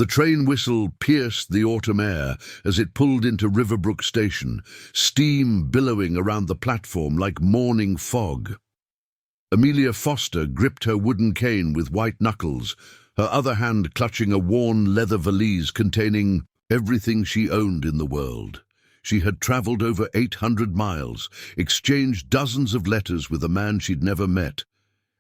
The train whistle pierced the autumn air as it pulled into Riverbrook Station, steam billowing around the platform like morning fog. Amelia Foster gripped her wooden cane with white knuckles, her other hand clutching a worn leather valise containing everything she owned in the world. She had travelled over 800 miles, exchanged dozens of letters with a man she'd never met,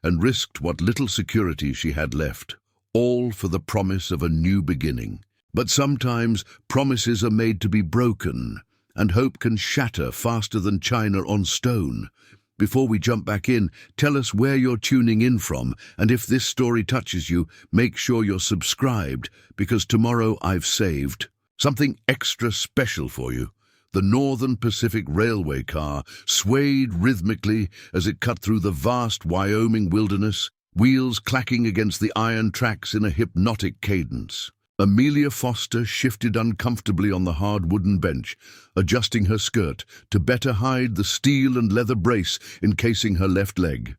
and risked what little security she had left, all for the promise of a new beginning. But sometimes promises are made to be broken, and hope can shatter faster than china on stone. Before we jump back in, tell us where you're tuning in from, and if this story touches you, make sure you're subscribed, because tomorrow I've saved something extra special for you. The Northern Pacific Railway car swayed rhythmically as it cut through the vast Wyoming wilderness, wheels clacking against the iron tracks in a hypnotic cadence. Amelia Foster shifted uncomfortably on the hard wooden bench, adjusting her skirt to better hide the steel and leather brace encasing her left leg.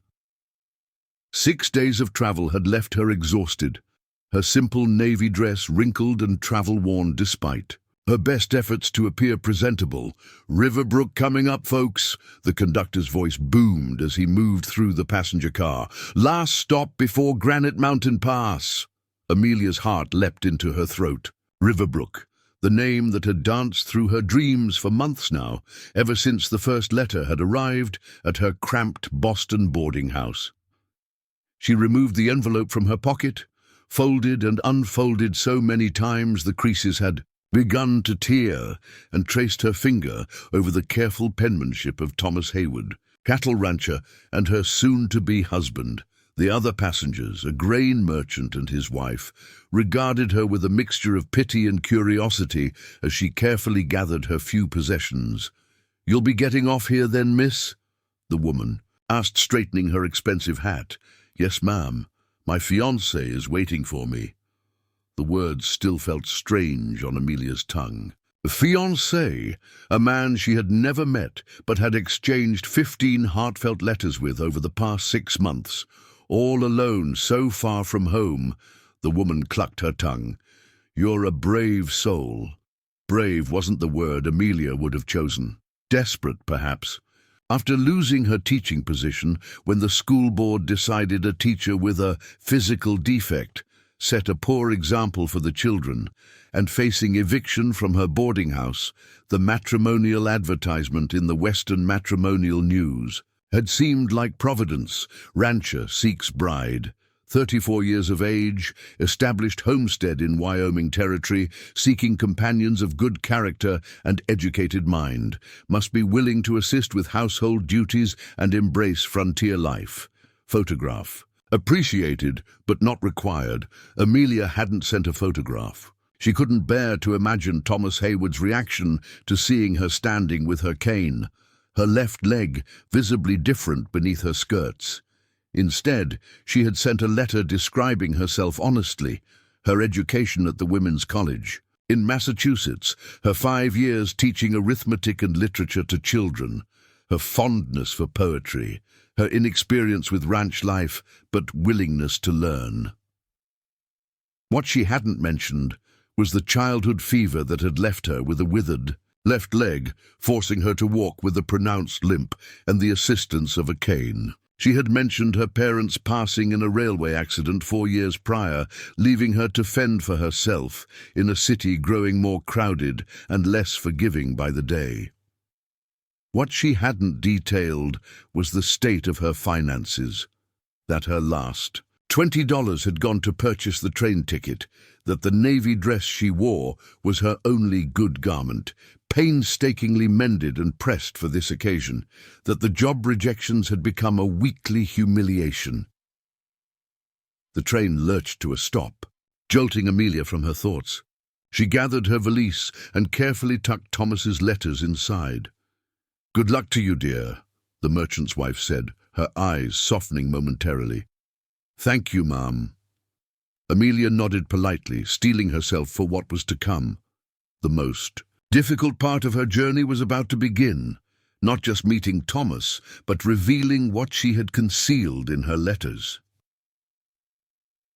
6 days of travel had left her exhausted, her simple navy dress wrinkled and travel-worn despite her best efforts to appear presentable. "Riverbrook coming up, folks," the conductor's voice boomed as he moved through the passenger car. "Last stop before Granite Mountain Pass." Amelia's heart leapt into her throat. Riverbrook, the name that had danced through her dreams for months now, ever since the first letter had arrived at her cramped Boston boarding house. She removed the envelope from her pocket, folded and unfolded so many times the creases had begun to tear, and traced her finger over the careful penmanship of Thomas Hayward, cattle rancher, and her soon-to-be husband. The other passengers, a grain merchant and his wife, regarded her with a mixture of pity and curiosity as she carefully gathered her few possessions. "You'll be getting off here then, miss?" the woman asked, straightening her expensive hat. "Yes, ma'am. My fiancé is waiting for me." The words still felt strange on Amelia's tongue. Fiancé, a man she had never met but had exchanged 15 heartfelt letters with over the past 6 months. All alone, so far from home. The woman clucked her tongue. "You're a brave soul." Brave wasn't the word Amelia would have chosen. Desperate, perhaps. After losing her teaching position when the school board decided a teacher with a physical defect set a poor example for the children, and facing eviction from her boarding house, the matrimonial advertisement in the Western Matrimonial News had seemed like Providence. Rancher seeks bride, 34 years of age, established homestead in Wyoming Territory, seeking companions of good character and educated mind, must be willing to assist with household duties and embrace frontier life. Photograph. Appreciated, but not required. Amelia hadn't sent a photograph. She couldn't bear to imagine Thomas Hayward's reaction to seeing her standing with her cane, her left leg visibly different beneath her skirts. Instead, she had sent a letter describing herself honestly, her education at the Women's College in Massachusetts, her 5 years teaching arithmetic and literature to children, her fondness for poetry, her inexperience with ranch life, but willingness to learn. What she hadn't mentioned was the childhood fever that had left her with a withered left leg, forcing her to walk with a pronounced limp and the assistance of a cane. She had mentioned her parents passing in a railway accident 4 years prior, leaving her to fend for herself in a city growing more crowded and less forgiving by the day. What she hadn't detailed was the state of her finances, that her last $20 had gone to purchase the train ticket, that the navy dress she wore was her only good garment, painstakingly mended and pressed for this occasion, that the job rejections had become a weekly humiliation. The train lurched to a stop, jolting Amelia from her thoughts. She gathered her valise and carefully tucked Thomas's letters inside. "Good luck to you, dear," the merchant's wife said, her eyes softening momentarily. "Thank you, ma'am." Amelia nodded politely, steeling herself for what was to come. The most difficult part of her journey was about to begin, not just meeting Thomas, but revealing what she had concealed in her letters.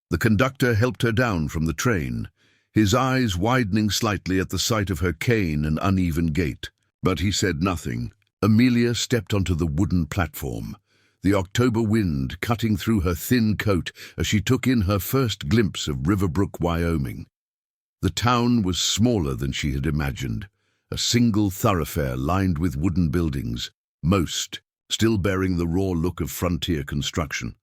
The conductor helped her down from the train, his eyes widening slightly at the sight of her cane and uneven gait. But he said nothing. Amelia stepped onto the wooden platform, the October wind cutting through her thin coat as she took in her first glimpse of Riverbrook, Wyoming. The town was smaller than she had imagined, a single thoroughfare lined with wooden buildings, most still bearing the raw look of frontier construction.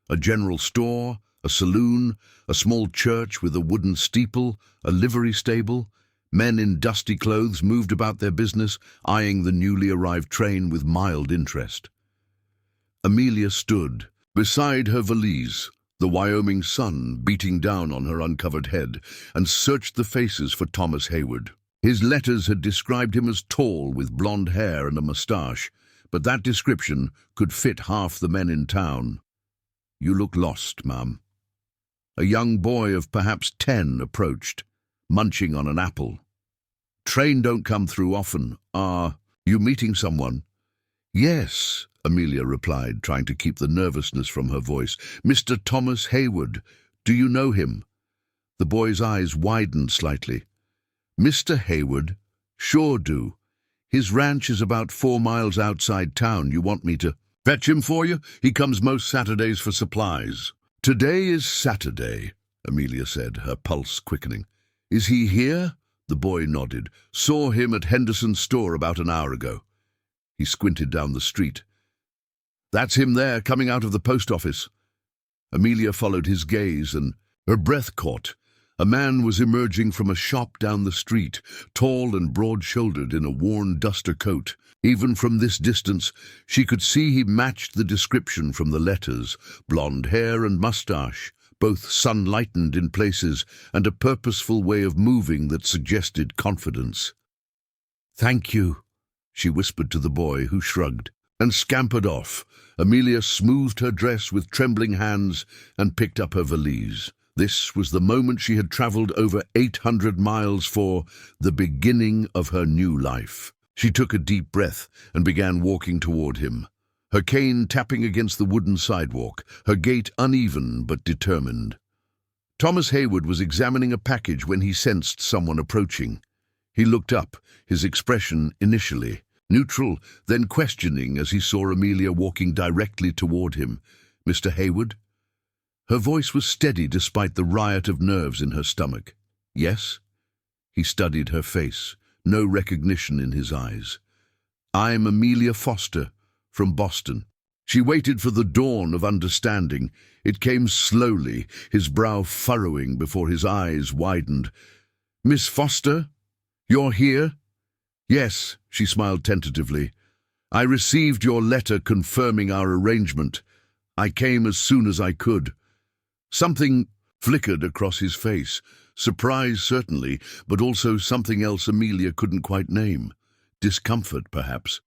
A general store, a saloon, a small church with a wooden steeple, a livery stable. Men in dusty clothes moved about their business, eyeing the newly arrived train with mild interest. Amelia stood beside her valise, the Wyoming sun beating down on her uncovered head, and searched the faces for Thomas Hayward. His letters had described him as tall with blonde hair and a moustache, but that description could fit half the men in town. "You look lost, ma'am." A young boy of perhaps 10 approached, munching on an apple. "Train don't come through often. Are you meeting someone?" "Yes," Amelia replied, trying to keep the nervousness from her voice. "Mr. Thomas Hayward. Do you know him?" The boy's eyes widened slightly. "Mr. Hayward? Sure do. His ranch is about 4 miles outside town. You want me to fetch him for you? He comes most Saturdays for supplies." "Today is Saturday," Amelia said, her pulse quickening. "Is he here?" The boy nodded. "Saw him at Henderson's store about an hour ago." He squinted down the street. "That's him there, coming out of the post office." Amelia followed his gaze, and her breath caught. A man was emerging from a shop down the street, tall and broad-shouldered in a worn duster coat. Even from this distance, she could see he matched the description from the letters: blonde hair and mustache, both sun-lightened in places, and a purposeful way of moving that suggested confidence. "Thank you," she whispered to the boy, who shrugged and scampered off. Amelia smoothed her dress with trembling hands and picked up her valise. This was the moment she had travelled over 800 miles for, the beginning of her new life. She took a deep breath and began walking toward him, her cane tapping against the wooden sidewalk, her gait uneven but determined. Thomas Hayward was examining a package when he sensed someone approaching. He looked up, his expression initially neutral, then questioning as he saw Amelia walking directly toward him. "Mr. Hayward?" Her voice was steady despite the riot of nerves in her stomach. "Yes?" He studied her face, no recognition in his eyes. "I'm Amelia Foster, from Boston." She waited for the dawn of understanding. It came slowly, his brow furrowing before his eyes widened. "Miss Foster? You're here?" "Yes," she smiled tentatively. "I received your letter confirming our arrangement. I came as soon as I could." Something flickered across his face. Surprise, certainly, but also something else Amelia couldn't quite name. Discomfort, perhaps.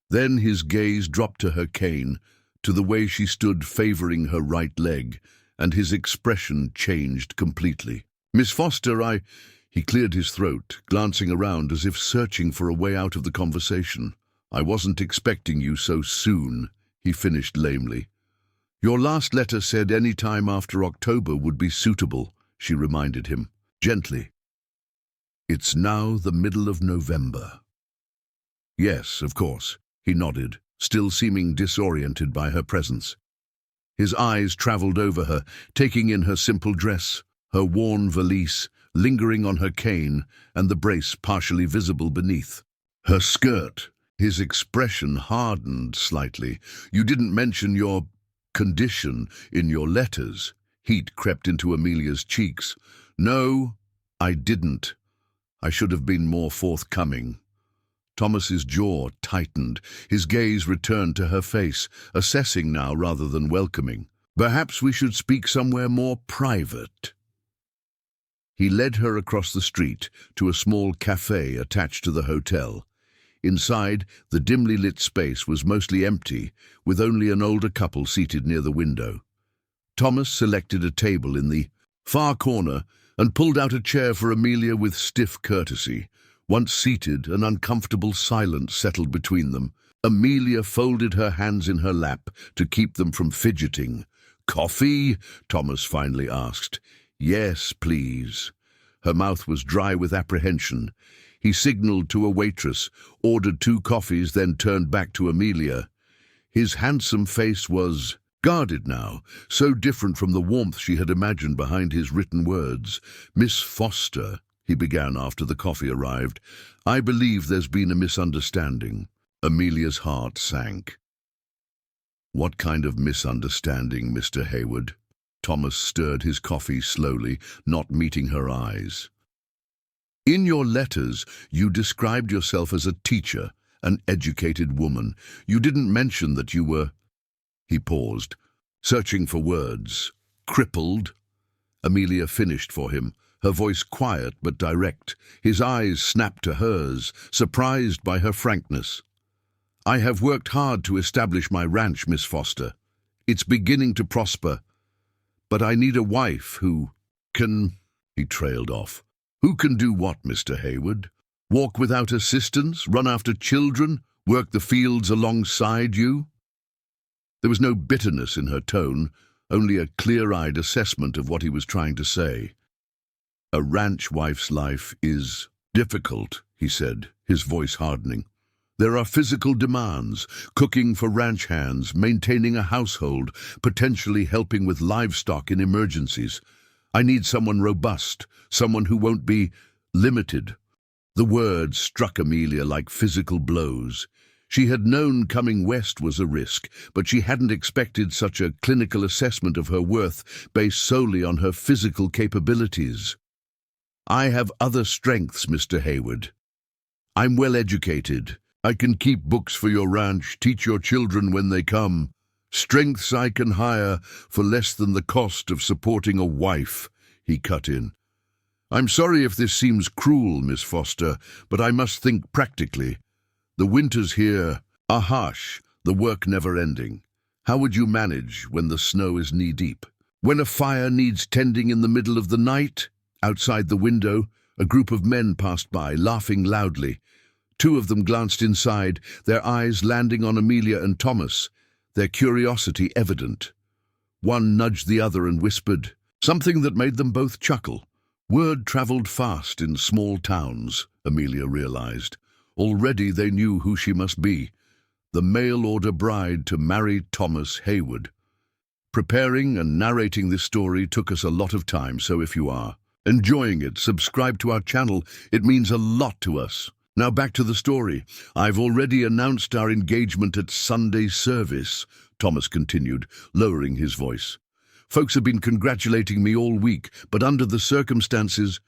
Then his gaze dropped to her cane, to the way she stood favoring her right leg, and his expression changed completely. "Miss Foster, He cleared his throat, glancing around as if searching for a way out of the conversation. "I wasn't expecting you so soon," he finished lamely. "Your last letter said any time after October would be suitable," she reminded him, gently. "It's now the middle of November." "Yes, of course," he nodded, still seeming disoriented by her presence. His eyes travelled over her, taking in her simple dress, her worn valise, lingering on her cane, and the brace partially visible beneath. Her skirt. His expression hardened slightly. "You didn't mention your condition in your letters." Heat crept into Amelia's cheeks. "No, I didn't. I should have been more forthcoming." Thomas's jaw tightened. His gaze returned to her face, assessing now rather than welcoming. "Perhaps we should speak somewhere more private." He led her across the street to a small cafe attached to the hotel. Inside, the dimly lit space was mostly empty, with only an older couple seated near the window. Thomas selected a table in the far corner and pulled out a chair for Amelia with stiff courtesy. Once seated, an uncomfortable silence settled between them. Amelia folded her hands in her lap to keep them from fidgeting. "Coffee?" Thomas finally asked. "Yes, please." Her mouth was dry with apprehension. He signaled to a waitress, ordered 2 coffees, then turned back to Amelia. His handsome face was guarded now, so different from the warmth she had imagined behind his written words. "Miss Foster," he began after the coffee arrived, "I believe there's been a misunderstanding." Amelia's heart sank. "What kind of misunderstanding, Mr. Hayward?" Thomas stirred his coffee slowly, not meeting her eyes. "In your letters, you described yourself as a teacher, an educated woman. You didn't mention that you were—" He paused, searching for words. "Crippled?" Amelia finished for him, her voice quiet but direct. His eyes snapped to hers, surprised by her frankness. "I have worked hard to establish my ranch, Miss Foster. It's beginning to prosper. But I need a wife who can—" He trailed off. "Who can do what, Mr. Hayward? Walk without assistance, run after children, work the fields alongside you?" There was no bitterness in her tone, only a clear-eyed assessment of what he was trying to say. "A ranch wife's life is difficult," he said, his voice hardening. "There are physical demands, cooking for ranch hands, maintaining a household, potentially helping with livestock in emergencies. I need someone robust, someone who won't be limited." The words struck Amelia like physical blows. She had known coming west was a risk, but she hadn't expected such a clinical assessment of her worth based solely on her physical capabilities. "I have other strengths, Mr. Hayward. I'm well educated. I can keep books for your ranch, teach your children when they come. Strengths I can hire for less than the cost of supporting a wife," he cut in. "I'm sorry if this seems cruel, Miss Foster, but I must think practically. The winters here are harsh, the work never ending. How would you manage when the snow is knee-deep? When a fire needs tending in the middle of the night?" Outside the window, a group of men passed by, laughing loudly. 2 of them glanced inside, their eyes landing on Amelia and Thomas, their curiosity evident. One nudged the other and whispered, something that made them both chuckle. Word traveled fast in small towns, Amelia realized. Already they knew who she must be, the mail-order bride to marry Thomas Hayward. Preparing and narrating this story took us a lot of time, so if you are enjoying it, subscribe to our channel. It means a lot to us. Now back to the story. "I've already announced our engagement at Sunday service," Thomas continued, lowering his voice. "Folks have been congratulating me all week, but under the circumstances—"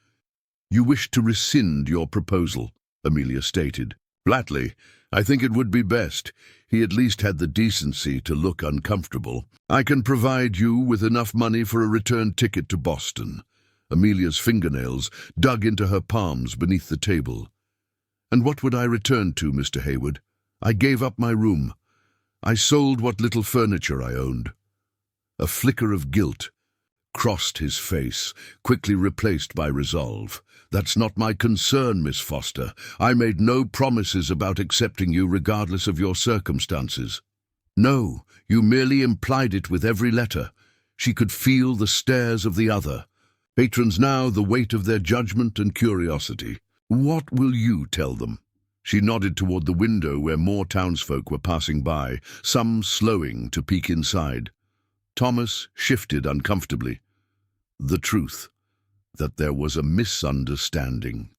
"You wish to rescind your proposal," Amelia stated. "Flatly, I think it would be best. He at least had the decency to look uncomfortable. I can provide you with enough money for a return ticket to Boston." Amelia's fingernails dug into her palms beneath the table. "And what would I return to, Mr. Hayward? I gave up my room. I sold what little furniture I owned." A flicker of guilt crossed his face, quickly replaced by resolve. "That's not my concern, Miss Foster. I made no promises about accepting you regardless of your circumstances." "No, you merely implied it with every letter." She could feel the stares of the other. Patrons now, the weight of their judgment and curiosity. "What will you tell them?" She nodded toward the window where more townsfolk were passing by, some slowing to peek inside. Thomas shifted uncomfortably. "The truth. That there was a misunderstanding."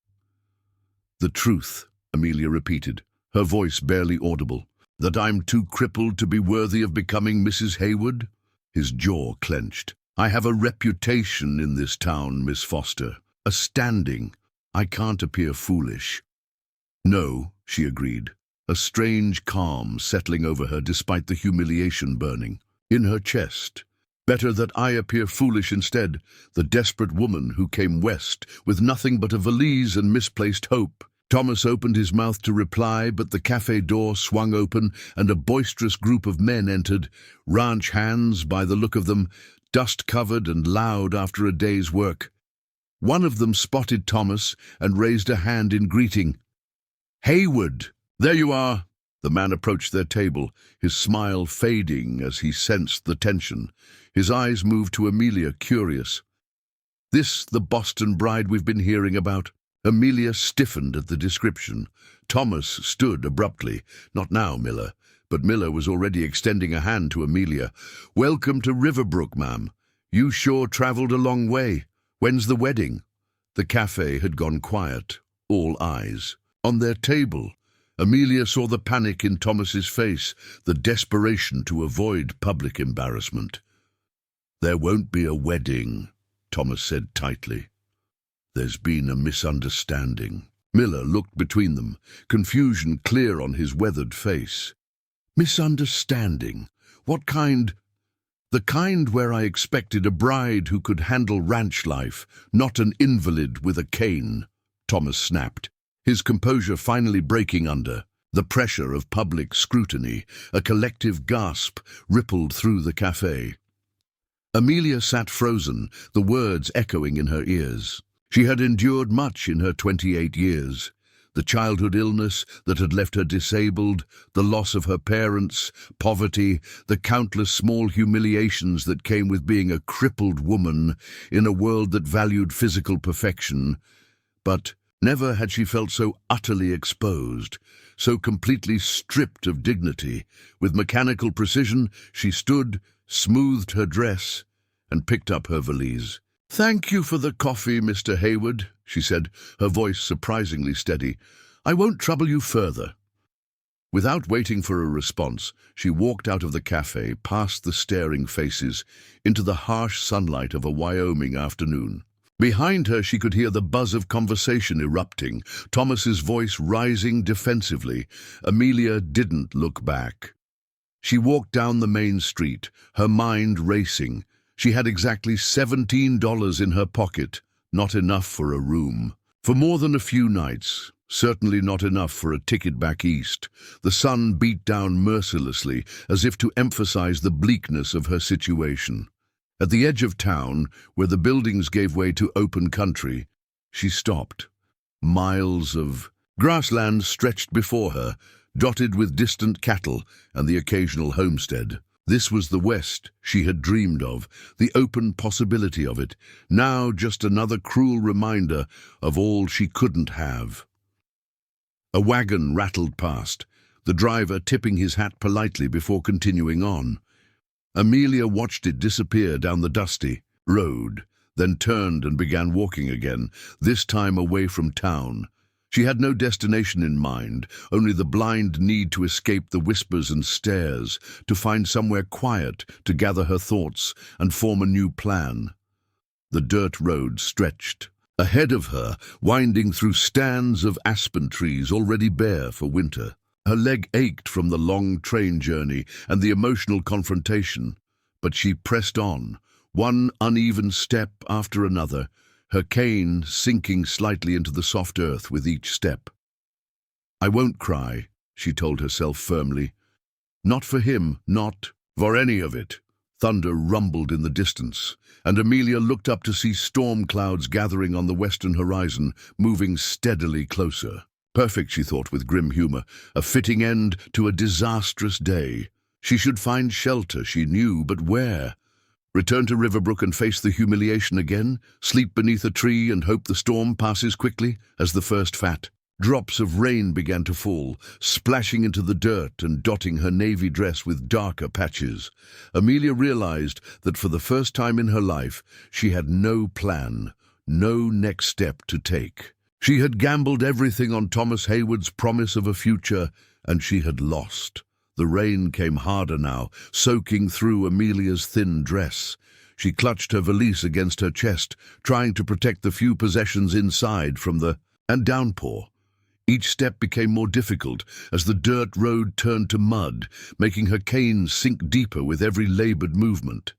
"The truth," Amelia repeated, her voice barely audible. "That I'm too crippled to be worthy of becoming Mrs. Hayward?" His jaw clenched. "I have a reputation in this town, Miss Foster. A standing. I can't appear foolish." "No," she agreed, a strange calm settling over her despite the humiliation burning in her chest. "Better that I appear foolish instead, the desperate woman who came west with nothing but a valise and misplaced hope." Thomas opened his mouth to reply, but the cafe door swung open and a boisterous group of men entered, ranch hands by the look of them, dust-covered and loud after a day's work. One of them spotted Thomas and raised a hand in greeting. "Hayward, there you are." The man approached their table, his smile fading as he sensed the tension. His eyes moved to Amelia, curious. This the Boston bride we've been hearing about? Amelia stiffened at the description. Thomas stood abruptly. Not now, Miller. But Miller was already extending a hand to Amelia. Welcome to Riverbrook, ma'am. You sure travelled a long way. When's the wedding? The cafe had gone quiet. All eyes. On their table, Amelia saw the panic in Thomas's face, the desperation to avoid public embarrassment. There won't be a wedding, Thomas said tightly. There's been a misunderstanding. Miller looked between them, confusion clear on his weathered face. Misunderstanding? What kind? The kind where I expected a bride who could handle ranch life, not an invalid with a cane, Thomas snapped, his composure finally breaking under. The pressure of public scrutiny, a collective gasp, rippled through the cafe. Amelia sat frozen, the words echoing in her ears. She had endured much in her 28 years. The childhood illness that had left her disabled, the loss of her parents, poverty, the countless small humiliations that came with being a crippled woman in a world that valued physical perfection. But never had she felt so utterly exposed, so completely stripped of dignity. With mechanical precision, she stood, smoothed her dress, and picked up her valise. "Thank you for the coffee, Mr. Hayward," she said, her voice surprisingly steady. "I won't trouble you further." Without waiting for a response, she walked out of the cafe, past the staring faces, into the harsh sunlight of a Wyoming afternoon. Behind her she could hear the buzz of conversation erupting, Thomas's voice rising defensively. Amelia didn't look back. She walked down the main street, her mind racing. She had exactly $17 in her pocket, not enough for a room. For more than a few nights, certainly not enough for a ticket back east. The sun beat down mercilessly, as if to emphasize the bleakness of her situation. At the edge of town, where the buildings gave way to open country, she stopped. Miles of grassland stretched before her, dotted with distant cattle and the occasional homestead. This was the West she had dreamed of, the open possibility of it, now just another cruel reminder of all she couldn't have. A wagon rattled past, the driver tipping his hat politely before continuing on. Amelia watched it disappear down the dusty road, then turned and began walking again, this time away from town. She had no destination in mind, only the blind need to escape the whispers and stares, to find somewhere quiet to gather her thoughts and form a new plan. The dirt road stretched ahead of her, winding through stands of aspen trees already bare for winter. Her leg ached from the long train journey and the emotional confrontation, but she pressed on, one uneven step after another, her cane sinking slightly into the soft earth with each step. "I won't cry," she told herself firmly. "Not for him, not for any of it." Thunder rumbled in the distance, and Amelia looked up to see storm clouds gathering on the western horizon, moving steadily closer. Perfect, she thought with grim humor, a fitting end to a disastrous day. She should find shelter, she knew, but where? Return to Riverbrook and face the humiliation again? Sleep beneath a tree and hope the storm passes quickly? As the first fat drops of rain began to fall, splashing into the dirt and dotting her navy dress with darker patches, Amelia realized that for the first time in her life she had no plan, no next step to take. She had gambled everything on Thomas Hayward's promise of a future, and she had lost. The rain came harder now, soaking through Amelia's thin dress. She clutched her valise against her chest, trying to protect the few possessions inside from the downpour. Each step became more difficult as the dirt road turned to mud, making her cane sink deeper with every labored movement.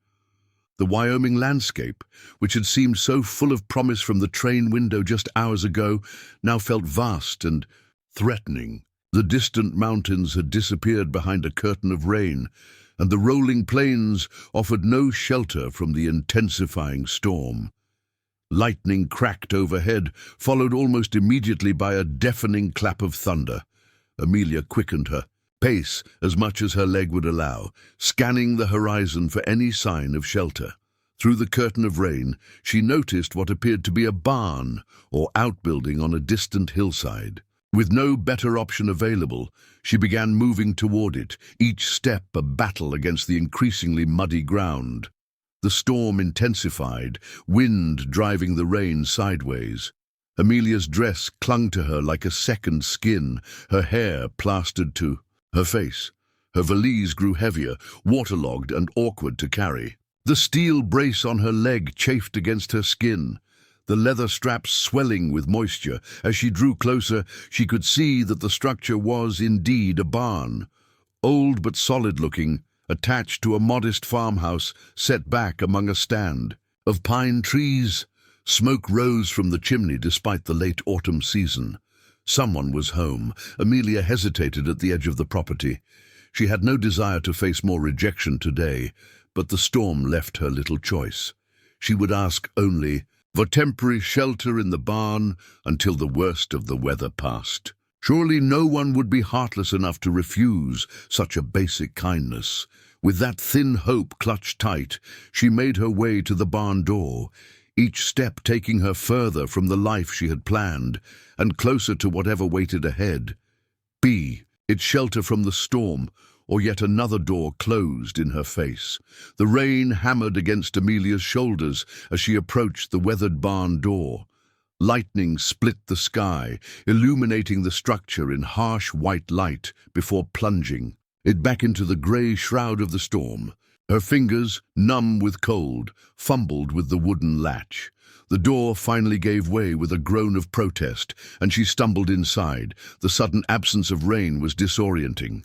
The Wyoming landscape, which had seemed so full of promise from the train window just hours ago, now felt vast and threatening. The distant mountains had disappeared behind a curtain of rain, and the rolling plains offered no shelter from the intensifying storm. Lightning cracked overhead, followed almost immediately by a deafening clap of thunder. Amelia quickened her pace as much as her leg would allow, scanning the horizon for any sign of shelter. Through the curtain of rain, she noticed what appeared to be a barn or outbuilding on a distant hillside. With no better option available, she began moving toward it, each step a battle against the increasingly muddy ground. The storm intensified, wind driving the rain sideways. Amelia's dress clung to her like a second skin, her hair plastered to her face. Her valise grew heavier, waterlogged and awkward to carry. The steel brace on her leg chafed against her skin, the leather straps swelling with moisture. As she drew closer, she could see that the structure was indeed a barn, old but solid-looking, attached to a modest farmhouse set back among a stand of pine trees. Smoke rose from the chimney despite the late autumn season. Someone was home. Amelia hesitated at the edge of the property. She had no desire to face more rejection today, but the storm left her little choice. She would ask only for temporary shelter in the barn until the worst of the weather passed. Surely no one would be heartless enough to refuse such a basic kindness. With that thin hope clutched tight, she made her way to the barn door, each step taking her further from the life she had planned and closer to whatever waited ahead. Be it shelter from the storm, or yet another door closed in her face. The rain hammered against Amelia's shoulders as she approached the weathered barn door. Lightning split the sky, illuminating the structure in harsh white light before plunging it back into the grey shroud of the storm. Her fingers, numb with cold, fumbled with the wooden latch. The door finally gave way with a groan of protest, and she stumbled inside. The sudden absence of rain was disorienting.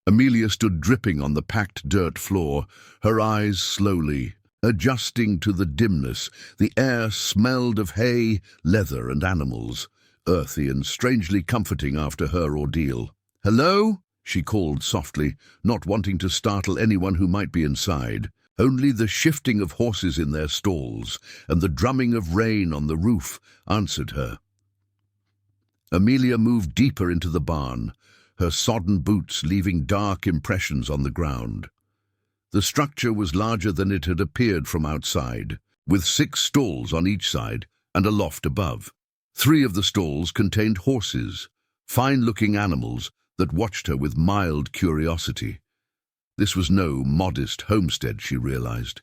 Amelia stood dripping on the packed dirt floor, her eyes slowly adjusting to the dimness. The air smelled of hay, leather and animals, earthy and strangely comforting after her ordeal. "Hello?" she called softly, not wanting to startle anyone who might be inside. Only the shifting of horses in their stalls and the drumming of rain on the roof answered her. Amelia moved deeper into the barn, her sodden boots leaving dark impressions on the ground. The structure was larger than it had appeared from outside, with 6 stalls on each side and a loft above. 3 of the stalls contained horses, fine-looking animals that watched her with mild curiosity. This was no modest homestead, she realized.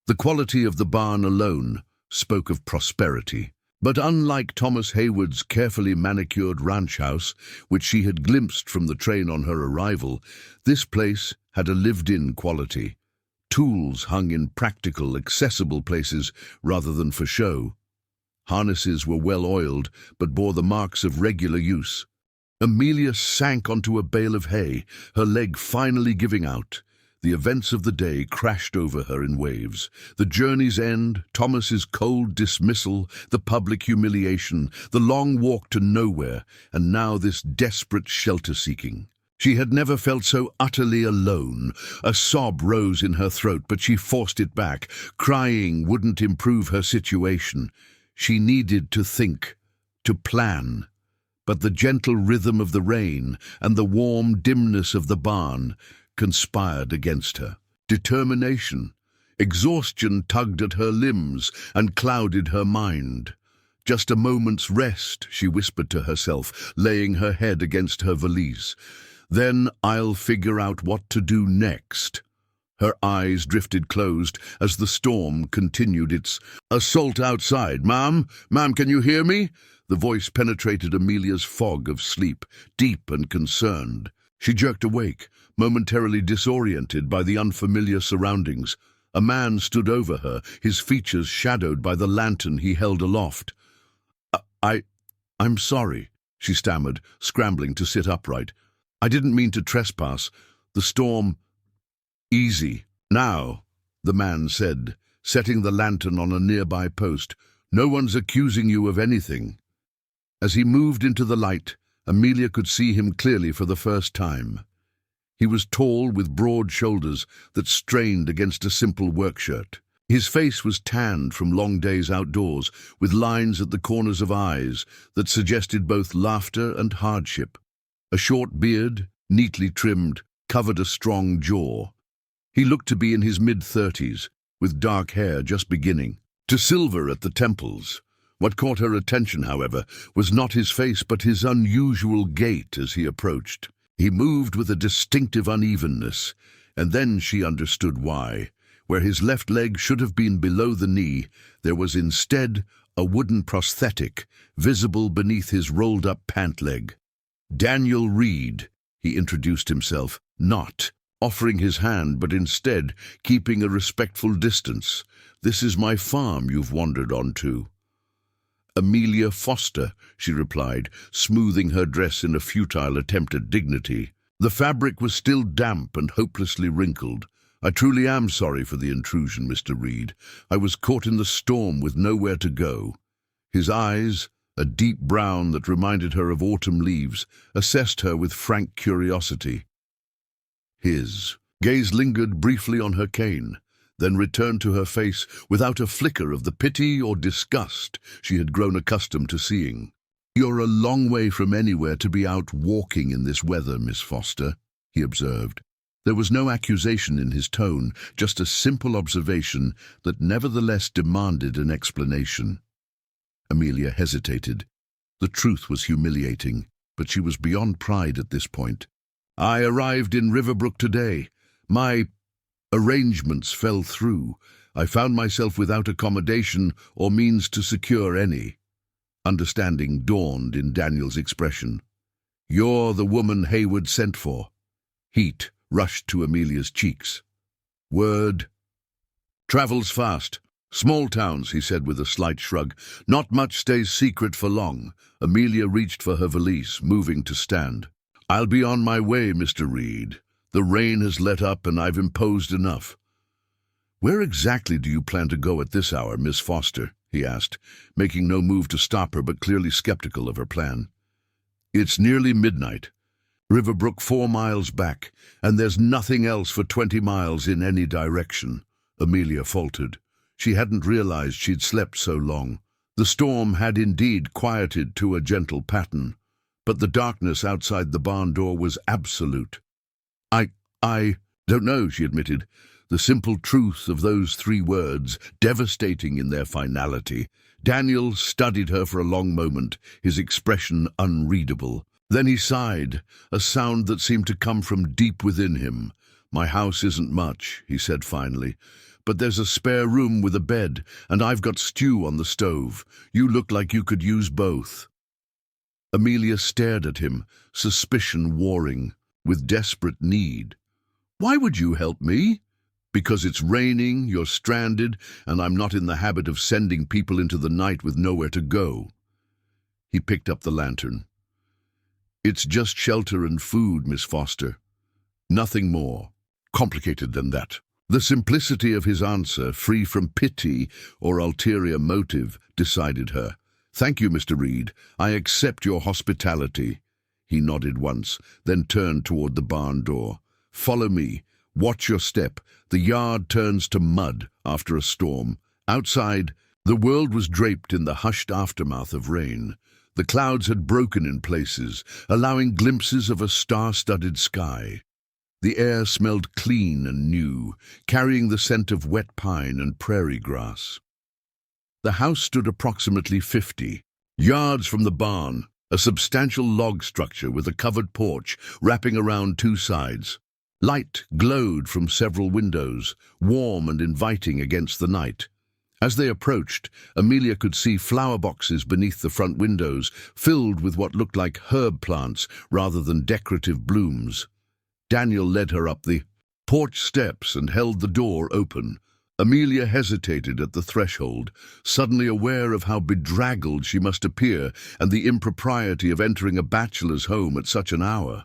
The quality of the barn alone spoke of prosperity. But unlike Thomas Hayward's carefully manicured ranch house, which she had glimpsed from the train on her arrival, this place had a lived-in quality. Tools hung in practical, accessible places rather than for show. Harnesses were well-oiled, but bore the marks of regular use. Amelia sank onto a bale of hay, her leg finally giving out. The events of the day crashed over her in waves. The journey's end, Thomas's cold dismissal, the public humiliation, the long walk to nowhere, and now this desperate shelter-seeking. She had never felt so utterly alone. A sob rose in her throat, but she forced it back. Crying wouldn't improve her situation. She needed to think, to plan. But the gentle rhythm of the rain and the warm dimness of the barn conspired against her. Determination, exhaustion tugged at her limbs and clouded her mind. "Just a moment's rest," she whispered to herself, laying her head against her valise. "Then I'll figure out what to do next." Her eyes drifted closed as the storm continued its assault outside. Ma'am, can you hear me?" The voice penetrated Amelia's fog of sleep, deep and concerned. She jerked awake, momentarily disoriented by the unfamiliar surroundings. A man stood over her, his features shadowed by the lantern he held aloft. I'm sorry," she stammered, scrambling to sit upright. "I didn't mean to trespass. The storm—" "Easy. Now," the man said, setting the lantern on a nearby post. "No one's accusing you of anything." As he moved into the light, Amelia could see him clearly for the first time. He was tall, with broad shoulders that strained against a simple work shirt. His face was tanned from long days outdoors, with lines at the corners of eyes that suggested both laughter and hardship. A short beard, neatly trimmed, covered a strong jaw. He looked to be in his mid-30s, with dark hair just beginning to silver at the temples. What caught her attention, however, was not his face but his unusual gait as he approached. He moved with a distinctive unevenness, and then she understood why. Where his left leg should have been below the knee, there was instead a wooden prosthetic visible beneath his rolled-up pant leg. "Daniel Reed," he introduced himself, not offering his hand but instead keeping a respectful distance. "This is my farm you've wandered onto." "Amelia Foster," she replied, smoothing her dress in a futile attempt at dignity. The fabric was still damp and hopelessly wrinkled. "I truly am sorry for the intrusion, Mr. Reed. I was caught in the storm with nowhere to go." His eyes, a deep brown that reminded her of autumn leaves, assessed her with frank curiosity. His gaze lingered briefly on her cane, then returned to her face without a flicker of the pity or disgust she had grown accustomed to seeing. "You're a long way from anywhere to be out walking in this weather, Miss Foster," he observed. There was no accusation in his tone, just a simple observation that nevertheless demanded an explanation. Amelia hesitated. The truth was humiliating, but she was beyond pride at this point. "I arrived in Riverbrook today. My arrangements fell through. I found myself without accommodation or means to secure any." Understanding dawned in Daniel's expression. "You're the woman Hayward sent for." Heat rushed to Amelia's cheeks. "Word travels fast. Small towns," he said with a slight shrug. "Not much stays secret for long." Amelia reached for her valise, moving to stand. "I'll be on my way, Mr. Reed. The rain has let up and I've imposed enough." "Where exactly do you plan to go at this hour, Miss Foster?" he asked, making no move to stop her but clearly skeptical of her plan. "It's nearly midnight. Riverbrook 4 miles back, and there's nothing else for 20 miles in any direction," Amelia faltered. She hadn't realized she'd slept so long. The storm had indeed quieted to a gentle pattern, but the darkness outside the barn door was absolute. I don't know," she admitted. The simple truth of those 3 words, devastating in their finality. Daniel studied her for a long moment, his expression unreadable. Then he sighed, a sound that seemed to come from deep within him. "My house isn't much," he said finally, "but there's a spare room with a bed, and I've got stew on the stove. You look like you could use both." Amelia stared at him, suspicion warring, with desperate need. "Why would you help me?" "Because it's raining, you're stranded, and I'm not in the habit of sending people into the night with nowhere to go." He picked up the lantern. "It's just shelter and food, Miss Foster. Nothing more complicated than that." The simplicity of his answer, free from pity or ulterior motive, decided her. "Thank you, Mr. Reed. I accept your hospitality." He nodded once, then turned toward the barn door. "Follow me. Watch your step. The yard turns to mud after a storm." Outside, the world was draped in the hushed aftermath of rain. The clouds had broken in places, allowing glimpses of a star-studded sky. The air smelled clean and new, carrying the scent of wet pine and prairie grass. The house stood approximately 50 yards from the barn, a substantial log structure with a covered porch wrapping around 2 sides. Light glowed from several windows, warm and inviting against the night. As they approached, Amelia could see flower boxes beneath the front windows, filled with what looked like herb plants rather than decorative blooms. Daniel led her up the porch steps and held the door open. Amelia hesitated at the threshold, suddenly aware of how bedraggled she must appear and the impropriety of entering a bachelor's home at such an hour.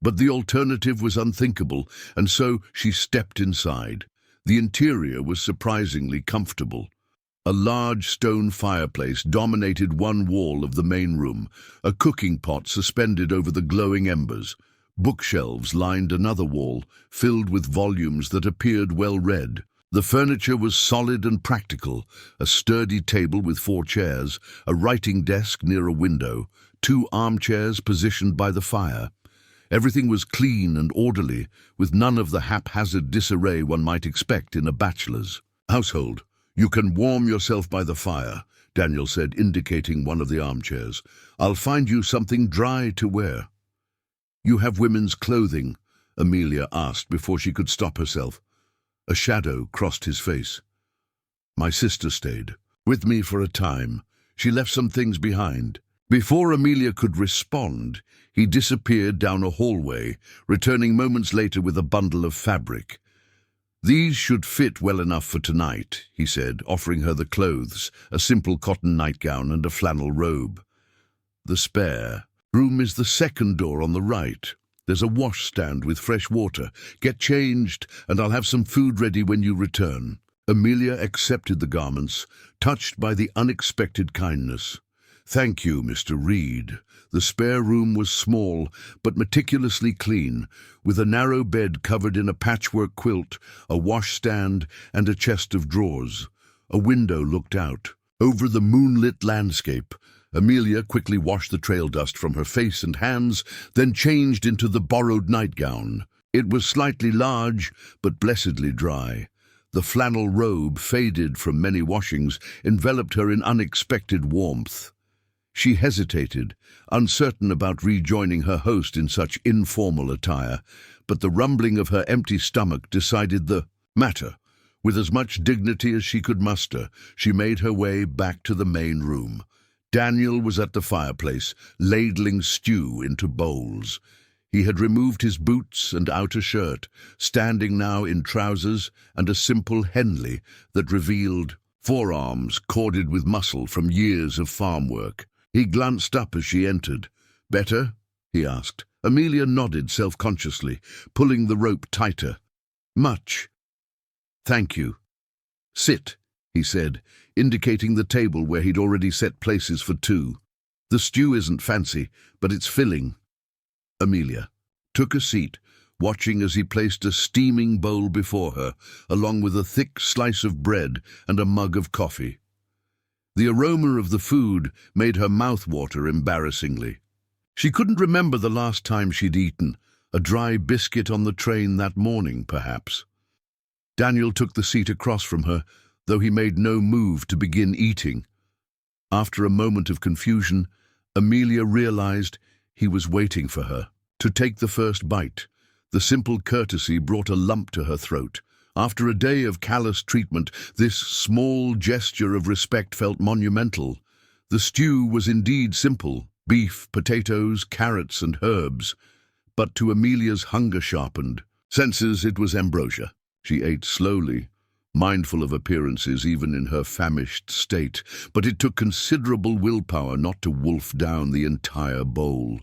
But the alternative was unthinkable, and so she stepped inside. The interior was surprisingly comfortable. A large stone fireplace dominated one wall of the main room, a cooking pot suspended over the glowing embers. Bookshelves lined another wall, filled with volumes that appeared well read. The furniture was solid and practical, a sturdy table with 4 chairs, a writing desk near a window, 2 armchairs positioned by the fire. Everything was clean and orderly, with none of the haphazard disarray one might expect in a bachelor's household. "You can warm yourself by the fire," Daniel said, indicating one of the armchairs. "I'll find you something dry to wear." "You have women's clothing?" Amelia asked before she could stop herself. A shadow crossed his face. "My sister stayed with me for a time. She left some things behind." Before Amelia could respond, he disappeared down a hallway, returning moments later with a bundle of fabric. "These should fit well enough for tonight," he said, offering her the clothes, a simple cotton nightgown and a flannel robe. "The spare room is the second door on the right. There's a washstand with fresh water. Get changed, and I'll have some food ready when you return." Amelia accepted the garments, touched by the unexpected kindness. "Thank you, Mr. Reed." The spare room was small, but meticulously clean, with a narrow bed covered in a patchwork quilt, a washstand, and a chest of drawers. A window looked out over the moonlit landscape. Amelia quickly washed the trail dust from her face and hands, then changed into the borrowed nightgown. It was slightly large, but blessedly dry. The flannel robe, faded from many washings, enveloped her in unexpected warmth. She hesitated, uncertain about rejoining her host in such informal attire, but the rumbling of her empty stomach decided the matter. With as much dignity as she could muster, she made her way back to the main room. Daniel was at the fireplace, ladling stew into bowls. He had removed his boots and outer shirt, standing now in trousers and a simple Henley that revealed forearms corded with muscle from years of farm work. He glanced up as she entered. "Better?" he asked. Amelia nodded self-consciously, pulling the rope tighter. "Much. Thank you." "Sit," he said, indicating the table where he'd already set places for two. "The stew isn't fancy, but it's filling." Amelia took a seat, watching as he placed a steaming bowl before her, along with a thick slice of bread and a mug of coffee. The aroma of the food made her mouth water embarrassingly. She couldn't remember the last time she'd eaten, a dry biscuit on the train that morning, perhaps. Daniel took the seat across from her, though he made no move to begin eating. After a moment of confusion, Amelia realized he was waiting for her to take the first bite. The simple courtesy brought a lump to her throat. After a day of callous treatment, this small gesture of respect felt monumental. The stew was indeed simple: beef, potatoes, carrots, and herbs. But to Amelia's hunger-sharpened senses it was ambrosia. She ate slowly, mindful of appearances even in her famished state, but it took considerable willpower not to wolf down the entire bowl.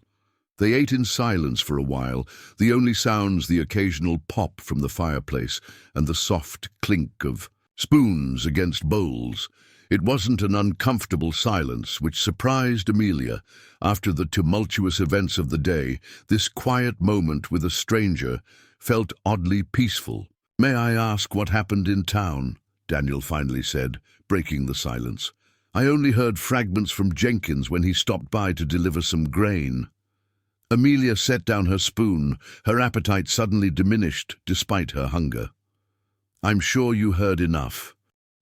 They ate in silence for a while, the only sounds the occasional pop from the fireplace and the soft clink of spoons against bowls. It wasn't an uncomfortable silence which surprised Amelia. After the tumultuous events of the day, this quiet moment with a stranger felt oddly peaceful. "May I ask what happened in town?" Daniel finally said, breaking the silence. "I only heard fragments from Jenkins when he stopped by to deliver some grain." Amelia set down her spoon, her appetite suddenly diminished despite her hunger. "I'm sure you heard enough."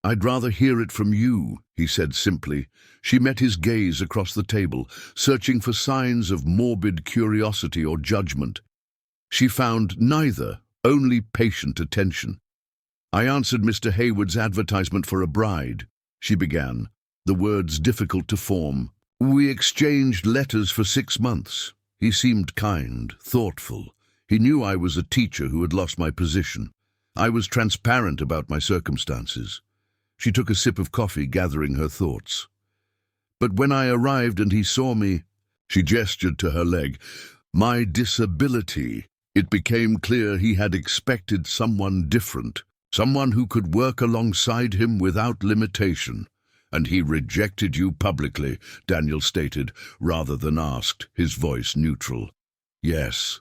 "I'd rather hear it from you," he said simply. She met his gaze across the table, searching for signs of morbid curiosity or judgment. She found neither, only patient attention. "I answered Mr. Hayward's advertisement for a bride," she began, the words difficult to form. "We exchanged letters for 6 months. He seemed kind, thoughtful. He knew I was a teacher who had lost my position. I was transparent about my circumstances." She took a sip of coffee, gathering her thoughts. "But when I arrived and he saw me," she gestured to her leg, "my disability, it became clear he had expected someone different, someone who could work alongside him without limitation. And he rejected you publicly," Daniel stated, rather than asked, his voice neutral. "Yes."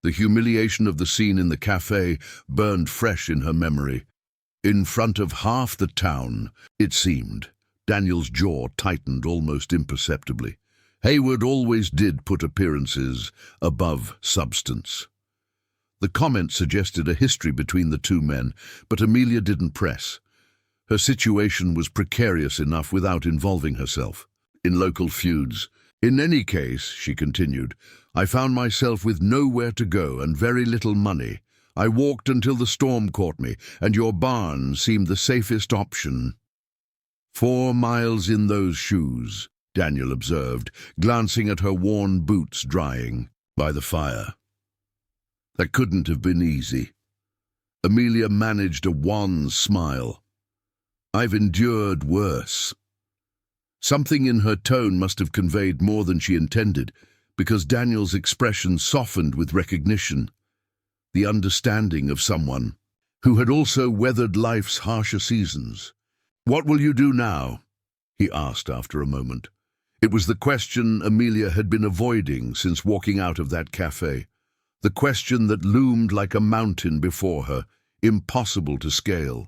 The humiliation of the scene in the cafe burned fresh in her memory. In front of half the town, it seemed. Daniel's jaw tightened almost imperceptibly. Hayward always did put appearances above substance. The comment suggested a history between the two men, but Amelia didn't press. Her situation was precarious enough without involving herself in local feuds. In any case, she continued, I found myself with nowhere to go and very little money. I walked until the storm caught me, and your barn seemed the safest option. 4 miles in those shoes, Daniel observed, glancing at her worn boots drying by the fire. That couldn't have been easy. Amelia managed a wan smile. I've endured worse. Something in her tone must have conveyed more than she intended, because Daniel's expression softened with recognition, the understanding of someone who had also weathered life's harsher seasons. What will you do now? He asked after a moment. It was the question Amelia had been avoiding since walking out of that cafe, the question that loomed like a mountain before her, impossible to scale.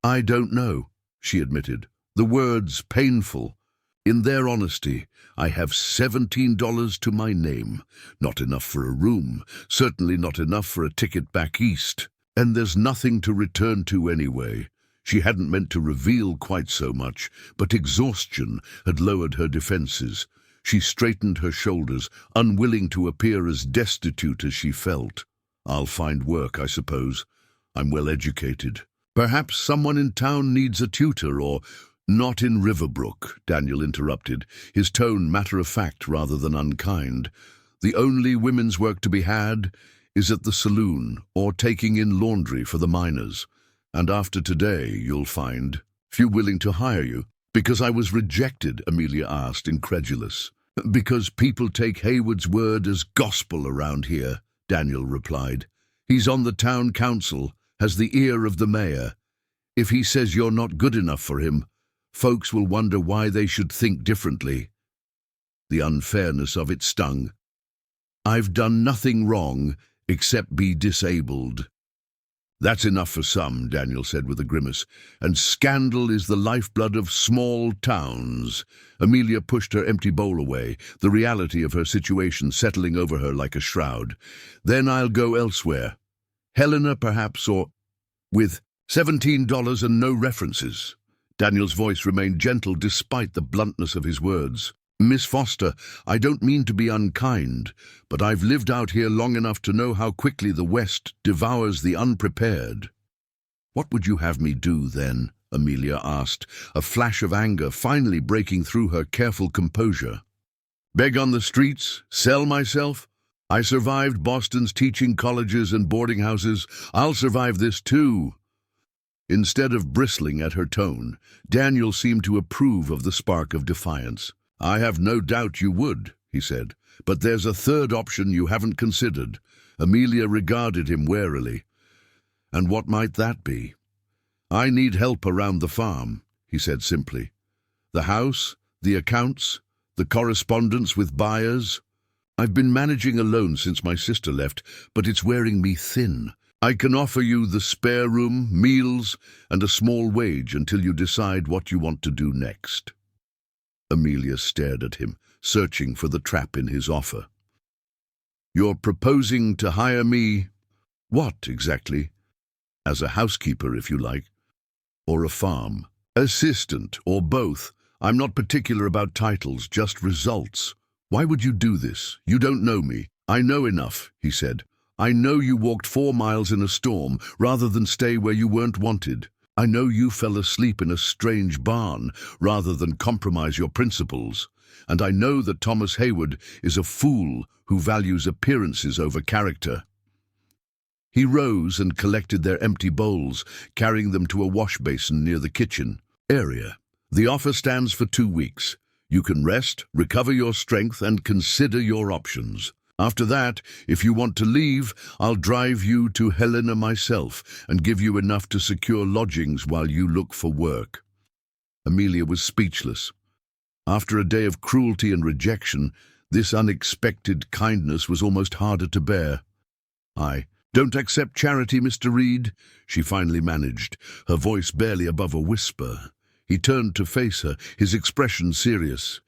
I don't know, she admitted, the words painful. In their honesty, I have $17 to my name. Not enough for a room, certainly not enough for a ticket back east. And there's nothing to return to anyway. She hadn't meant to reveal quite so much, but exhaustion had lowered her defenses. She straightened her shoulders, unwilling to appear as destitute as she felt. I'll find work, I suppose. I'm well educated. Perhaps someone in town needs a tutor, or... Not in Riverbrook, Daniel interrupted, his tone matter-of-fact rather than unkind. The only women's work to be had is at the saloon or taking in laundry for the miners. And after today, you'll find few willing to hire you. Because I was rejected, Amelia asked, incredulous. Because people take Hayward's word as gospel around here, Daniel replied. He's on the town council, has the ear of the mayor. If he says you're not good enough for him, folks will wonder why they should think differently. The unfairness of it stung. I've done nothing wrong except be disabled. That's enough for some, Daniel said with a grimace, and scandal is the lifeblood of small towns. Amelia pushed her empty bowl away, the reality of her situation settling over her like a shroud. Then I'll go elsewhere. Helena, perhaps, or with $17 and no references. Daniel's voice remained gentle despite the bluntness of his words. Miss Foster, I don't mean to be unkind, but I've lived out here long enough to know how quickly the West devours the unprepared. What would you have me do, then? Amelia asked, a flash of anger finally breaking through her careful composure. Beg on the streets? Sell myself? I survived Boston's teaching colleges and boarding houses. I'll survive this too. Instead of bristling at her tone, Daniel seemed to approve of the spark of defiance. I have no doubt you would, he said, but there's a third option you haven't considered. Amelia regarded him warily. And what might that be? I need help around the farm, he said simply. The house, the accounts, the correspondence with buyers. I've been managing alone since my sister left, but it's wearing me thin. I can offer you the spare room, meals, and a small wage until you decide what you want to do next. Amelia stared at him, searching for the trap in his offer. You're proposing to hire me? What, exactly? As a housekeeper, if you like. Or a farm. Assistant, or both. I'm not particular about titles, just results. Why would you do this? You don't know me. I know enough, he said. I know you walked 4 miles in a storm rather than stay where you weren't wanted. I know you fell asleep in a strange barn rather than compromise your principles. And I know that Thomas Hayward is a fool who values appearances over character. He rose and collected their empty bowls, carrying them to a wash basin near the kitchen area. The offer stands for 2 weeks. You can rest, recover your strength, and consider your options. After that, if you want to leave, I'll drive you to Helena myself and give you enough to secure lodgings while you look for work. Amelia was speechless. After a day of cruelty and rejection, this unexpected kindness was almost harder to bear. I don't accept charity, Mr. Reed, she finally managed, her voice barely above a whisper. He turned to face her, his expression serious.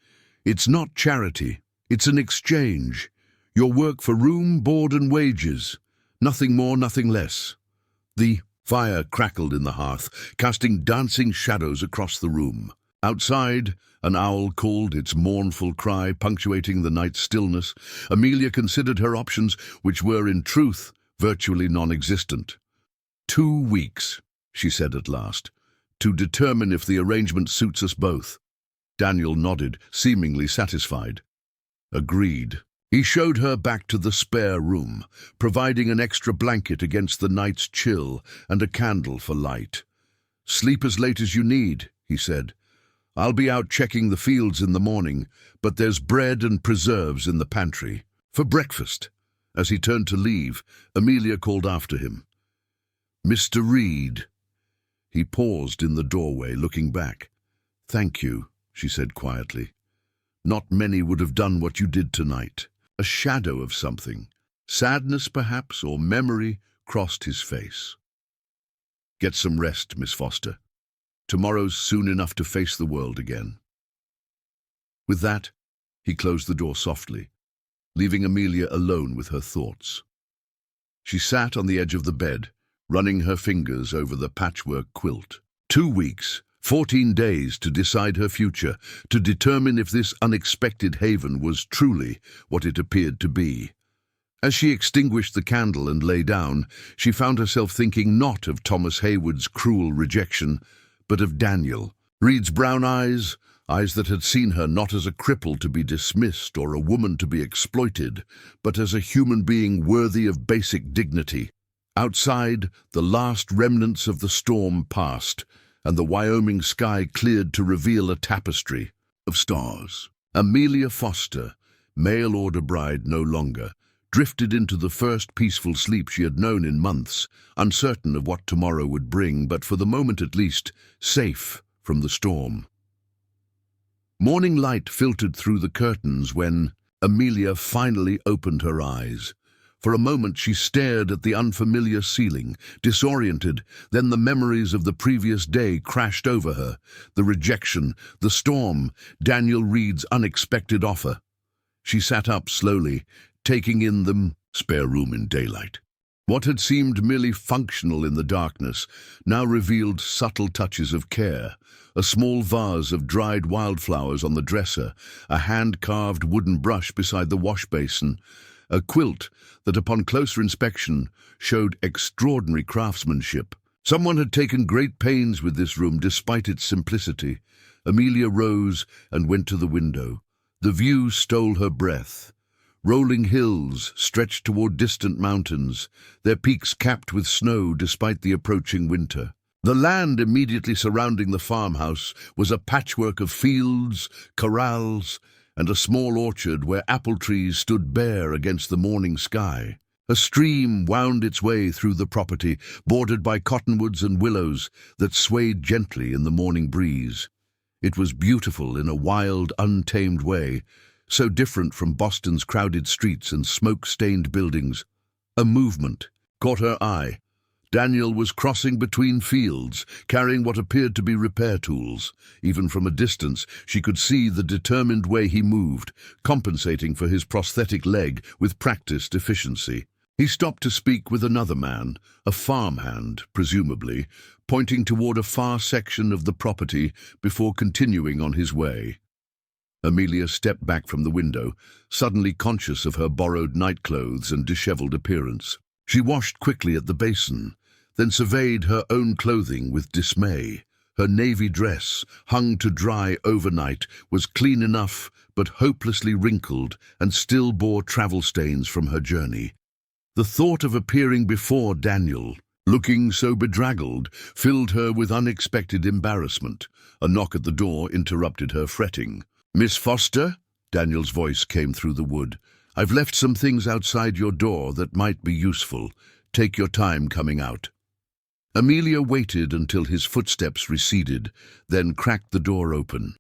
It's not charity. It's an exchange. Your work for room, board and wages. Nothing more, nothing less. The fire crackled in the hearth, casting dancing shadows across the room. Outside, an owl called, its mournful cry punctuating the night's stillness. Amelia considered her options, which were, in truth, virtually non-existent. 2 weeks, she said at last, to determine if the arrangement suits us both. Daniel nodded, seemingly satisfied. Agreed. He showed her back to the spare room, providing an extra blanket against the night's chill and a candle for light. "Sleep as late as you need," he said. "I'll be out checking the fields in the morning, but there's bread and preserves in the pantry. For breakfast." As he turned to leave, Amelia called after him. "Mr. Reed." He paused in the doorway, looking back. "Thank you," she said quietly. "Not many would have done what you did tonight." A shadow of something, sadness perhaps, or memory, crossed his face. "Get some rest, Miss Foster. Tomorrow's soon enough to face the world again." With that, he closed the door softly, leaving Amelia alone with her thoughts. She sat on the edge of the bed, running her fingers over the patchwork quilt. 2 weeks, 14 days to decide her future, to determine if this unexpected haven was truly what it appeared to be. As she extinguished the candle and lay down, she found herself thinking not of Thomas Hayward's cruel rejection, but of Daniel. Reed's brown eyes, eyes that had seen her not as a cripple to be dismissed or a woman to be exploited, but as a human being worthy of basic dignity. Outside, the last remnants of the storm passed, and the Wyoming sky cleared to reveal a tapestry of stars. Amelia Foster, mail-order bride no longer, drifted into the first peaceful sleep she had known in months, uncertain of what tomorrow would bring, but for the moment at least, safe from the storm. Morning light filtered through the curtains when Amelia finally opened her eyes. For a moment she stared at the unfamiliar ceiling, disoriented, then the memories of the previous day crashed over her. The rejection, the storm, Daniel Reed's unexpected offer. She sat up slowly, taking in the spare room in daylight. What had seemed merely functional in the darkness now revealed subtle touches of care. A small vase of dried wildflowers on the dresser, a hand-carved wooden brush beside the wash basin, a quilt that upon closer inspection showed extraordinary craftsmanship. Someone had taken great pains with this room despite its simplicity. Amelia rose and went to the window. The view stole her breath. Rolling hills stretched toward distant mountains, their peaks capped with snow despite the approaching winter. The land immediately surrounding the farmhouse was a patchwork of fields, corrals, and a small orchard where apple trees stood bare against the morning sky. A stream wound its way through the property, bordered by cottonwoods and willows that swayed gently in the morning breeze. It was beautiful in a wild, untamed way, so different from Boston's crowded streets and smoke-stained buildings. A movement caught her eye. Daniel was crossing between fields, carrying what appeared to be repair tools. Even from a distance, she could see the determined way he moved, compensating for his prosthetic leg with practiced efficiency. He stopped to speak with another man, a farmhand, presumably, pointing toward a far section of the property before continuing on his way. Amelia stepped back from the window, suddenly conscious of her borrowed nightclothes and disheveled appearance. She washed quickly at the basin, then surveyed her own clothing with dismay. Her navy dress, hung to dry overnight, was clean enough but hopelessly wrinkled and still bore travel stains from her journey. The thought of appearing before Daniel, looking so bedraggled, filled her with unexpected embarrassment. A knock at the door interrupted her fretting. "Miss Foster?" Daniel's voice came through the wood. "I've left some things outside your door that might be useful. Take your time coming out." Amelia waited until his footsteps receded, then cracked the door open.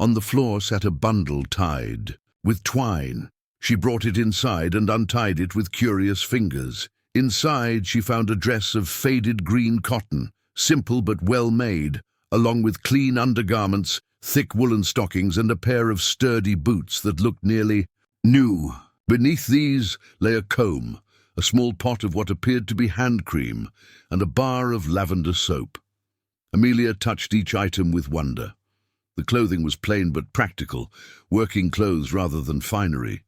On the floor sat a bundle tied with twine. She brought it inside and untied it with curious fingers. Inside she found a dress of faded green cotton, simple but well made, along with clean undergarments, thick woolen stockings and a pair of sturdy boots that looked nearly new. Beneath these lay a comb, a small pot of what appeared to be hand cream, and a bar of lavender soap. Amelia touched each item with wonder. The clothing was plain but practical, working clothes rather than finery.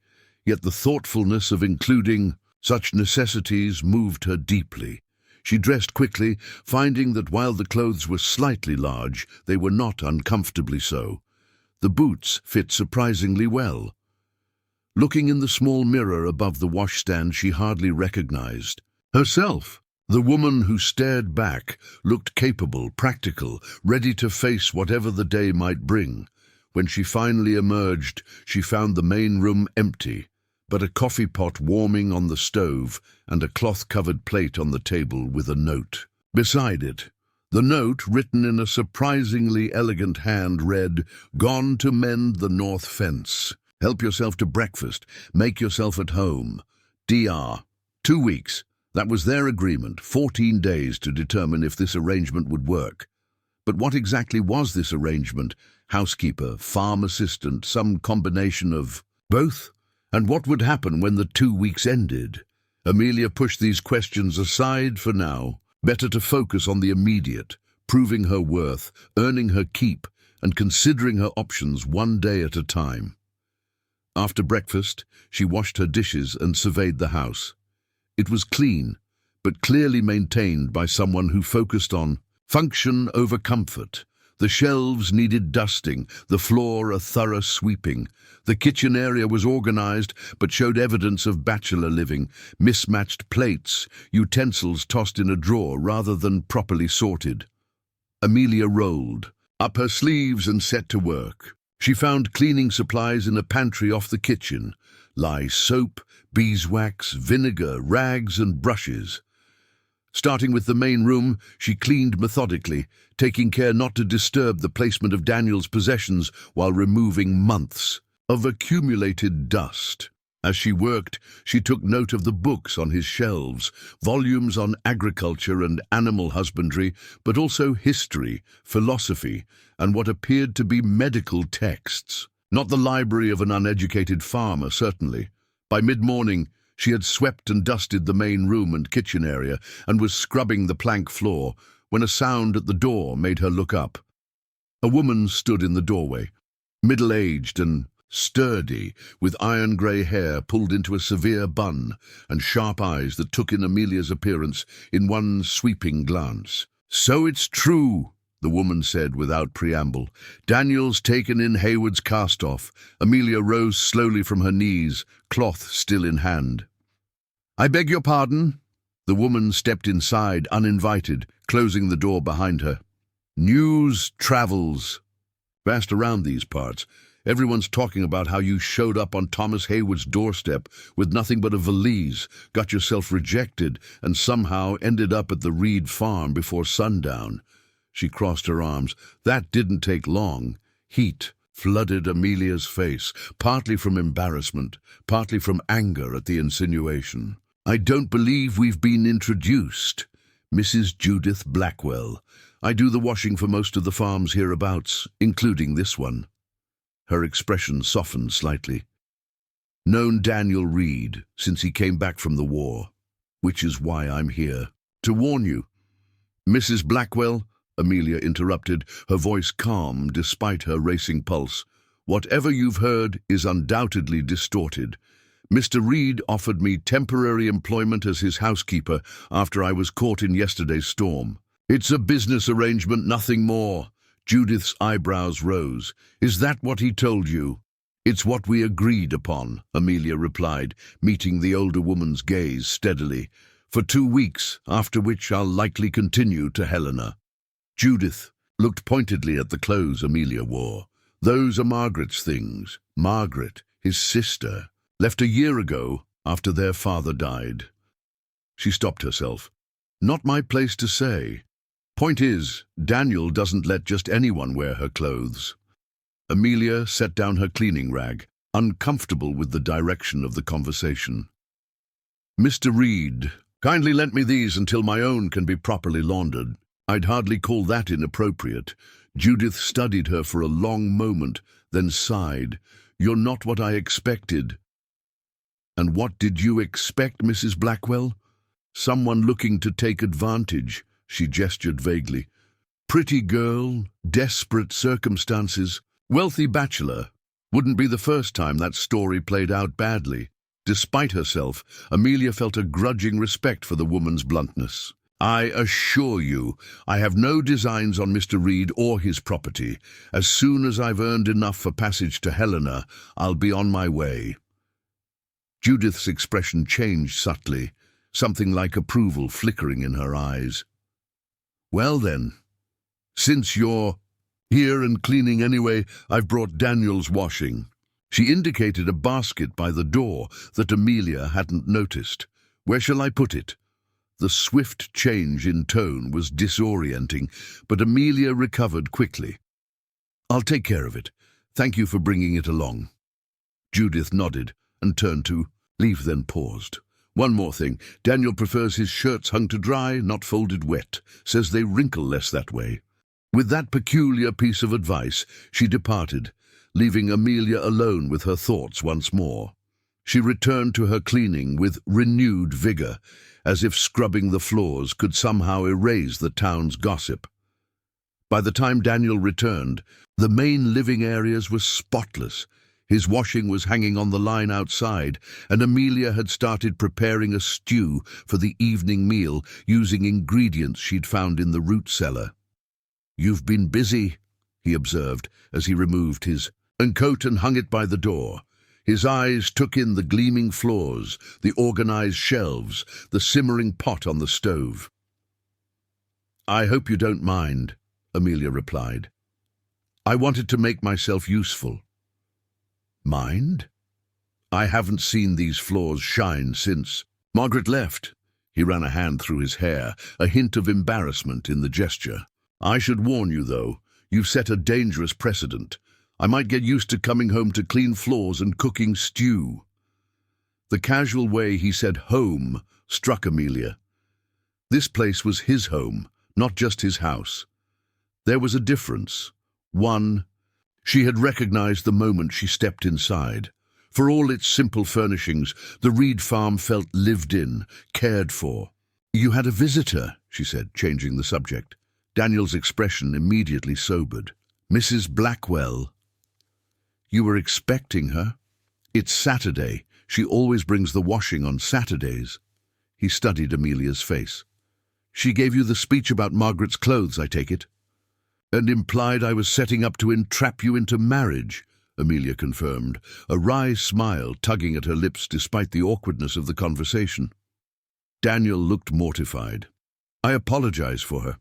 Yet the thoughtfulness of including such necessities moved her deeply. She dressed quickly, finding that while the clothes were slightly large, they were not uncomfortably so. The boots fit surprisingly well. Looking in the small mirror above the washstand, she hardly recognized herself. The woman who stared back looked capable, practical, ready to face whatever the day might bring. When she finally emerged, she found the main room empty, but a coffee pot warming on the stove and a cloth-covered plate on the table with a note beside it. The note, written in a surprisingly elegant hand, read, "Gone to mend the north fence. Help yourself to breakfast. Make yourself at home. Dr. 2 weeks. That was their agreement, 14 days to determine if this arrangement would work. But what exactly was this arrangement? Housekeeper, farm assistant, some combination of both? And what would happen when the 2 weeks ended? Amelia pushed these questions aside for now. Better to focus on the immediate, proving her worth, earning her keep, and considering her options one day at a time. After breakfast, she washed her dishes and surveyed the house. It was clean, but clearly maintained by someone who focused on function over comfort. The shelves needed dusting, the floor a thorough sweeping. The kitchen area was organized, but showed evidence of bachelor living, mismatched plates, utensils tossed in a drawer rather than properly sorted. Amelia rolled up her sleeves and set to work. She found cleaning supplies in a pantry off the kitchen: lye soap, beeswax, vinegar, rags and brushes. Starting with the main room, she cleaned methodically, taking care not to disturb the placement of Daniel's possessions while removing months of accumulated dust. As she worked, she took note of the books on his shelves, volumes on agriculture and animal husbandry, but also history, philosophy, and what appeared to be medical texts. Not the library of an uneducated farmer, certainly. By mid-morning, she had swept and dusted the main room and kitchen area and was scrubbing the plank floor when a sound at the door made her look up. A woman stood in the doorway, middle-aged and sturdy, with iron-grey hair pulled into a severe bun and sharp eyes that took in Amelia's appearance in one sweeping glance. "So it's true," the woman said without preamble. "Daniel's taken in Hayward's cast-off." Amelia rose slowly from her knees, cloth still in hand. "I beg your pardon?" The woman stepped inside, uninvited, closing the door behind her. "News travels fast around these parts. Everyone's talking about how you showed up on Thomas Hayward's doorstep with nothing but a valise, got yourself rejected, and somehow ended up at the Reed farm before sundown." She crossed her arms. That didn't take long. Heat flooded Amelia's face, partly from embarrassment, partly from anger at the insinuation. "I don't believe we've been introduced. Mrs. Judith Blackwell. I do the washing for most of the farms hereabouts, including this one." Her expression softened slightly. "Known Daniel Reed since he came back from the war, which is why I'm here. To warn you." "Mrs. Blackwell," Amelia interrupted, her voice calm despite her racing pulse, "whatever you've heard is undoubtedly distorted. Mr. Reed offered me temporary employment as his housekeeper after I was caught in yesterday's storm. It's a business arrangement, nothing more." Judith's eyebrows rose. "Is that what he told you?" "It's what we agreed upon," Amelia replied, meeting the older woman's gaze steadily. "For 2 weeks, after which I'll likely continue to Helena." Judith looked pointedly at the clothes Amelia wore. "Those are Margaret's things. Margaret, his sister, left a year ago after their father died." She stopped herself. "Not my place to say. Point is, Daniel doesn't let just anyone wear her clothes." Amelia set down her cleaning rag, uncomfortable with the direction of the conversation. "Mr. Reed, kindly lend me these until my own can be properly laundered." I'd hardly call that inappropriate. Judith studied her for a long moment, then sighed. You're not what I expected. And what did you expect, Mrs. Blackwell? Someone looking to take advantage, she gestured vaguely. Pretty girl, desperate circumstances, wealthy bachelor. Wouldn't be the first time that story played out badly. Despite herself, Amelia felt a grudging respect for the woman's bluntness. I assure you, I have no designs on Mr. Reed or his property. As soon as I've earned enough for passage to Helena, I'll be on my way. Judith's expression changed subtly, something like approval flickering in her eyes. Well then, since you're here and cleaning anyway, I've brought Daniel's washing. She indicated a basket by the door that Amelia hadn't noticed. Where shall I put it? The swift change in tone was disorienting, but Amelia recovered quickly. I'll take care of it. Thank you for bringing it along. Judith nodded and turned to leave, then paused. One more thing. Daniel prefers his shirts hung to dry, not folded wet. Says they wrinkle less that way. With that peculiar piece of advice, she departed, leaving Amelia alone with her thoughts once more. She returned to her cleaning with renewed vigor, as if scrubbing the floors could somehow erase the town's gossip. By the time Daniel returned, the main living areas were spotless. His washing was hanging on the line outside, and Amelia had started preparing a stew for the evening meal using ingredients she'd found in the root cellar. You've been busy, he observed as he removed his coat and hung it by the door. His eyes took in the gleaming floors, the organized shelves, the simmering pot on the stove. I hope you don't mind, Amelia replied. I wanted to make myself useful. Mind? I haven't seen these floors shine since Margaret left. He ran a hand through his hair, a hint of embarrassment in the gesture. I should warn you, though, you've set a dangerous precedent. I might get used to coming home to clean floors and cooking stew. The casual way he said home struck Amelia. This place was his home, not just his house. There was a difference. One, she had recognized the moment she stepped inside. For all its simple furnishings, the Reed farm felt lived in, cared for. You had a visitor, she said, changing the subject. Daniel's expression immediately sobered. Mrs. Blackwell. You were expecting her? It's Saturday. She always brings the washing on Saturdays. He studied Amelia's face. She gave you the speech about Margaret's clothes, I take it? And implied I was setting up to entrap you into marriage, Amelia confirmed, a wry smile tugging at her lips despite the awkwardness of the conversation. Daniel looked mortified. I apologize for her.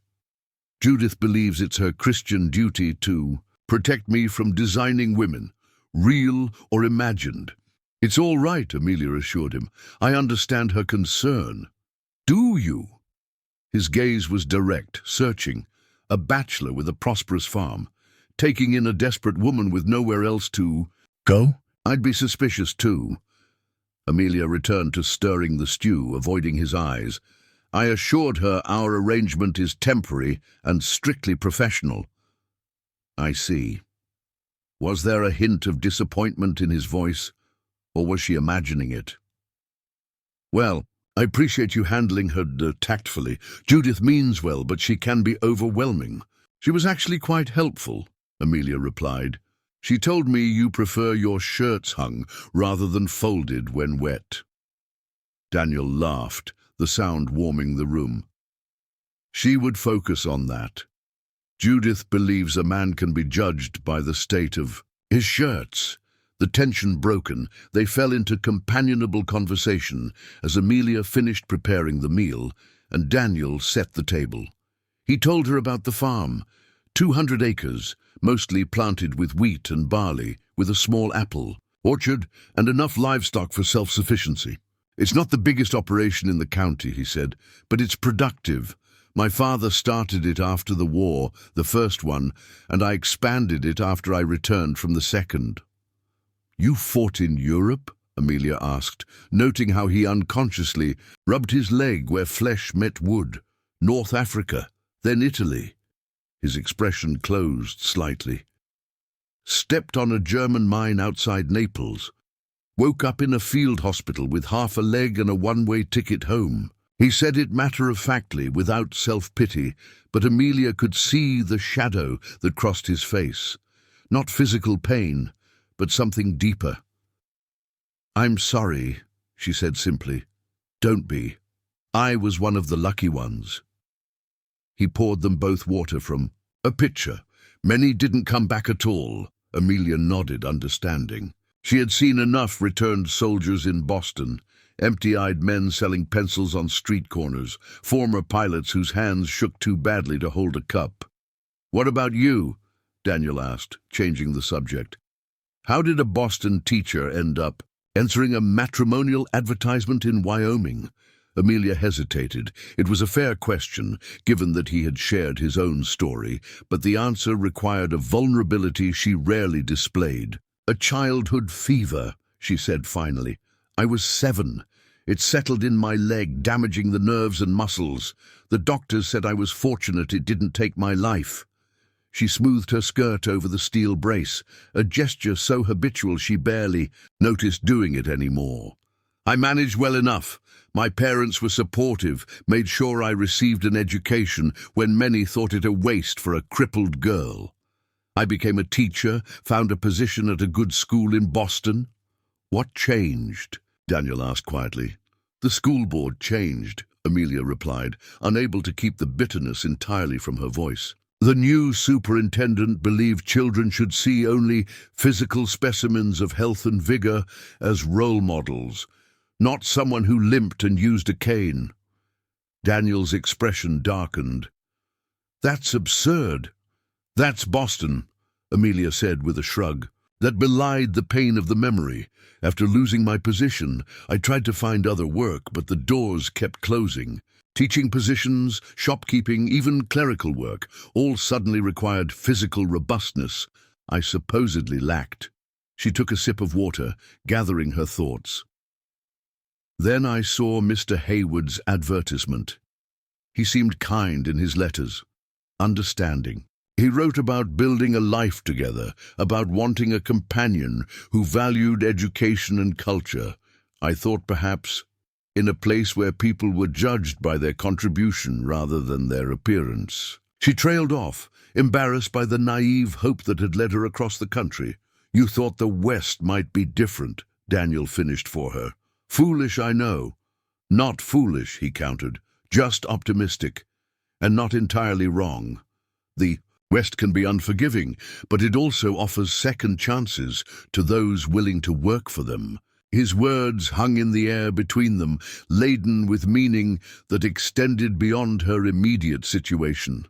Judith believes it's her Christian duty to protect me from designing women, real or imagined. It's all right, Amelia assured him. I understand her concern. Do you? His gaze was direct, searching. A bachelor with a prosperous farm, taking in a desperate woman with nowhere else to go? I'd be suspicious too. Amelia returned to stirring the stew, avoiding his eyes. I assured her our arrangement is temporary and strictly professional. I see. Was there a hint of disappointment in his voice, or was she imagining it? Well, I appreciate you handling her tactfully. Judith means well, but she can be overwhelming. She was actually quite helpful, Amelia replied. She told me you prefer your shirts hung rather than folded when wet. Daniel laughed, the sound warming the room. She would focus on that. Judith believes a man can be judged by the state of his shirts. The tension broken, they fell into companionable conversation as Amelia finished preparing the meal and Daniel set the table. He told her about the farm, 200 acres, mostly planted with wheat and barley, with a small apple orchard and enough livestock for self-sufficiency. It's not the biggest operation in the county, he said, but it's productive. My father started it after the war, the first one, and I expanded it after I returned from the second. You fought in Europe? Amelia asked, noting how he unconsciously rubbed his leg where flesh met wood. North Africa. then Italy. His expression closed slightly. Stepped on a German mine outside Naples. Woke up in a field hospital with half a leg and a one-way ticket home. He said it matter-of-factly, without self-pity, but Amelia could see the shadow that crossed his face. Not physical pain, but something deeper. "I'm sorry," she said simply. "Don't be. I was one of the lucky ones." He poured them both water from a pitcher. "Many didn't come back at all." Amelia nodded, understanding. She had seen enough returned soldiers in Boston, empty-eyed men selling pencils on street corners, former pilots whose hands shook too badly to hold a cup. "What about you?" Daniel asked, changing the subject. "How did a Boston teacher end up answering a matrimonial advertisement in Wyoming?" Amelia hesitated. It was a fair question, given that he had shared his own story, but the answer required a vulnerability she rarely displayed. "A childhood fever," she said finally. "I was 7. It settled in my leg, damaging the nerves and muscles. The doctors said I was fortunate it didn't take my life." She smoothed her skirt over the steel brace, a gesture so habitual she barely noticed doing it anymore. "I managed well enough. My parents were supportive, made sure I received an education when many thought it a waste for a crippled girl. I became a teacher, found a position at a good school in Boston." "What changed?" Daniel asked quietly. "The school board changed," Amelia replied, unable to keep the bitterness entirely from her voice. "The new superintendent believed children should see only physical specimens of health and vigor as role models, not someone who limped and used a cane." Daniel's expression darkened. "That's absurd." "That's Boston," Amelia said with a shrug. "That belied the pain of the memory. After losing my position, I tried to find other work, but the doors kept closing. Teaching positions, shopkeeping, even clerical work, all suddenly required physical robustness I supposedly lacked." She took a sip of water, gathering her thoughts. "Then I saw Mr. Hayward's advertisement. He seemed kind in his letters, understanding. He wrote about building a life together, about wanting a companion who valued education and culture. I thought perhaps in a place where people were judged by their contribution rather than their appearance." She trailed off, embarrassed by the naive hope that had led her across the country. "You thought the West might be different," Daniel finished for her. "Foolish, I know." "Not foolish," he countered, "just optimistic, and not entirely wrong. The West can be unforgiving, but it also offers second chances to those willing to work for them." His words hung in the air between them, laden with meaning that extended beyond her immediate situation.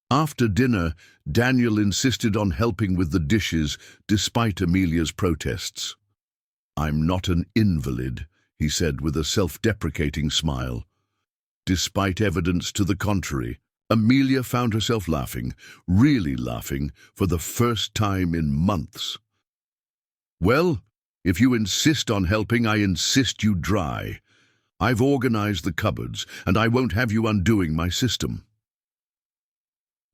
After dinner, Daniel insisted on helping with the dishes, despite Amelia's protests. "I'm not an invalid," he said with a self-deprecating smile. Despite evidence to the contrary, Amelia found herself laughing, really laughing, for the first time in months. "Well, if you insist on helping, I insist you dry. I've organized the cupboards, and I won't have you undoing my system."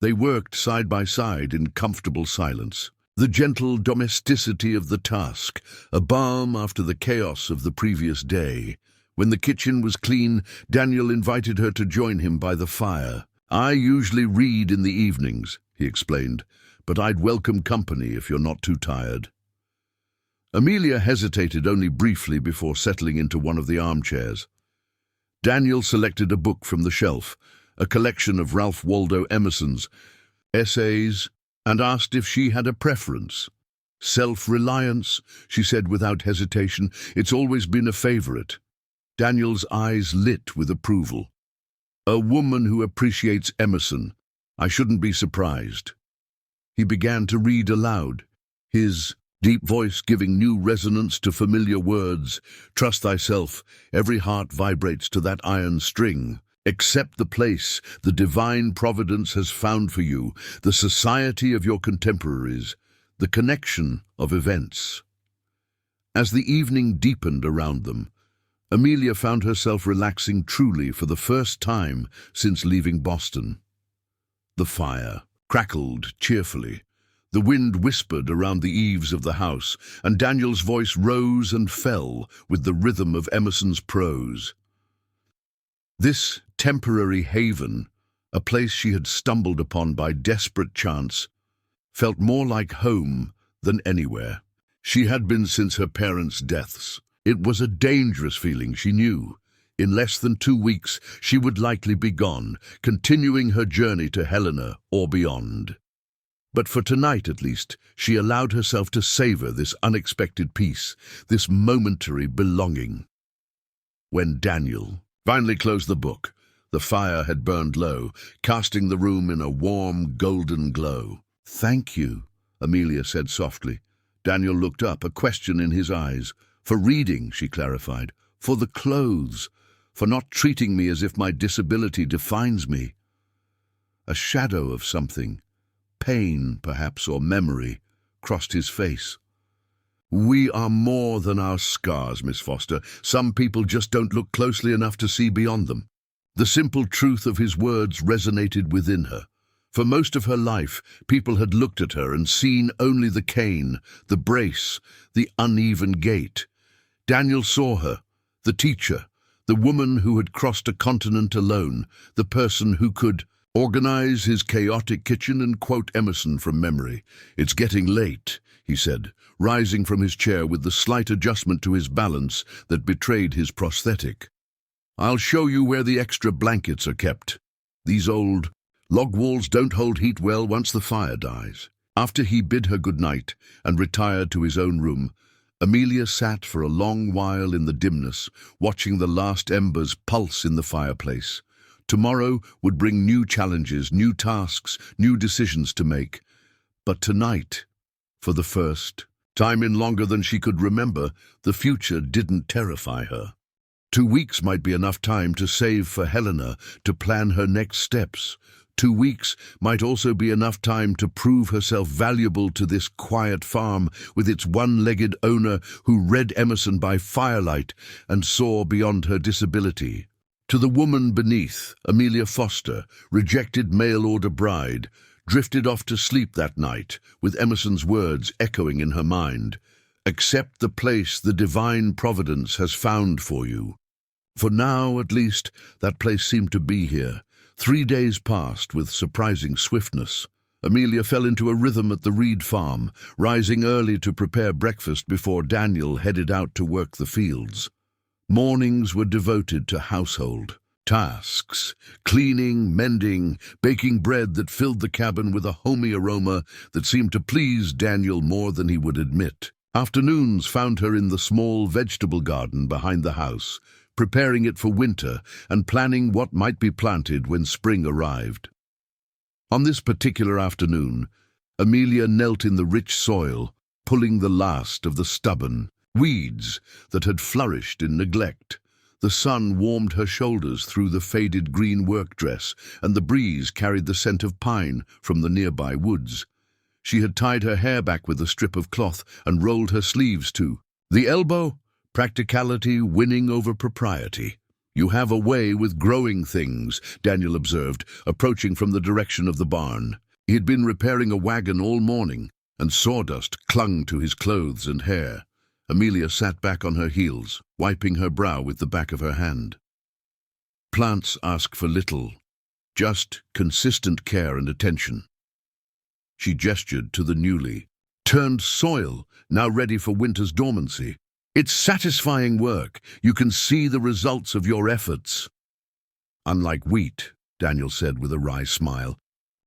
They worked side by side in comfortable silence. The gentle domesticity of the task, a balm after the chaos of the previous day. When the kitchen was clean, Daniel invited her to join him by the fire. "I usually read in the evenings," he explained, "but I'd welcome company if you're not too tired." Amelia hesitated only briefly before settling into one of the armchairs. Daniel selected a book from the shelf, a collection of Ralph Waldo Emerson's essays, and asked if she had a preference. "Self-reliance," she said without hesitation. "It's always been a favorite." Daniel's eyes lit with approval. "A woman who appreciates Emerson. I shouldn't be surprised." He began to read aloud, his deep voice giving new resonance to familiar words. "Trust thyself. Every heart vibrates to that iron string. Accept the place the divine providence has found for you, the society of your contemporaries, the connection of events." As the evening deepened around them, Amelia found herself relaxing truly for the first time since leaving Boston. The fire crackled cheerfully. The wind whispered around the eaves of the house, and Daniel's voice rose and fell with the rhythm of Emerson's prose. This temporary haven, a place she had stumbled upon by desperate chance, felt more like home than anywhere. She had been since her parents' deaths. It was a dangerous feeling, she knew. In less than 2 weeks, she would likely be gone, continuing her journey to Helena or beyond. But for tonight, at least, she allowed herself to savor this unexpected peace, this momentary belonging. When Daniel finally closed the book, the fire had burned low, casting the room in a warm, golden glow. "Thank you," Amelia said softly. Daniel looked up, a question in his eyes. "For reading," she clarified. "For the clothes. For not treating me as if my disability defines me." A shadow of something, pain perhaps, or memory, crossed his face. "We are more than our scars, Miss Foster. Some people just don't look closely enough to see beyond them." The simple truth of his words resonated within her. For most of her life, people had looked at her and seen only the cane, the brace, the uneven gait. Daniel saw her, the teacher, the woman who had crossed a continent alone, the person who could organize his chaotic kitchen and quote Emerson from memory. "It's getting late," he said, rising from his chair with the slight adjustment to his balance that betrayed his prosthetic. "I'll show you where the extra blankets are kept. These old log walls don't hold heat well once the fire dies." After he bid her good night and retired to his own room, Amelia sat for a long while in the dimness, watching the last embers pulse in the fireplace. Tomorrow would bring new challenges, new tasks, new decisions to make. But tonight, for the first time in longer than she could remember, the future didn't terrify her. 2 weeks might be enough time to save for Helena, to plan her next steps. 2 weeks might also be enough time to prove herself valuable to this quiet farm with its one-legged owner who read Emerson by firelight and saw beyond her disability. To the woman beneath, Amelia Foster, rejected mail-order bride, drifted off to sleep that night with Emerson's words echoing in her mind. "Accept the place the divine providence has found for you." For now, at least, that place seemed to be here. 3 days passed with surprising swiftness. Amelia fell into a rhythm at the Reed farm, rising early to prepare breakfast before Daniel headed out to work the fields. Mornings were devoted to household tasks, cleaning, mending, baking bread that filled the cabin with a homey aroma that seemed to please Daniel more than he would admit. Afternoons found her in the small vegetable garden behind the house, preparing it for winter and planning what might be planted when spring arrived. On this particular afternoon, Amelia knelt in the rich soil, pulling the last of the stubborn weeds that had flourished in neglect. The sun warmed her shoulders through the faded green work dress, and the breeze carried the scent of pine from the nearby woods. She had tied her hair back with a strip of cloth and rolled her sleeves to the elbow, practicality winning over propriety. "You have a way with growing things," Daniel observed, approaching from the direction of the barn. He had been repairing a wagon all morning, and sawdust clung to his clothes and hair. Amelia sat back on her heels, wiping her brow with the back of her hand. "Plants ask for little, just consistent care and attention." She gestured to the newly turned soil, now ready for winter's dormancy. "It's satisfying work. You can see the results of your efforts." "Unlike wheat," Daniel said with a wry smile.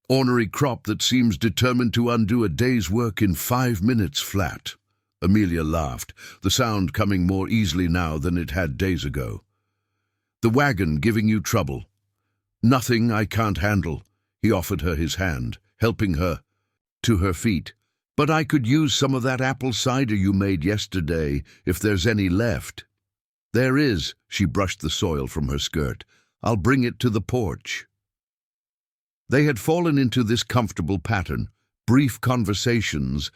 "Ornery crop that seems determined to undo a day's work in 5 minutes flat." Amelia laughed, the sound coming more easily now than it had days ago. "The wagon giving you trouble?" "Nothing I can't handle." He offered her his hand, helping her to her feet. "But I could use some of that apple cider you made yesterday, if there's any left." "There is." She brushed the soil from her skirt. "I'll bring it to the porch." They had fallen into this comfortable pattern, brief conversations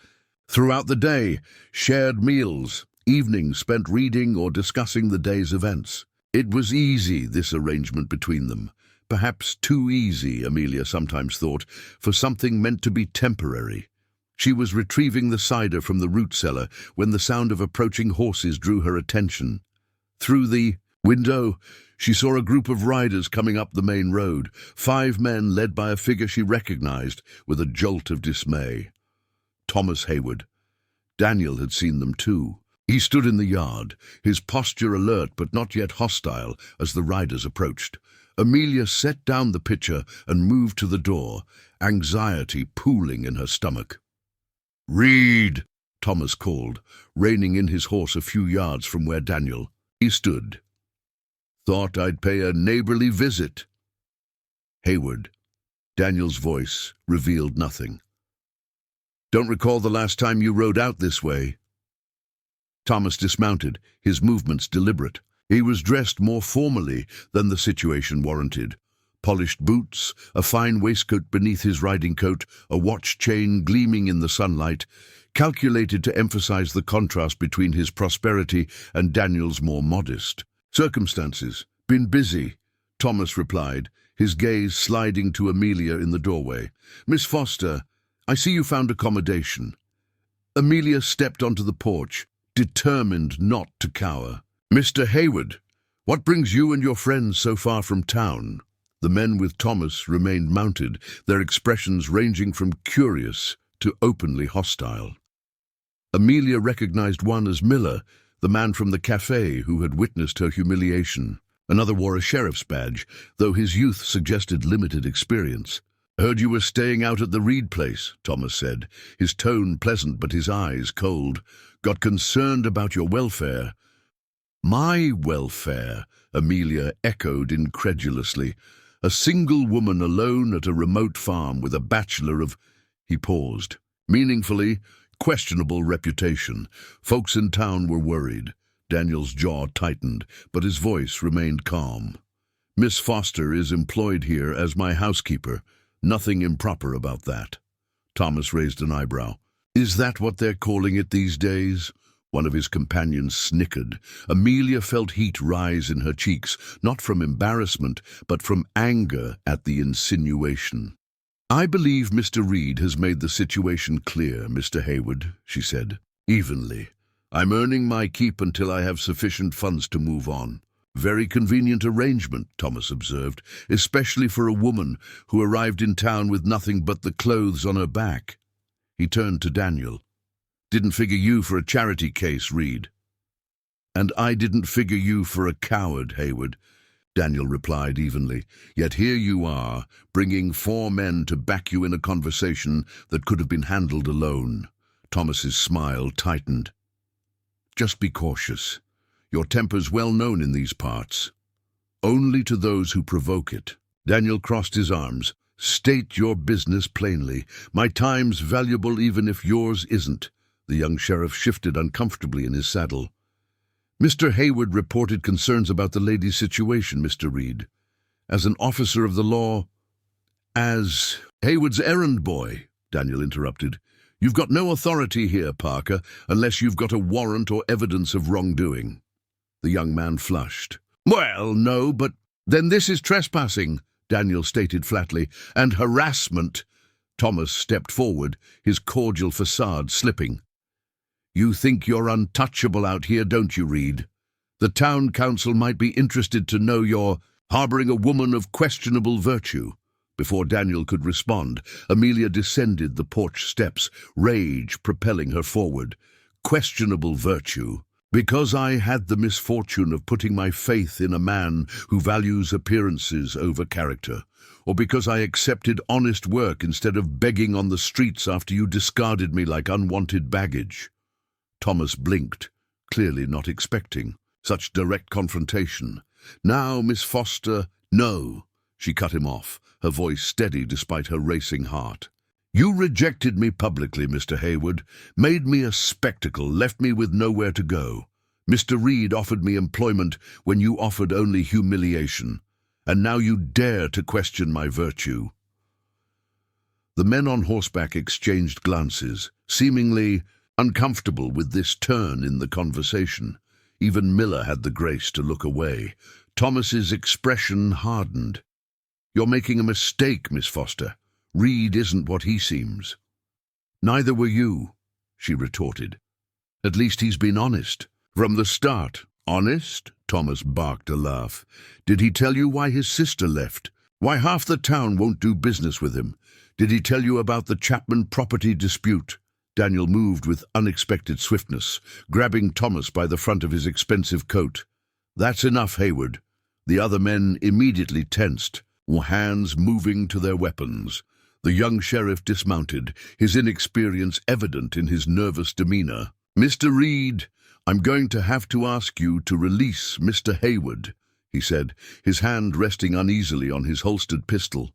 throughout the day, shared meals, evenings spent reading or discussing the day's events. It was easy, this arrangement between them. Perhaps too easy, Amelia sometimes thought, for something meant to be temporary. She was retrieving the cider from the root cellar when the sound of approaching horses drew her attention. Through the window, she saw a group of riders coming up the main road, 5 men led by a figure she recognized with a jolt of dismay. Thomas Hayward. Daniel had seen them too. He stood in the yard, his posture alert but not yet hostile as the riders approached. Amelia set down the pitcher and moved to the door, anxiety pooling in her stomach. "Reed!" Thomas called, reining in his horse a few yards from where Daniel stood. "Thought I'd pay a neighborly visit." Hayward. Daniel's voice revealed nothing. "Don't recall the last time you rode out this way." Thomas dismounted, his movements deliberate. He was dressed more formally than the situation warranted. Polished boots, a fine waistcoat beneath his riding coat, a watch chain gleaming in the sunlight, calculated to emphasize the contrast between his prosperity and Daniel's more modest. "Circumstances. Been busy," Thomas replied, his gaze sliding to Amelia in the doorway. "Miss Foster, I see you found accommodation." Amelia stepped onto the porch, determined not to cower. "Mr. Hayward, what brings you and your friends so far from town?" The men with Thomas remained mounted, their expressions ranging from curious to openly hostile. Amelia recognized one as Miller, the man from the cafe who had witnessed her humiliation. Another wore a sheriff's badge, though his youth suggested limited experience. "Heard you were staying out at the Reed place," Thomas said, his tone pleasant but his eyes cold. "Got concerned about your welfare." "My welfare," Amelia echoed incredulously. "A single woman alone at a remote farm with a bachelor of—" He paused. Meaningfully, questionable reputation. Folks in town were worried. Daniel's jaw tightened, but his voice remained calm. "Miss Foster is employed here as my housekeeper. Nothing improper about that." Thomas raised an eyebrow. "Is that what they're calling it these days?" One of his companions snickered. Amelia felt heat rise in her cheeks, not from embarrassment, but from anger at the insinuation. "I believe Mr. Reed has made the situation clear, Mr. Hayward," she said, evenly. "I'm earning my keep until I have sufficient funds to move on." "Very convenient arrangement," Thomas observed, "especially for a woman who arrived in town with nothing but the clothes on her back." He turned to Daniel. "Didn't figure you for a charity case, Reed." "And I didn't figure you for a coward, Hayward," Daniel replied evenly. "Yet here you are, bringing 4 men to back you in a conversation that could have been handled alone." Thomas's smile tightened. "Just be cautious. Your temper's well known in these parts. Only to those who provoke it." Daniel crossed his arms. "State your business plainly. My time's valuable even if yours isn't." The young sheriff shifted uncomfortably in his saddle. "Mr. Hayward reported concerns about the lady's situation, Mr. Reed. As an officer of the law—" "As Hayward's errand boy," Daniel interrupted. "You've got no authority here, Parker, unless you've got a warrant or evidence of wrongdoing." The young man flushed. "Well, no, but then this is trespassing," Daniel stated flatly, "and harassment." Thomas stepped forward, his cordial facade slipping. "You think you're untouchable out here, don't you, Reed? The town council might be interested to know you're harboring a woman of questionable virtue." Before Daniel could respond, Amelia descended the porch steps, rage propelling her forward. "Questionable virtue? Because I had the misfortune of putting my faith in a man who values appearances over character, or because I accepted honest work instead of begging on the streets after you discarded me like unwanted baggage." Thomas blinked, clearly not expecting such direct confrontation. "Now, Miss Foster—" "No," she cut him off, her voice steady despite her racing heart. "You rejected me publicly, Mr. Hayward, made me a spectacle, left me with nowhere to go. Mr. Reed offered me employment when you offered only humiliation, and now you dare to question my virtue." The men on horseback exchanged glances, seemingly uncomfortable with this turn in the conversation. Even Miller had the grace to look away. Thomas's expression hardened. You're making a mistake, Miss Foster. Reed isn't what he seems. Neither were you, she retorted. At least he's been honest. From the start. Honest? Thomas barked a laugh. Did he tell you why his sister left? Why half the town won't do business with him? Did he tell you about the Chapman property dispute? Daniel moved with unexpected swiftness, grabbing Thomas by the front of his expensive coat. That's enough, Hayward. The other men immediately tensed, hands moving to their weapons. The young sheriff dismounted, his inexperience evident in his nervous demeanor. Mr. Reed, I'm going to have to ask you to release Mr. Hayward, he said, his hand resting uneasily on his holstered pistol.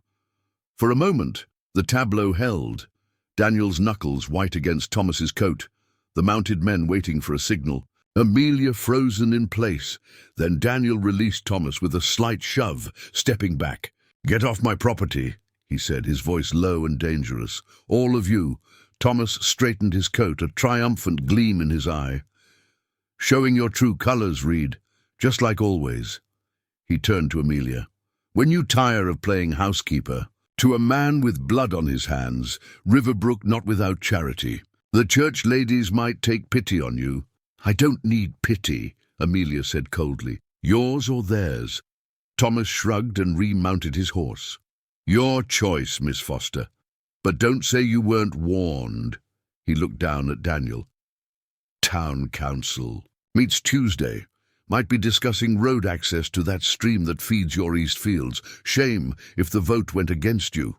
For a moment, the tableau held, Daniel's knuckles white against Thomas's coat, the mounted men waiting for a signal, Amelia frozen in place. Then Daniel released Thomas with a slight shove, stepping back. Get off my property, he said, his voice low and dangerous. All of you. Thomas straightened his coat, a triumphant gleam in his eye. Showing your true colors, Reed, just like always. He turned to Amelia. When you tire of playing housekeeper, to a man with blood on his hands, Riverbrook not without charity. The church ladies might take pity on you. I don't need pity, Amelia said coldly. Yours or theirs? Thomas shrugged and remounted his horse. Your choice, Miss Foster. But don't say you weren't warned. He looked down at Daniel. Town council. Meets Tuesday. Might be discussing road access to that stream that feeds your East Fields. Shame if the vote went against you.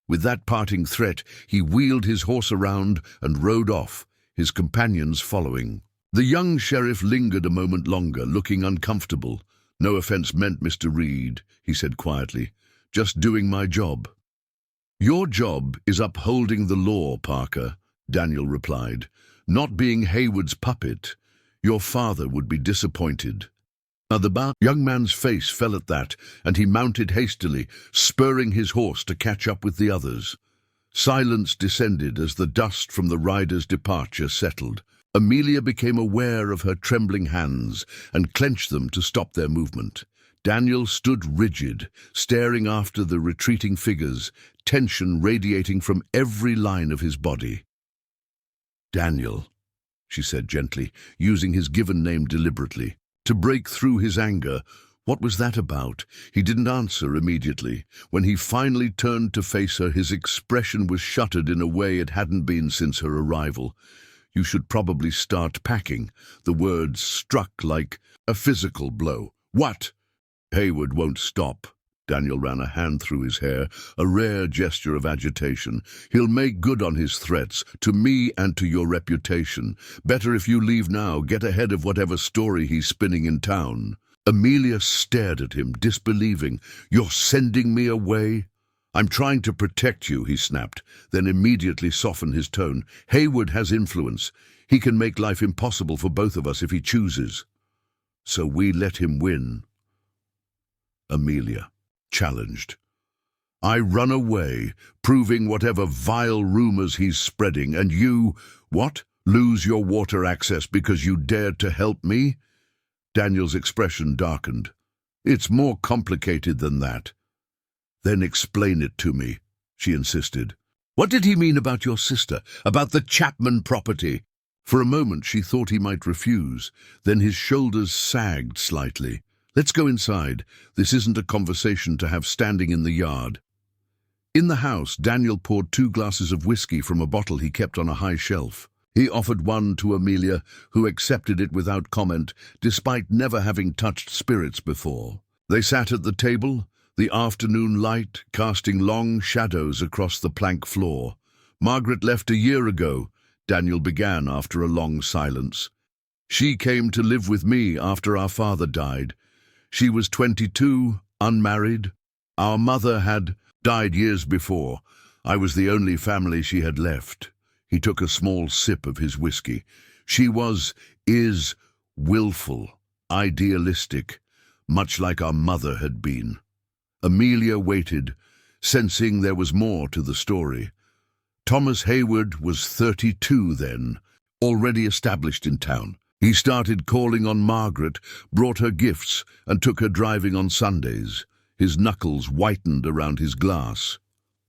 With that parting threat, he wheeled his horse around and rode off, his companions following. The young sheriff lingered a moment longer, looking uncomfortable. No offense meant, Mr. Reed, he said quietly. Just doing my job. Your job is upholding the law, Parker, Daniel replied. Not being Hayward's puppet. Your father would be disappointed. Now the young man's face fell at that, and he mounted hastily, spurring his horse to catch up with the others. Silence descended as the dust from the rider's departure settled. Amelia became aware of her trembling hands and clenched them to stop their movement. Daniel stood rigid, staring after the retreating figures, tension radiating from every line of his body. Daniel, she said gently, using his given name deliberately. To break through his anger, what was that about? He didn't answer immediately. When he finally turned to face her, his expression was shuttered in a way it hadn't been since her arrival. You should probably start packing. The words struck like a physical blow. What? Hayward won't stop. Daniel ran a hand through his hair, a rare gesture of agitation. He'll make good on his threats, to me and to your reputation. Better if you leave now, get ahead of whatever story he's spinning in town. Amelia stared at him, disbelieving. You're sending me away? I'm trying to protect you, he snapped, then immediately softened his tone. Hayward has influence. He can make life impossible for both of us if he chooses. So we let him win. Amelia challenged. I run away, proving whatever vile rumors he's spreading, and you, what, lose your water access because you dared to help me? Daniel's expression darkened. It's more complicated than that. Then explain it to me, she insisted. What did he mean about your sister, about the Chapman property? For a moment she thought he might refuse, then his shoulders sagged slightly. Let's go inside. This isn't a conversation to have standing in the yard. In the house, Daniel poured 2 glasses of whiskey from a bottle he kept on a high shelf. He offered one to Amelia, who accepted it without comment, despite never having touched spirits before. They sat at the table, the afternoon light casting long shadows across the plank floor. Margaret left a year ago, Daniel began after a long silence. She came to live with me after our father died. She was 22, unmarried. Our mother had died years before. I was the only family she had left. He took a small sip of his whiskey. She is willful, idealistic, much like our mother had been. Amelia waited, sensing there was more to the story. Thomas Hayward was 32 then, already established in town. He started calling on Margaret, brought her gifts, and took her driving on Sundays. His knuckles whitened around his glass.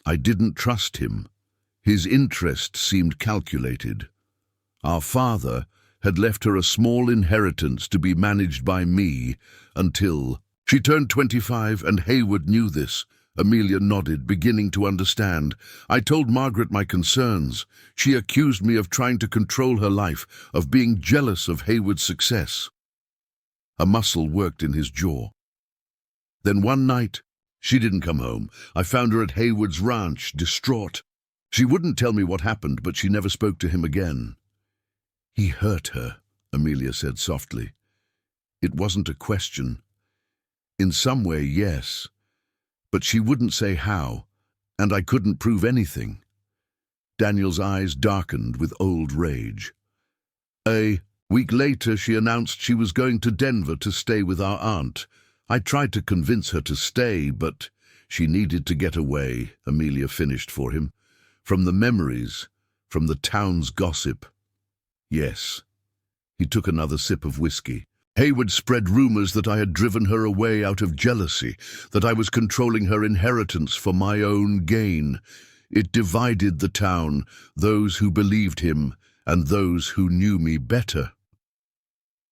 I didn't trust him. His interest seemed calculated. Our father had left her a small inheritance to be managed by me until she turned 25, and Hayward knew this. Amelia nodded, beginning to understand. I told Margaret my concerns. She accused me of trying to control her life, of being jealous of Hayward's success. A muscle worked in his jaw. Then one night, she didn't come home. I found her at Hayward's ranch, distraught. She wouldn't tell me what happened, but she never spoke to him again. He hurt her, Amelia said softly. It wasn't a question. In some way, yes. But she wouldn't say how, and I couldn't prove anything. Daniel's eyes darkened with old rage. A week later, she announced she was going to Denver to stay with our aunt. I tried to convince her to stay, but she needed to get away, Amelia finished for him. From the memories, from the town's gossip. Yes. He took another sip of whiskey. Hayward spread rumors that I had driven her away out of jealousy, that I was controlling her inheritance for my own gain. It divided the town, those who believed him and those who knew me better.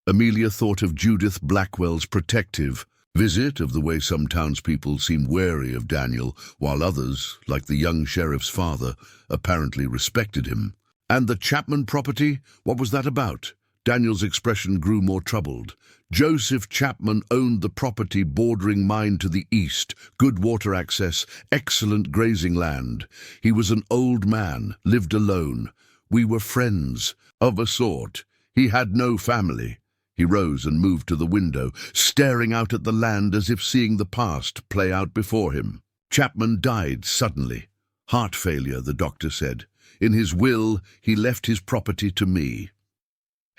Amelia thought of Judith Blackwell's protective visit, of the way some townspeople seemed wary of Daniel, while others, like the young sheriff's father, apparently respected him. And the Chapman property, what was that about? Daniel's expression grew more troubled. Joseph Chapman owned the property bordering mine to the east, good water access, excellent grazing land. He was an old man, lived alone. We were friends, of a sort. He had no family. He rose and moved to the window, staring out at the land as if seeing the past play out before him. Chapman died suddenly. Heart failure, the doctor said. In his will, he left his property to me.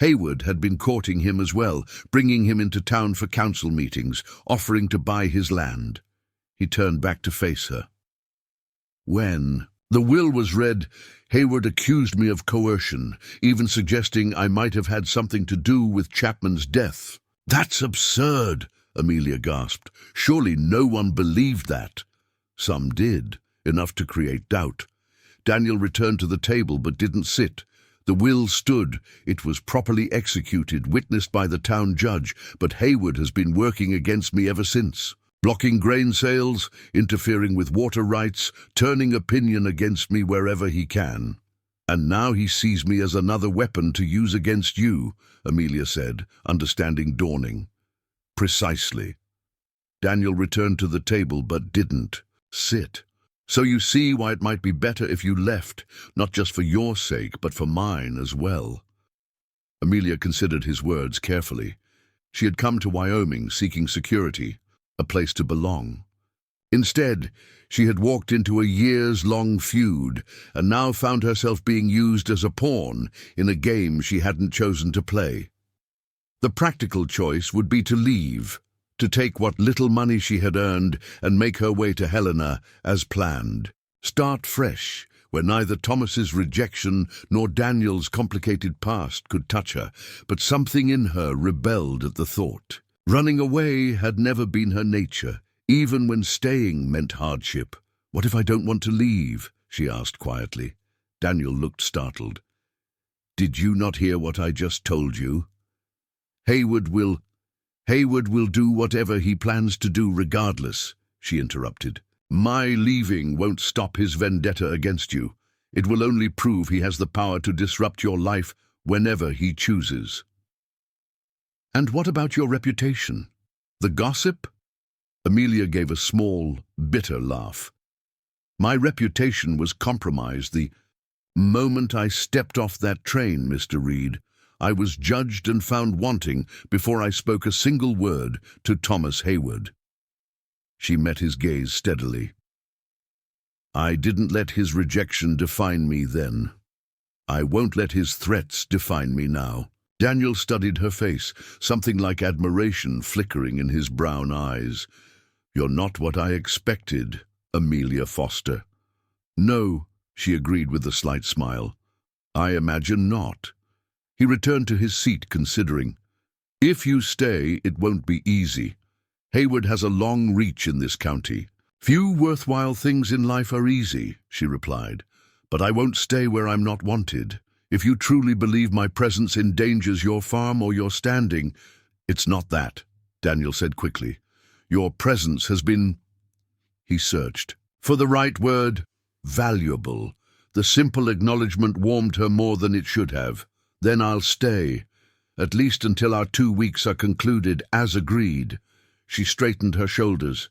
Hayward had been courting him as well, bringing him into town for council meetings, offering to buy his land. He turned back to face her. When the will was read, Hayward accused me of coercion, even suggesting I might have had something to do with Chapman's death. That's absurd, Amelia gasped. Surely no one believed that. Some did, enough to create doubt. Daniel returned to the table but didn't sit. The will stood. It was properly executed, witnessed by the town judge, but Hayward has been working against me ever since. Blocking grain sales, interfering with water rights, turning opinion against me wherever he can. And now he sees me as another weapon to use against you, Amelia said, understanding dawning. Precisely. Daniel returned to the table but didn't sit. So you see why it might be better if you left, not just for your sake, but for mine as well. Amelia considered his words carefully. She had come to Wyoming seeking security, a place to belong. Instead, she had walked into a years-long feud and now found herself being used as a pawn in a game she hadn't chosen to play. The practical choice would be to leave, to take what little money she had earned and make her way to Helena as planned. Start fresh, where neither Thomas's rejection nor Daniel's complicated past could touch her, but something in her rebelled at the thought. Running away had never been her nature, even when staying meant hardship. What if I don't want to leave? She asked quietly. Daniel looked startled. Did you not hear what I just told you? Hayward will do whatever he plans to do regardless, she interrupted. My leaving won't stop his vendetta against you. It will only prove he has the power to disrupt your life whenever he chooses. And what about your reputation? The gossip? Amelia gave a small, bitter laugh. My reputation was compromised the moment I stepped off that train, Mr. Reed. I was judged and found wanting before I spoke a single word to Thomas Hayward. She met his gaze steadily. I didn't let his rejection define me then. I won't let his threats define me now. Daniel studied her face, something like admiration flickering in his brown eyes. You're not what I expected, Amelia Foster. No, she agreed with a slight smile. I imagine not. He returned to his seat, considering. If you stay, it won't be easy. Hayward has a long reach in this county. Few worthwhile things in life are easy, she replied, but I won't stay where I'm not wanted. If you truly believe my presence endangers your farm or your standing, it's not that, Daniel said quickly. Your presence has been, he searched for the right word, valuable. The simple acknowledgement warmed her more than it should have. Then I'll stay, at least until our 2 weeks are concluded, as agreed. She straightened her shoulders.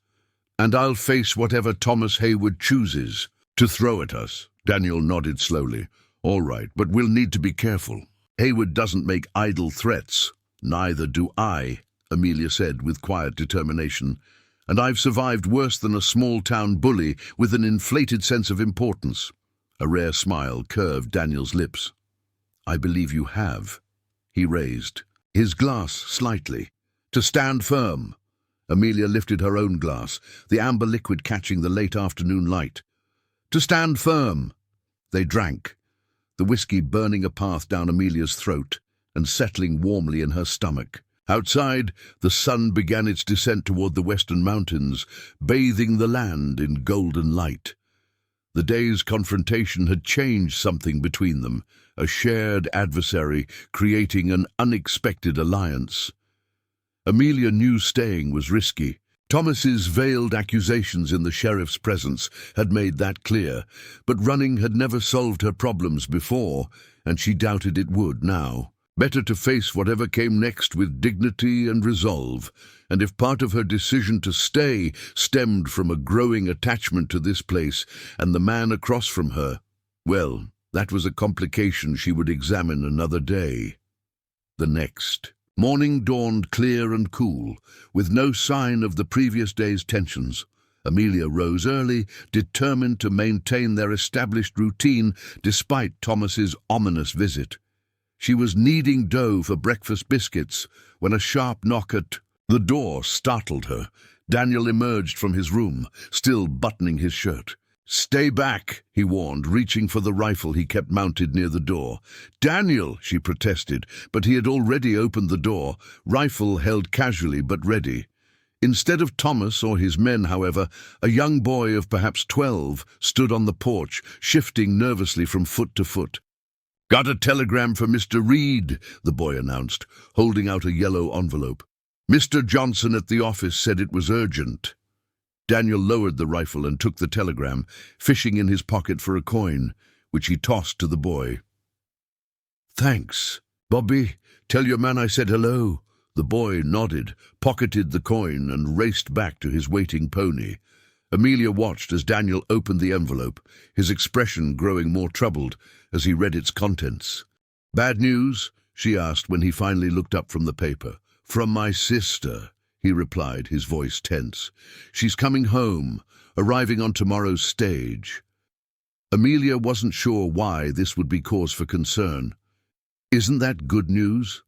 And I'll face whatever Thomas Hayward chooses to throw at us. Daniel nodded slowly. All right, but we'll need to be careful. Hayward doesn't make idle threats. Neither do I, Amelia said with quiet determination. And I've survived worse than a small-town bully with an inflated sense of importance. A rare smile curved Daniel's lips. I believe you have. He raised his glass slightly. To stand firm. Amelia lifted her own glass, the amber liquid catching the late afternoon light. To stand firm. They drank, the whiskey burning a path down Amelia's throat and settling warmly in her stomach. Outside, the sun began its descent toward the western mountains, bathing the land in golden light. The day's confrontation had changed something between them, a shared adversary creating an unexpected alliance. Amelia knew staying was risky. Thomas's veiled accusations in the sheriff's presence had made that clear, but running had never solved her problems before, and she doubted it would now. Better to face whatever came next with dignity and resolve, and if part of her decision to stay stemmed from a growing attachment to this place and the man across from her, well, that was a complication she would examine another day. The next. Morning dawned clear and cool, with no sign of the previous day's tensions. Amelia rose early, determined to maintain their established routine despite Thomas's ominous visit. She was kneading dough for breakfast biscuits when a sharp knock at the door startled her. Daniel emerged from his room, still buttoning his shirt. "Stay back," he warned, reaching for the rifle he kept mounted near the door. "Daniel," she protested, but he had already opened the door, rifle held casually but ready. Instead of Thomas or his men, however, a young boy of perhaps 12 stood on the porch, shifting nervously from foot to foot. "Got a telegram for Mr. Reed," the boy announced, holding out a yellow envelope. "Mr. Johnson at the office said it was urgent." Daniel lowered the rifle and took the telegram, fishing in his pocket for a coin, which he tossed to the boy. "Thanks. Bobby, tell your man I said hello." The boy nodded, pocketed the coin, and raced back to his waiting pony. Amelia watched as Daniel opened the envelope, his expression growing more troubled as he read its contents. "Bad news?" she asked when he finally looked up from the paper. "From my sister," he replied, his voice tense. "She's coming home, arriving on tomorrow's stage." Amelia wasn't sure why this would be cause for concern. "Isn't that good news?"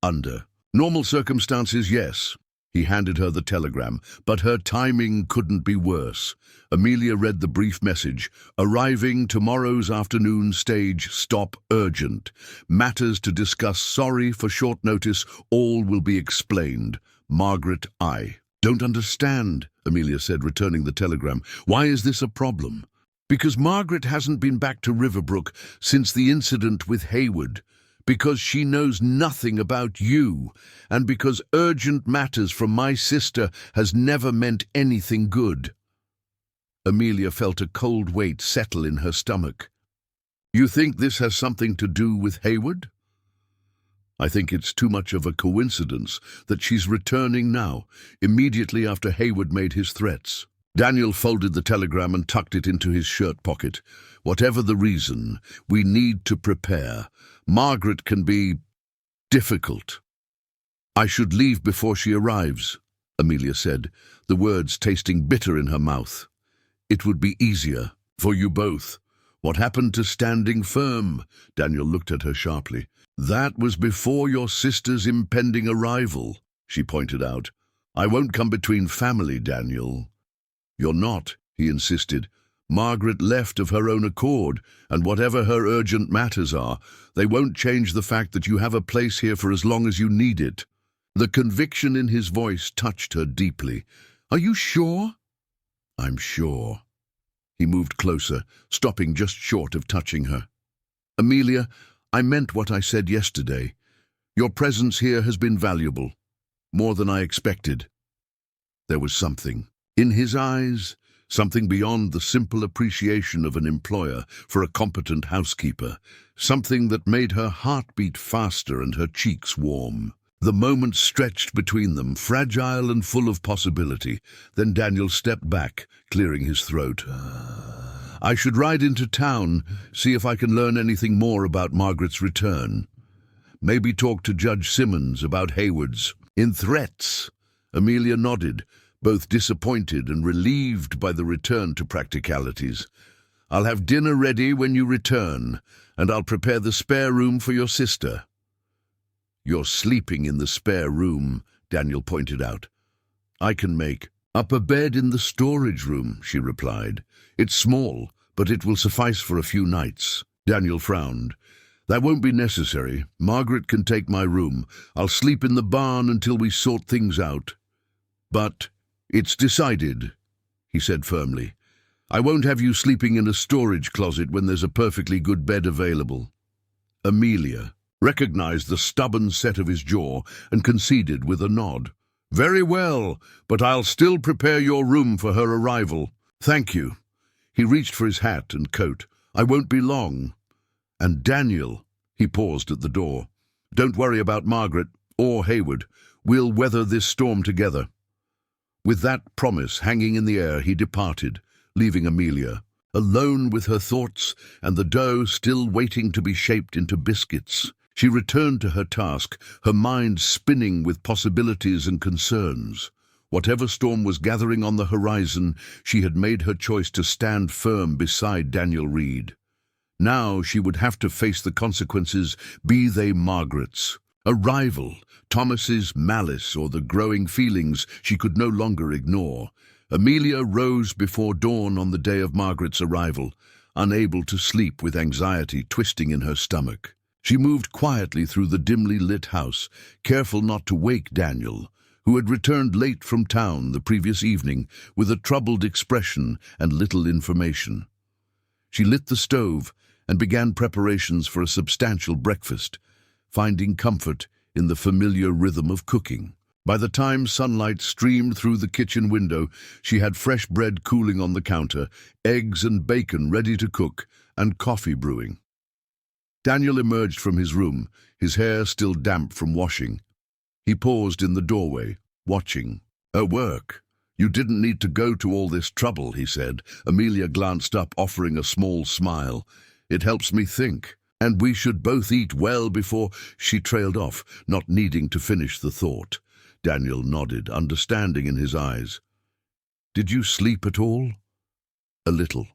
"Under normal circumstances, yes." He handed her the telegram, but her timing couldn't be worse. Amelia read the brief message. "Arriving tomorrow's afternoon stage, stop urgent. Matters to discuss, sorry for short notice, all will be explained. Margaret I." "Don't understand," Amelia said, returning the telegram. "Why is this a problem?" "Because Margaret hasn't been back to Riverbrook since the incident with Hayward. Because she knows nothing about you, and because urgent matters from my sister has never meant anything good." Amelia felt a cold weight settle in her stomach. "You think this has something to do with Hayward?" "I think it's too much of a coincidence that she's returning now, immediately after Hayward made his threats." Daniel folded the telegram and tucked it into his shirt pocket. "Whatever the reason, we need to prepare. Margaret can be difficult." "I should leave before she arrives," Amelia said, the words tasting bitter in her mouth. "It would be easier for you both." "What happened to standing firm?" Daniel looked at her sharply. "That was before your sister's impending arrival," she pointed out. "I won't come between family, Daniel." "You're not," he insisted. "Margaret left of her own accord, and whatever her urgent matters are, they won't change the fact that you have a place here for as long as you need it." The conviction in his voice touched her deeply. "Are you sure?" "I'm sure." He moved closer, stopping just short of touching her. "Amelia, I meant what I said yesterday. Your presence here has been valuable, more than I expected." There was something in his eyes, something beyond the simple appreciation of an employer for a competent housekeeper, something that made her heart beat faster and her cheeks warm. The moment stretched between them, fragile and full of possibility. Then Daniel stepped back, clearing his throat. "I should ride into town, see if I can learn anything more about Margaret's return. Maybe talk to Judge Simmons about Hayward's." In threats, Amelia nodded, both disappointed and relieved by the return to practicalities. "I'll have dinner ready when you return, and I'll prepare the spare room for your sister." "You're sleeping in the spare room," Daniel pointed out. "I can make up a bed in the storage room," she replied. "It's small, but it will suffice for a few nights." Daniel frowned. "That won't be necessary. Margaret can take my room. I'll sleep in the barn until we sort things out." "But it's decided," he said firmly. "I won't have you sleeping in a storage closet when there's a perfectly good bed available." Amelia recognized the stubborn set of his jaw and conceded with a nod. "Very well, but I'll still prepare your room for her arrival." "Thank you." He reached for his hat and coat. "I won't be long." "And Daniel," he paused at the door, "don't worry about Margaret or Hayward. We'll weather this storm together." With that promise hanging in the air, he departed, leaving Amelia alone with her thoughts and the dough still waiting to be shaped into biscuits. She returned to her task, her mind spinning with possibilities and concerns. Whatever storm was gathering on the horizon, she had made her choice to stand firm beside Daniel Reed. Now she would have to face the consequences, be they Margaret's, a rival, Thomas's malice, or the growing feelings she could no longer ignore. Amelia rose before dawn on the day of Margaret's arrival, unable to sleep with anxiety twisting in her stomach. She moved quietly through the dimly lit house, careful not to wake Daniel, who had returned late from town the previous evening with a troubled expression and little information. She lit the stove and began preparations for a substantial breakfast, finding comfort in the familiar rhythm of cooking. By the time sunlight streamed through the kitchen window, she had fresh bread cooling on the counter, eggs and bacon ready to cook, and coffee brewing. Daniel emerged from his room, his hair still damp from washing. He paused in the doorway, watching. "Her work. You didn't need to go to all this trouble," he said. Amelia glanced up, offering a small smile. "It helps me think. And we should both eat well before—" She trailed off, not needing to finish the thought. Daniel nodded, understanding in his eyes. "Did you sleep at all?" "A little."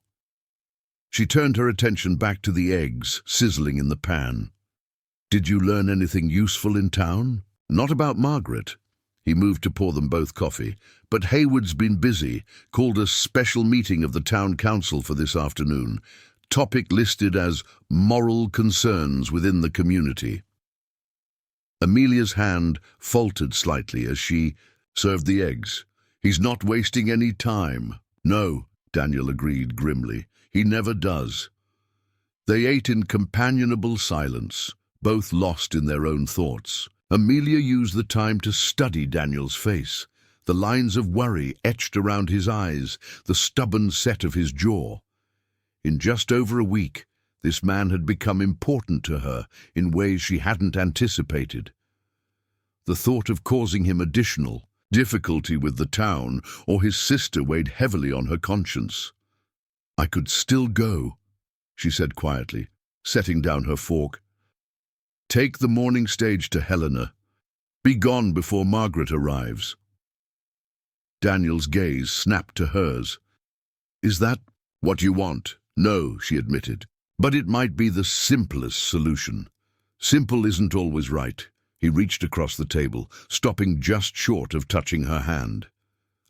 She turned her attention back to the eggs sizzling in the pan. "Did you learn anything useful in town?" "Not about Margaret." He moved to pour them both coffee. "But Hayward's been busy, called a special meeting of the town council for this afternoon. Topic listed as moral concerns within the community." Amelia's hand faltered slightly as she served the eggs. "He's not wasting any time." "No," Daniel agreed grimly. "He never does." They ate in companionable silence, both lost in their own thoughts. Amelia used the time to study Daniel's face, the lines of worry etched around his eyes, the stubborn set of his jaw. In just over a week, this man had become important to her in ways she hadn't anticipated. The thought of causing him additional difficulty with the town or his sister weighed heavily on her conscience. "I could still go," she said quietly, setting down her fork. "Take the morning stage to Helena. Be gone before Margaret arrives." Daniel's gaze snapped to hers. "Is that what you want?" "No," she admitted, "but it might be the simplest solution." "Simple isn't always right." He reached across the table, stopping just short of touching her hand.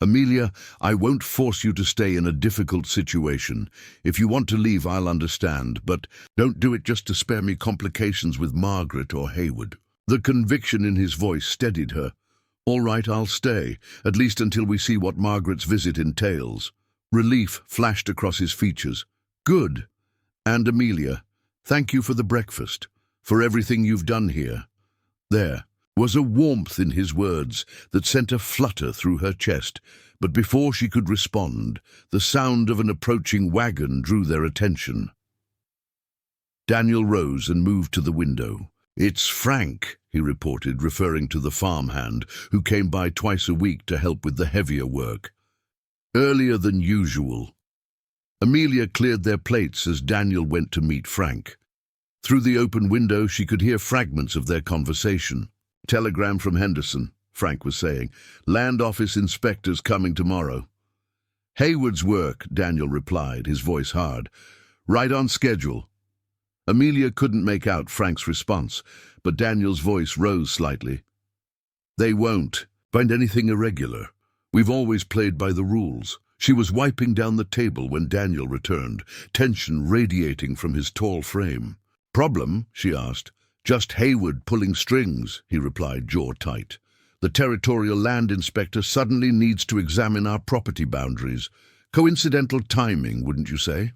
"Amelia, I won't force you to stay in a difficult situation. If you want to leave, I'll understand, but don't do it just to spare me complications with Margaret or Hayward." The conviction in his voice steadied her. All right, I'll stay, at least until we see what Margaret's visit entails. Relief flashed across his features. Good. And Amelia, thank you for the breakfast, for everything you've done here. There was a warmth in his words that sent a flutter through her chest, but before she could respond, the sound of an approaching wagon drew their attention. Daniel rose and moved to the window. "It's Frank," he reported, referring to the farmhand who came by twice a week to help with the heavier work. Earlier than usual. Amelia cleared their plates as Daniel went to meet Frank. Through the open window, she could hear fragments of their conversation. "Telegram from Henderson," Frank was saying. "Land office inspectors coming tomorrow." "Hayward's work," Daniel replied, his voice hard. "Right on schedule." Amelia couldn't make out Frank's response, but Daniel's voice rose slightly. "They won't find anything irregular. We've always played by the rules." She was wiping down the table when Daniel returned, tension radiating from his tall frame. "Problem?" she asked. "Just Hayward pulling strings," he replied, jaw tight. "The territorial land inspector suddenly needs to examine our property boundaries. Coincidental timing, wouldn't you say?"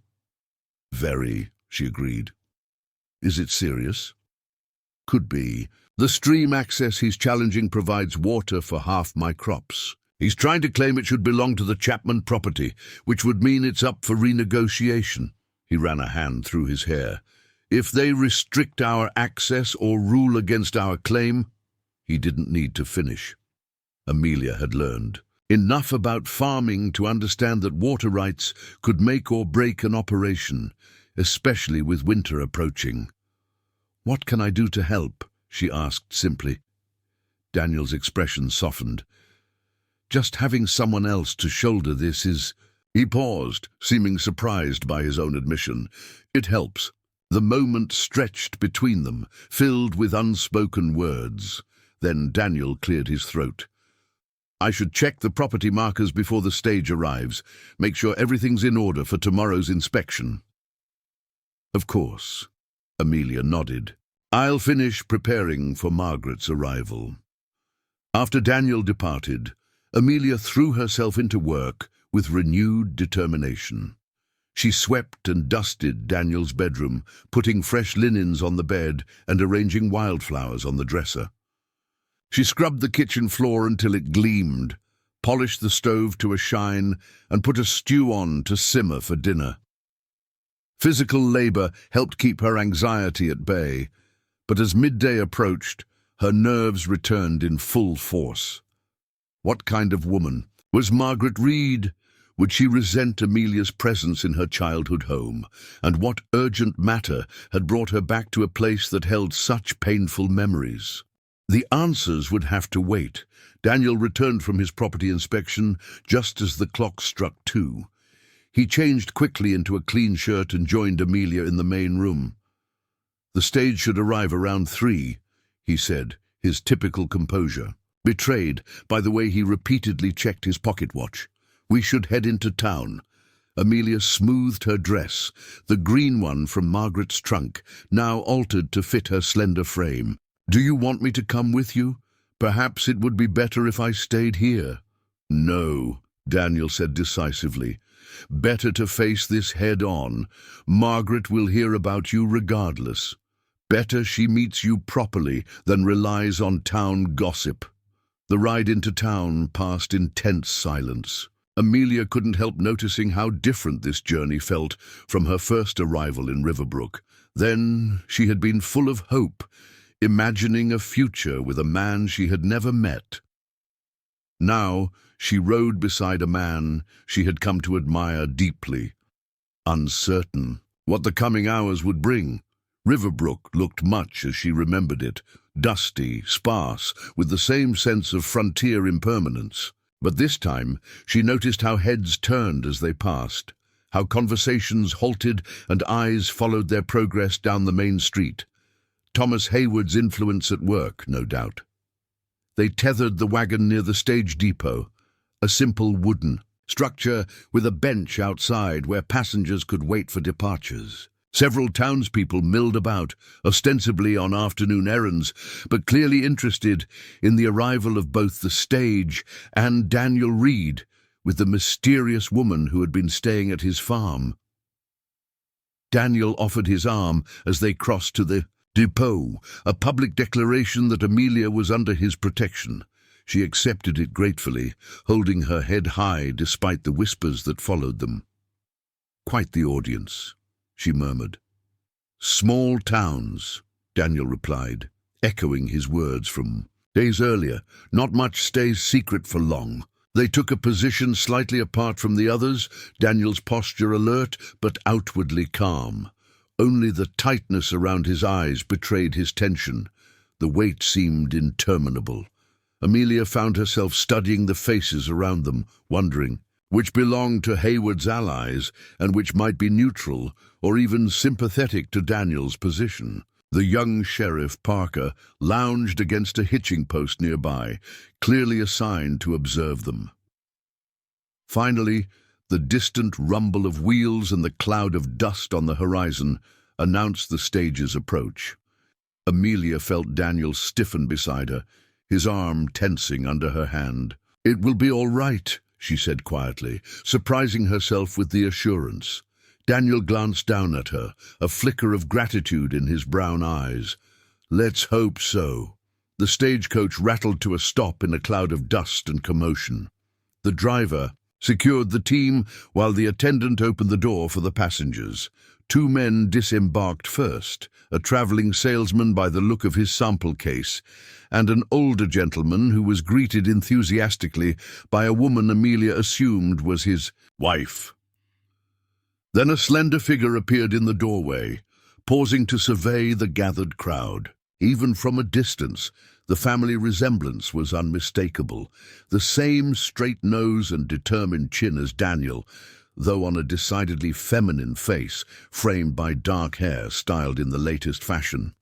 "Very," she agreed. "Is it serious?" "Could be. The stream access he's challenging provides water for half my crops. He's trying to claim it should belong to the Chapman property, which would mean it's up for renegotiation." He ran a hand through his hair. "If they restrict our access or rule against our claim..." He didn't need to finish. Amelia had learned enough about farming to understand that water rights could make or break an operation, especially with winter approaching. "What can I do to help?" she asked simply. Daniel's expression softened. "Just having someone else to shoulder this is..." He paused, seeming surprised by his own admission. "It helps." The moment stretched between them, filled with unspoken words. Then Daniel cleared his throat. "I should check the property markers before the stage arrives. Make sure everything's in order for tomorrow's inspection." "Of course." Amelia nodded. "I'll finish preparing for Margaret's arrival." After Daniel departed, Amelia threw herself into work with renewed determination. She swept and dusted Daniel's bedroom, putting fresh linens on the bed and arranging wildflowers on the dresser. She scrubbed the kitchen floor until it gleamed, polished the stove to a shine, and put a stew on to simmer for dinner. Physical labor helped keep her anxiety at bay, but as midday approached, her nerves returned in full force. What kind of woman was Margaret Reed? Would she resent Amelia's presence in her childhood home? And what urgent matter had brought her back to a place that held such painful memories? The answers would have to wait. Daniel returned from his property inspection just as the clock struck 2. He changed quickly into a clean shirt and joined Amelia in the main room. "The stage should arrive around 3, he said, his typical composure betrayed by the way he repeatedly checked his pocket watch. "We should head into town." Amelia smoothed her dress, the green one from Margaret's trunk, now altered to fit her slender frame. "Do you want me to come with you? Perhaps it would be better if I stayed here." "No," Daniel said decisively. "Better to face this head-on. Margaret will hear about you regardless. Better she meets you properly than relies on town gossip." The ride into town passed in tense silence. Amelia couldn't help noticing how different this journey felt from her first arrival in Riverbrook. Then she had been full of hope, imagining a future with a man she had never met. Now she rode beside a man she had come to admire deeply, uncertain what the coming hours would bring. Riverbrook looked much as she remembered it, dusty, sparse, with the same sense of frontier impermanence. But this time she noticed how heads turned as they passed, how conversations halted and eyes followed their progress down the main street. Thomas Hayward's influence at work, no doubt. They tethered the wagon near the stage depot, a simple wooden structure with a bench outside where passengers could wait for departures. Several townspeople milled about, ostensibly on afternoon errands, but clearly interested in the arrival of both the stage and Daniel Reed, with the mysterious woman who had been staying at his farm. Daniel offered his arm as they crossed to the depot, a public declaration that Amelia was under his protection. She accepted it gratefully, holding her head high despite the whispers that followed them. "Quite the audience," she murmured. "Small towns," Daniel replied, echoing his words from days earlier. "Not much stays secret for long." They took a position slightly apart from the others, Daniel's posture alert but outwardly calm. Only the tightness around his eyes betrayed his tension. The wait seemed interminable. Amelia found herself studying the faces around them, wondering which belonged to Hayward's allies and which might be neutral or even sympathetic to Daniel's position. The young sheriff, Parker, lounged against a hitching post nearby, clearly assigned to observe them. Finally, the distant rumble of wheels and the cloud of dust on the horizon announced the stage's approach. Amelia felt Daniel stiffen beside her, his arm tensing under her hand. "It will be all right," she said quietly, surprising herself with the assurance. Daniel glanced down at her, a flicker of gratitude in his brown eyes. "Let's hope so." The stagecoach rattled to a stop in a cloud of dust and commotion. The driver secured the team while the attendant opened the door for the passengers. Two men disembarked first, a traveling salesman by the look of his sample case, and an older gentleman who was greeted enthusiastically by a woman Amelia assumed was his wife. Then a slender figure appeared in the doorway, pausing to survey the gathered crowd. Even from a distance, the family resemblance was unmistakable. The same straight nose and determined chin as Daniel, though on a decidedly feminine face, framed by dark hair styled in the latest fashion.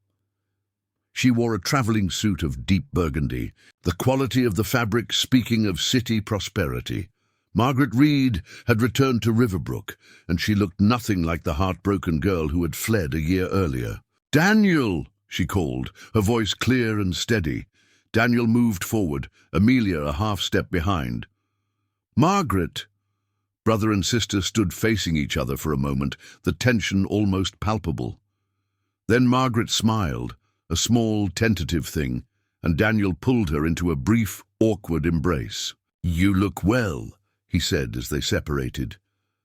She wore a traveling suit of deep burgundy, the quality of the fabric speaking of city prosperity. Margaret Reed had returned to Riverbrook, and she looked nothing like the heartbroken girl who had fled a year earlier. "Daniel!" she called, her voice clear and steady. Daniel moved forward, Amelia a half-step behind. "Margaret!" Brother and sister stood facing each other for a moment, the tension almost palpable. Then Margaret smiled, a small, tentative thing, and Daniel pulled her into a brief, awkward embrace. "You look well," he said as they separated.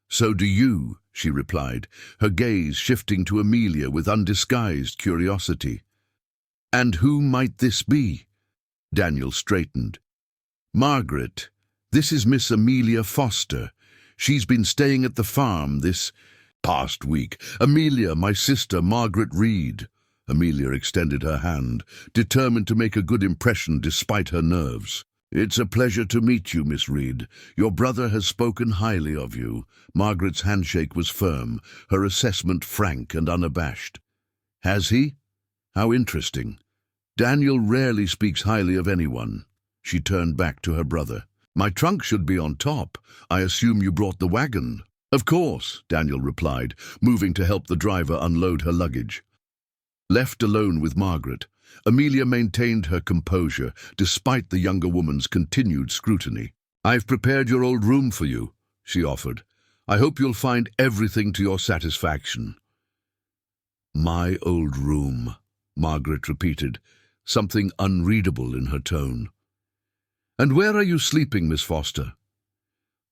"So do you," she replied, her gaze shifting to Amelia with undisguised curiosity. "And who might this be?" Daniel straightened. "Margaret, this is Miss Amelia Foster. She's been staying at the farm this past week. Amelia, my sister, Margaret Reed." Amelia extended her hand, determined to make a good impression despite her nerves. "It's a pleasure to meet you, Miss Reed. Your brother has spoken highly of you." Margaret's handshake was firm, her assessment frank and unabashed. "Has he? How interesting. Daniel rarely speaks highly of anyone." She turned back to her brother. "My trunk should be on top. I assume you brought the wagon." "Of course," Daniel replied, moving to help the driver unload her luggage. Left alone with Margaret, Amelia maintained her composure despite the younger woman's continued scrutiny. "I've prepared your old room for you," she offered. "I hope you'll find everything to your satisfaction." "My old room," Margaret repeated, something unreadable in her tone. "And where are you sleeping, Miss Foster?"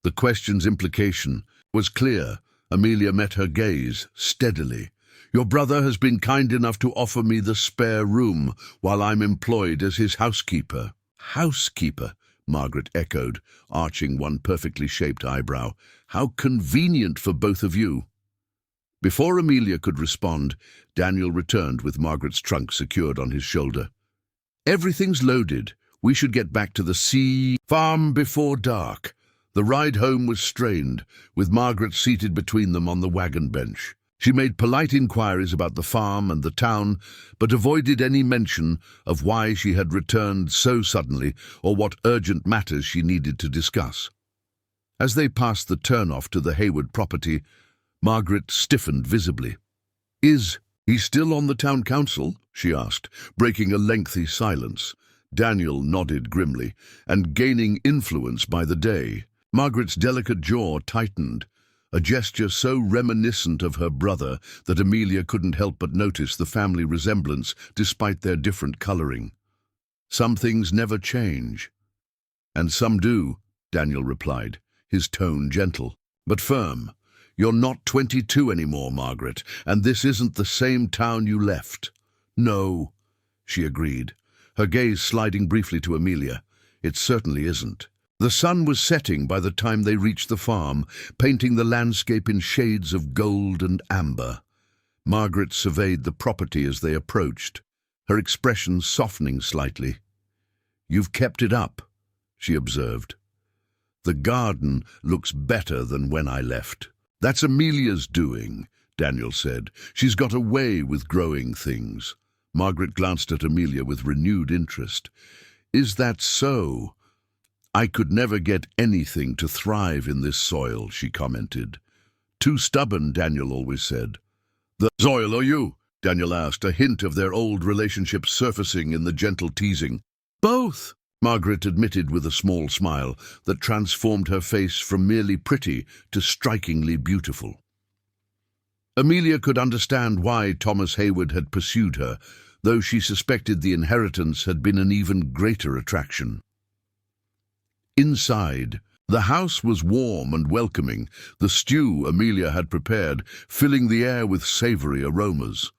The question's implication was clear. Amelia met her gaze steadily. "Your brother has been kind enough to offer me the spare room while I'm employed as his housekeeper." "Housekeeper," Margaret echoed, arching one perfectly shaped eyebrow. "How convenient for both of you." Before Amelia could respond, Daniel returned with Margaret's trunk secured on his shoulder. "Everything's loaded. We should get back to the farm before dark." The ride home was strained, with Margaret seated between them on the wagon bench. She made polite inquiries about the farm and the town, but avoided any mention of why she had returned so suddenly or what urgent matters she needed to discuss. As they passed the turnoff to the Hayward property, Margaret stiffened visibly. Is he still on the town council? She asked, breaking a lengthy silence. Daniel nodded grimly, and gaining influence by the day. Margaret's delicate jaw tightened, a gesture so reminiscent of her brother that Amelia couldn't help but notice the family resemblance despite their different coloring. Some things never change. And some do, Daniel replied, his tone gentle, but firm. You're not 22 anymore, Margaret, and this isn't the same town you left. No, she agreed, her gaze sliding briefly to Amelia. It certainly isn't. The sun was setting by the time they reached the farm, painting the landscape in shades of gold and amber. Margaret surveyed the property as they approached, her expression softening slightly. You've kept it up, she observed. The garden looks better than when I left. That's Amelia's doing, Daniel said. She's got a way with growing things. Margaret glanced at Amelia with renewed interest. Is that so? I could never get anything to thrive in this soil, she commented. Too stubborn, Daniel always said. The soil or you? Daniel asked, a hint of their old relationship surfacing in the gentle teasing. Both, Margaret admitted with a small smile that transformed her face from merely pretty to strikingly beautiful. Amelia could understand why Thomas Hayward had pursued her, though she suspected the inheritance had been an even greater attraction. Inside, the house was warm and welcoming, the stew Amelia had prepared filling the air with savory aromas.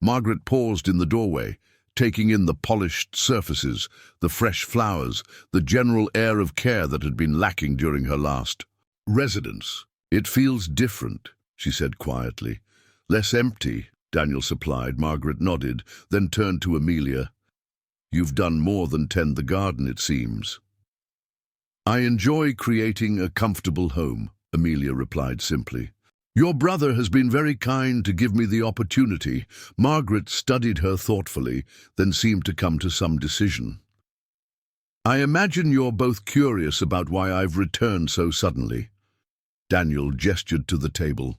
Margaret paused in the doorway, taking in the polished surfaces, the fresh flowers, the general air of care that had been lacking during her last residence. It feels different, she said quietly. Less empty, Daniel supplied. Margaret nodded, then turned to Amelia. You've done more than tend the garden, it seems. I enjoy creating a comfortable home, Amelia replied simply. Your brother has been very kind to give me the opportunity. Margaret studied her thoughtfully, then seemed to come to some decision. I imagine you're both curious about why I've returned so suddenly. Daniel gestured to the table.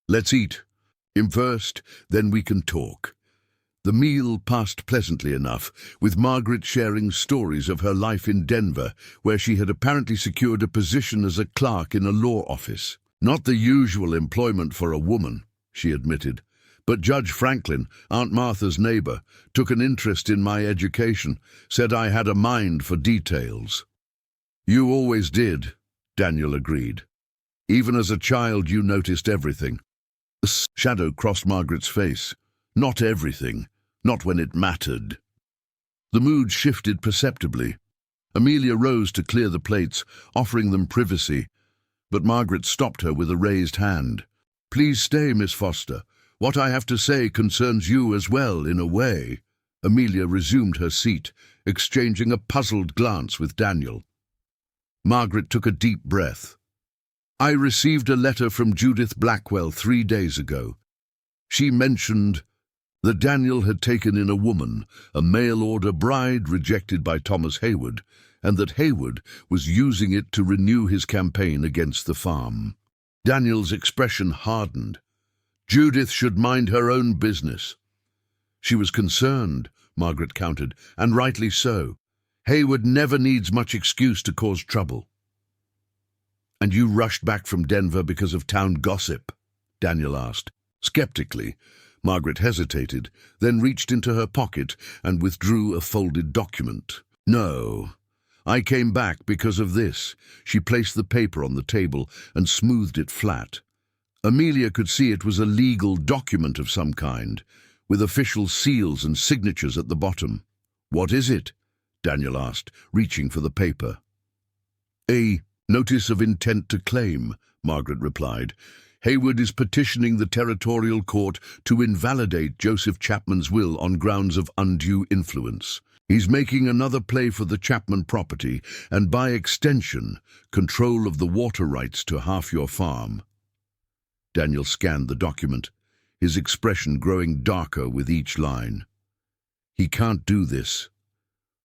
Let's eat. Him first, then we can talk. The meal passed pleasantly enough, with Margaret sharing stories of her life in Denver, where she had apparently secured a position as a clerk in a law office. Not the usual employment for a woman, she admitted, but Judge Franklin, Aunt Martha's neighbor, took an interest in my education, said I had a mind for details. You always did, Daniel agreed. Even as a child you noticed everything. A shadow crossed Margaret's face. Not everything. Not when it mattered. The mood shifted perceptibly. Amelia rose to clear the plates, offering them privacy, but Margaret stopped her with a raised hand. Please stay, Miss Foster. What I have to say concerns you as well, in a way. Amelia resumed her seat, exchanging a puzzled glance with Daniel. Margaret took a deep breath. I received a letter from Judith Blackwell 3 days ago. She mentioned that Daniel had taken in a woman, a mail-order bride rejected by Thomas Hayward, and that Hayward was using it to renew his campaign against the farm. Daniel's expression hardened. Judith should mind her own business. She was concerned, Margaret countered, and rightly so. Hayward never needs much excuse to cause trouble. And you rushed back from Denver because of town gossip? Daniel asked. Skeptically, Margaret hesitated, then reached into her pocket and withdrew a folded document. No, I came back because of this. She placed the paper on the table and smoothed it flat. Amelia could see it was a legal document of some kind, with official seals and signatures at the bottom. What is it? Daniel asked, reaching for the paper. A notice of intent to claim, Margaret replied. Hayward is petitioning the territorial court to invalidate Joseph Chapman's will on grounds of undue influence. He's making another play for the Chapman property and, by extension, control of the water rights to half your farm. Daniel scanned the document, his expression growing darker with each line. He can't do this.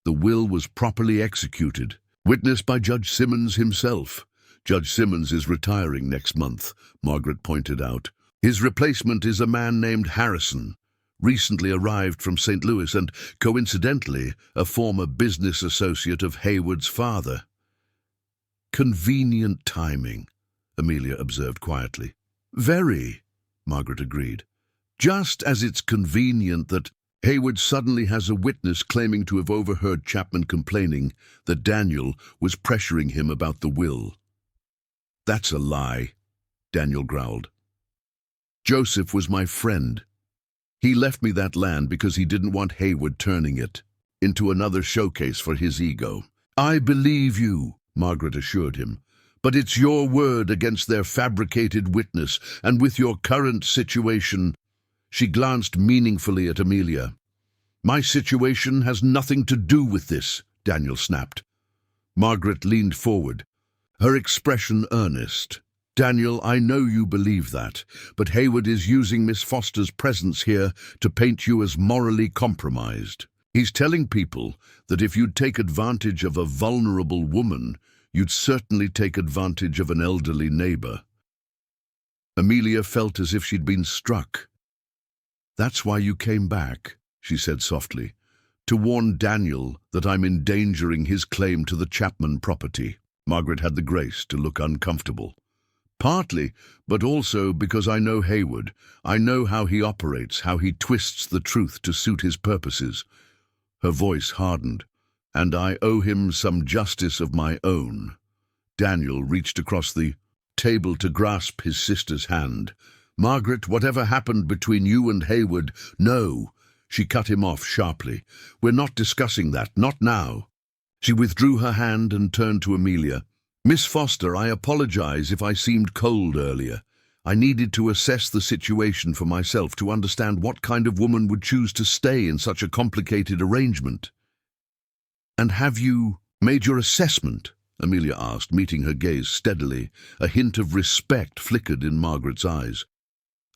The will was properly executed, witnessed by Judge Simmons himself. Judge Simmons is retiring next month, Margaret pointed out. His replacement is a man named Harrison, recently arrived from St. Louis and, coincidentally, a former business associate of Hayward's father. Convenient timing, Amelia observed quietly. Very, Margaret agreed. Just as it's convenient that Hayward suddenly has a witness claiming to have overheard Chapman complaining that Daniel was pressuring him about the will. That's a lie, Daniel growled. Joseph was my friend. He left me that land because he didn't want Hayward turning it into another showcase for his ego. I believe you, Margaret assured him, but it's your word against their fabricated witness, and with your current situation. She glanced meaningfully at Amelia. My situation has nothing to do with this, Daniel snapped. Margaret leaned forward, her expression earnest. Daniel, I know you believe that, but Hayward is using Miss Foster's presence here to paint you as morally compromised. He's telling people that if you'd take advantage of a vulnerable woman, you'd certainly take advantage of an elderly neighbor. Amelia felt as if she'd been struck. That's why you came back, she said softly, to warn Daniel that I'm endangering his claim to the Chapman property. Margaret had the grace to look uncomfortable. Partly, but also because I know Hayward. I know how he operates, how he twists the truth to suit his purposes. Her voice hardened. And I owe him some justice of my own. Daniel reached across the table to grasp his sister's hand. Margaret, whatever happened between you and Hayward, no. She cut him off sharply. We're not discussing that, not now. She withdrew her hand and turned to Amelia. Miss Foster, I apologize if I seemed cold earlier. I needed to assess the situation for myself to understand what kind of woman would choose to stay in such a complicated arrangement. And have you made your assessment? Amelia asked, meeting her gaze steadily. A hint of respect flickered in Margaret's eyes.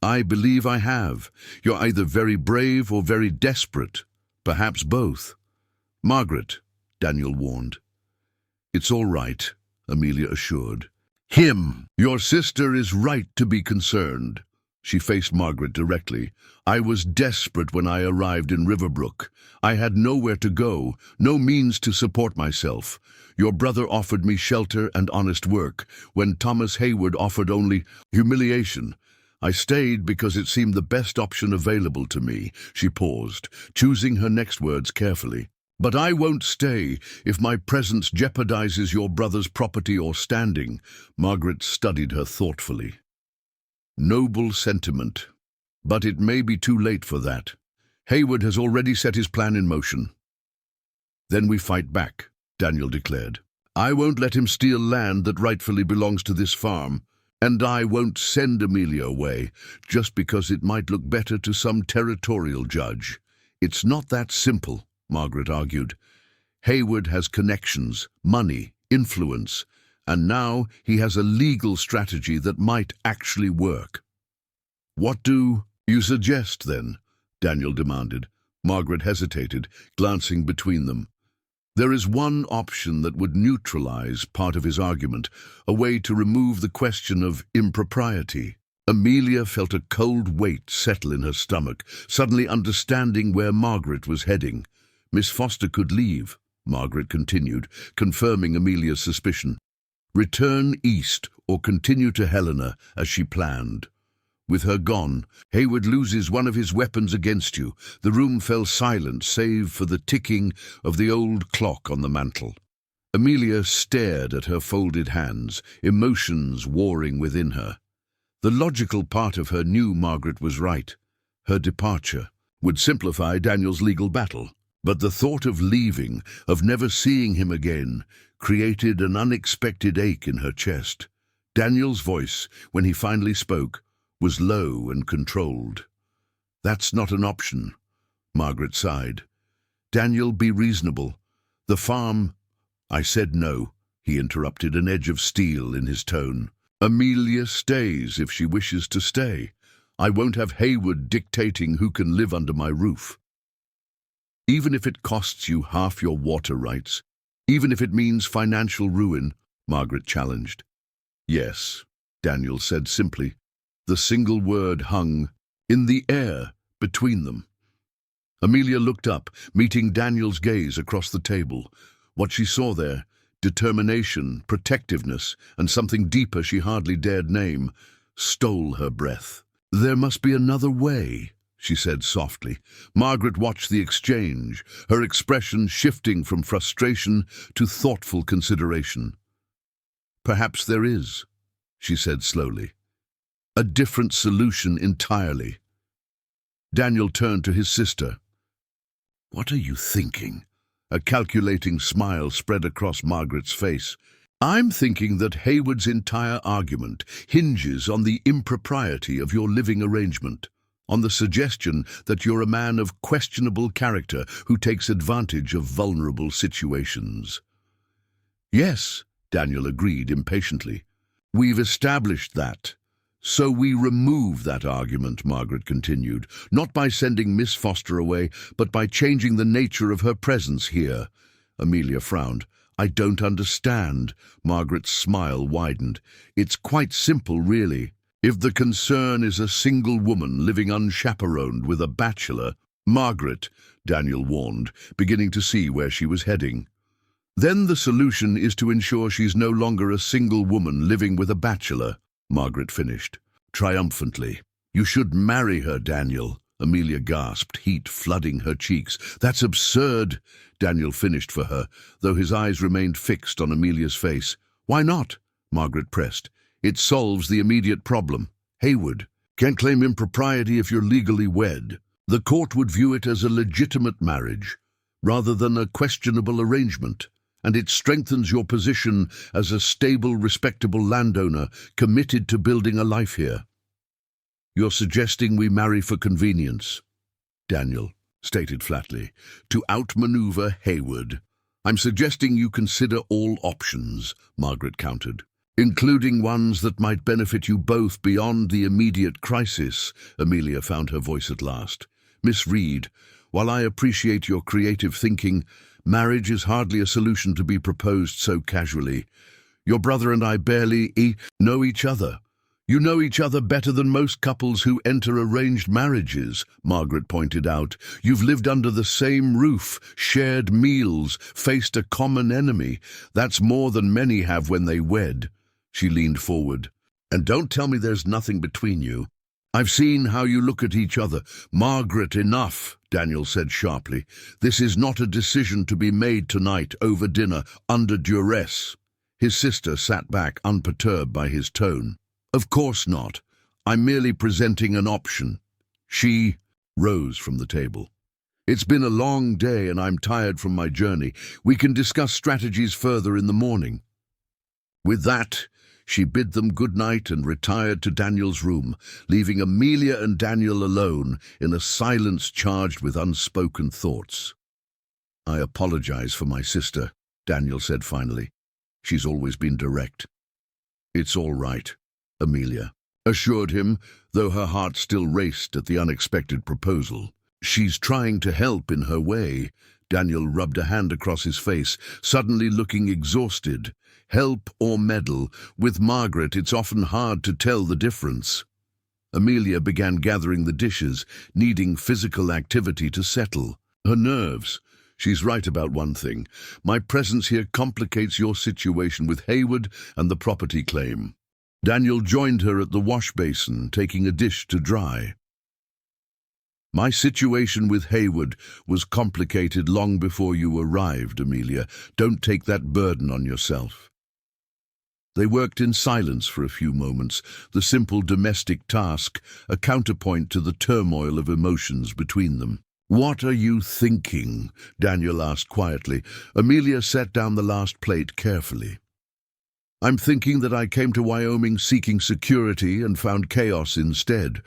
I believe I have. You're either very brave or very desperate. Perhaps both. Margaret, Daniel warned. It's all right, Amelia assured. Him! Your sister is right to be concerned. She faced Margaret directly. I was desperate when I arrived in Riverbrook. I had nowhere to go, no means to support myself. Your brother offered me shelter and honest work, when Thomas Hayward offered only humiliation. I stayed because it seemed the best option available to me. She paused, choosing her next words carefully. But I won't stay if my presence jeopardizes your brother's property or standing. Margaret studied her thoughtfully. Noble sentiment, but it may be too late for that. Hayward has already set his plan in motion. Then we fight back, Daniel declared. I won't let him steal land that rightfully belongs to this farm, and I won't send Amelia away just because it might look better to some territorial judge. It's not that simple, Margaret argued. Hayward has connections, money, influence, and now he has a legal strategy that might actually work. What do you suggest, then? Daniel demanded. Margaret hesitated, glancing between them. There is one option that would neutralize part of his argument, a way to remove the question of impropriety. Amelia felt a cold weight settle in her stomach, suddenly understanding where Margaret was heading. Miss Foster could leave, Margaret continued, confirming Amelia's suspicion. Return east or continue to Helena as she planned. With her gone, Hayward loses one of his weapons against you. The room fell silent save for the ticking of the old clock on the mantel. Amelia stared at her folded hands, emotions warring within her. The logical part of her knew Margaret was right. Her departure would simplify Daniel's legal battle. But the thought of leaving, of never seeing him again, created an unexpected ache in her chest. Daniel's voice, when he finally spoke, was low and controlled. That's not an option, Margaret sighed. Daniel, be reasonable. The farm... I said no, he interrupted, an edge of steel in his tone. Amelia stays if she wishes to stay. I won't have Hayward dictating who can live under my roof. Even if it costs you half your water rights, even if it means financial ruin, Margaret challenged. Yes, Daniel said simply. The single word hung in the air between them. Amelia looked up, meeting Daniel's gaze across the table. What she saw there, determination, protectiveness, and something deeper she hardly dared name, stole her breath. "There must be another way," she said softly. Margaret watched the exchange, her expression shifting from frustration to thoughtful consideration. "Perhaps there is," she said slowly. "A different solution entirely." Daniel turned to his sister. "What are you thinking?" A calculating smile spread across Margaret's face. "I'm thinking that Hayward's entire argument hinges on the impropriety of your living arrangement, on the suggestion that you're a man of questionable character who takes advantage of vulnerable situations." "Yes," Daniel agreed impatiently. "We've established that. So we remove that argument," Margaret continued, "not by sending Miss Foster away, but by changing the nature of her presence here." Amelia frowned. "I don't understand." Margaret's smile widened. "It's quite simple, really. If the concern is a single woman living unchaperoned with a bachelor—" "Margaret," Daniel warned, beginning to see where she was heading. "Then the solution is to ensure she's no longer a single woman living with a bachelor," Margaret finished, triumphantly. "You should marry her, Daniel," Amelia gasped, heat flooding her cheeks. "That's absurd," Daniel finished for her, though his eyes remained fixed on Amelia's face. "Why not?" Margaret pressed. "It solves the immediate problem. Hayward can't claim impropriety if you're legally wed. The court would view it as a legitimate marriage, rather than a questionable arrangement. And it strengthens your position as a stable, respectable landowner committed to building a life here." "You're suggesting we marry for convenience," Daniel stated flatly, "to outmaneuver Hayward." "I'm suggesting you consider all options," Margaret countered, "including ones that might benefit you both beyond the immediate crisis." Amelia found her voice at last. "Miss Reed, while I appreciate your creative thinking, marriage is hardly a solution to be proposed so casually. Your brother and I barely know each other." "You know each other better than most couples who enter arranged marriages," Margaret pointed out. "You've lived under the same roof, shared meals, faced a common enemy. That's more than many have when they wed." She leaned forward. "And don't tell me there's nothing between you. I've seen how you look at each other." "Margaret, enough," Daniel said sharply. "This is not a decision to be made tonight over dinner, under duress." His sister sat back, unperturbed by his tone. "Of course not. I'm merely presenting an option." She rose from the table. "It's been a long day and I'm tired from my journey. We can discuss strategies further in the morning." With that, she bid them good night and retired to Daniel's room, leaving Amelia and Daniel alone in a silence charged with unspoken thoughts. "I apologize for my sister," Daniel said finally. "She's always been direct." "It's all right," Amelia assured him, though her heart still raced at the unexpected proposal. "She's trying to help in her way." Daniel rubbed a hand across his face, suddenly looking exhausted. "Help or meddle, with Margaret it's often hard to tell the difference." Amelia began gathering the dishes, needing physical activity to settle. "Her nerves. She's right about one thing. My presence here complicates your situation with Hayward and the property claim." Daniel joined her at the wash basin, taking a dish to dry. "My situation with Hayward was complicated long before you arrived, Amelia. Don't take that burden on yourself." They worked in silence for a few moments, the simple domestic task a counterpoint to the turmoil of emotions between them. "What are you thinking?" Daniel asked quietly. Amelia set down the last plate carefully. "I'm thinking that I came to Wyoming seeking security and found chaos instead.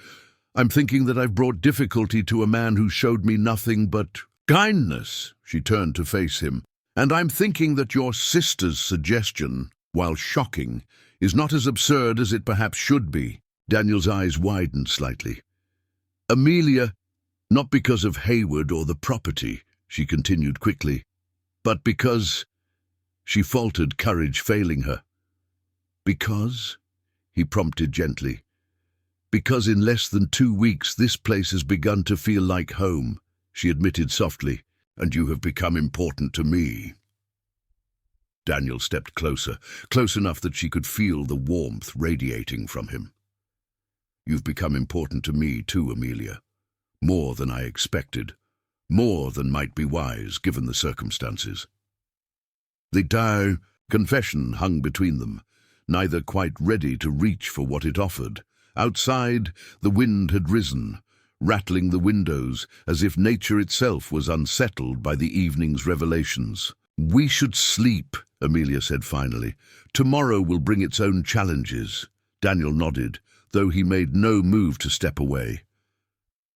I'm thinking that I've brought difficulty to a man who showed me nothing but kindness." She turned to face him. "And I'm thinking that your sister's suggestion, while shocking, is not as absurd as it perhaps should be." Daniel's eyes widened slightly. "Amelia, not because of Hayward or the property," she continued quickly, "but because—" She faltered, courage failing her. "Because?" he prompted gently. Because in less than 2 weeks this place has begun to feel like home, she admitted softly, and you have become important to me. Daniel stepped closer, close enough that she could feel the warmth radiating from him. You've become important to me too, Amelia. More than I expected. More than might be wise, given the circumstances. The dire confession hung between them, neither quite ready to reach for what it offered. Outside, the wind had risen, rattling the windows as if nature itself was unsettled by the evening's revelations. We should sleep, Amelia said finally. Tomorrow will bring its own challenges. Daniel nodded, though he made no move to step away.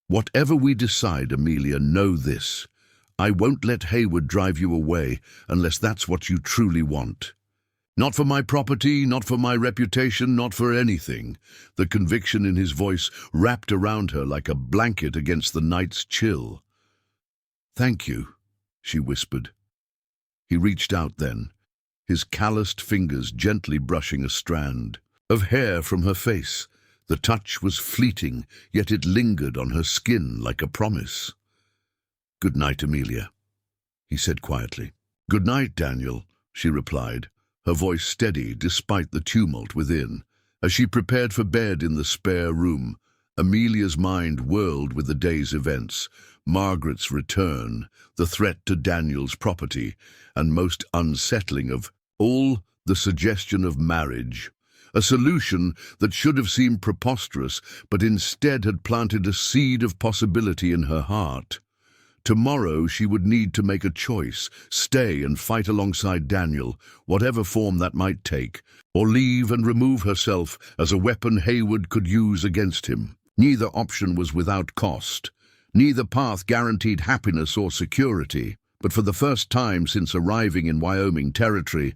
Whatever we decide, Amelia, know this. I won't let Hayward drive you away unless that's what you truly want. Not for my property, not for my reputation, not for anything. The conviction in his voice wrapped around her like a blanket against the night's chill. Thank you, she whispered. He reached out then, his calloused fingers gently brushing a strand of hair from her face. The touch was fleeting, yet it lingered on her skin like a promise. Good night, Amelia, he said quietly. Good night, Daniel, she replied, her voice steady despite the tumult within. As she prepared for bed in the spare room, Amelia's mind whirled with the day's events, Margaret's return, the threat to Daniel's property, and most unsettling of all, the suggestion of marriage. A solution that should have seemed preposterous, but instead had planted a seed of possibility in her heart. Tomorrow she would need to make a choice, stay and fight alongside Daniel, whatever form that might take, or leave and remove herself as a weapon Hayward could use against him. Neither option was without cost. Neither path guaranteed happiness or security. But for the first time since arriving in Wyoming territory,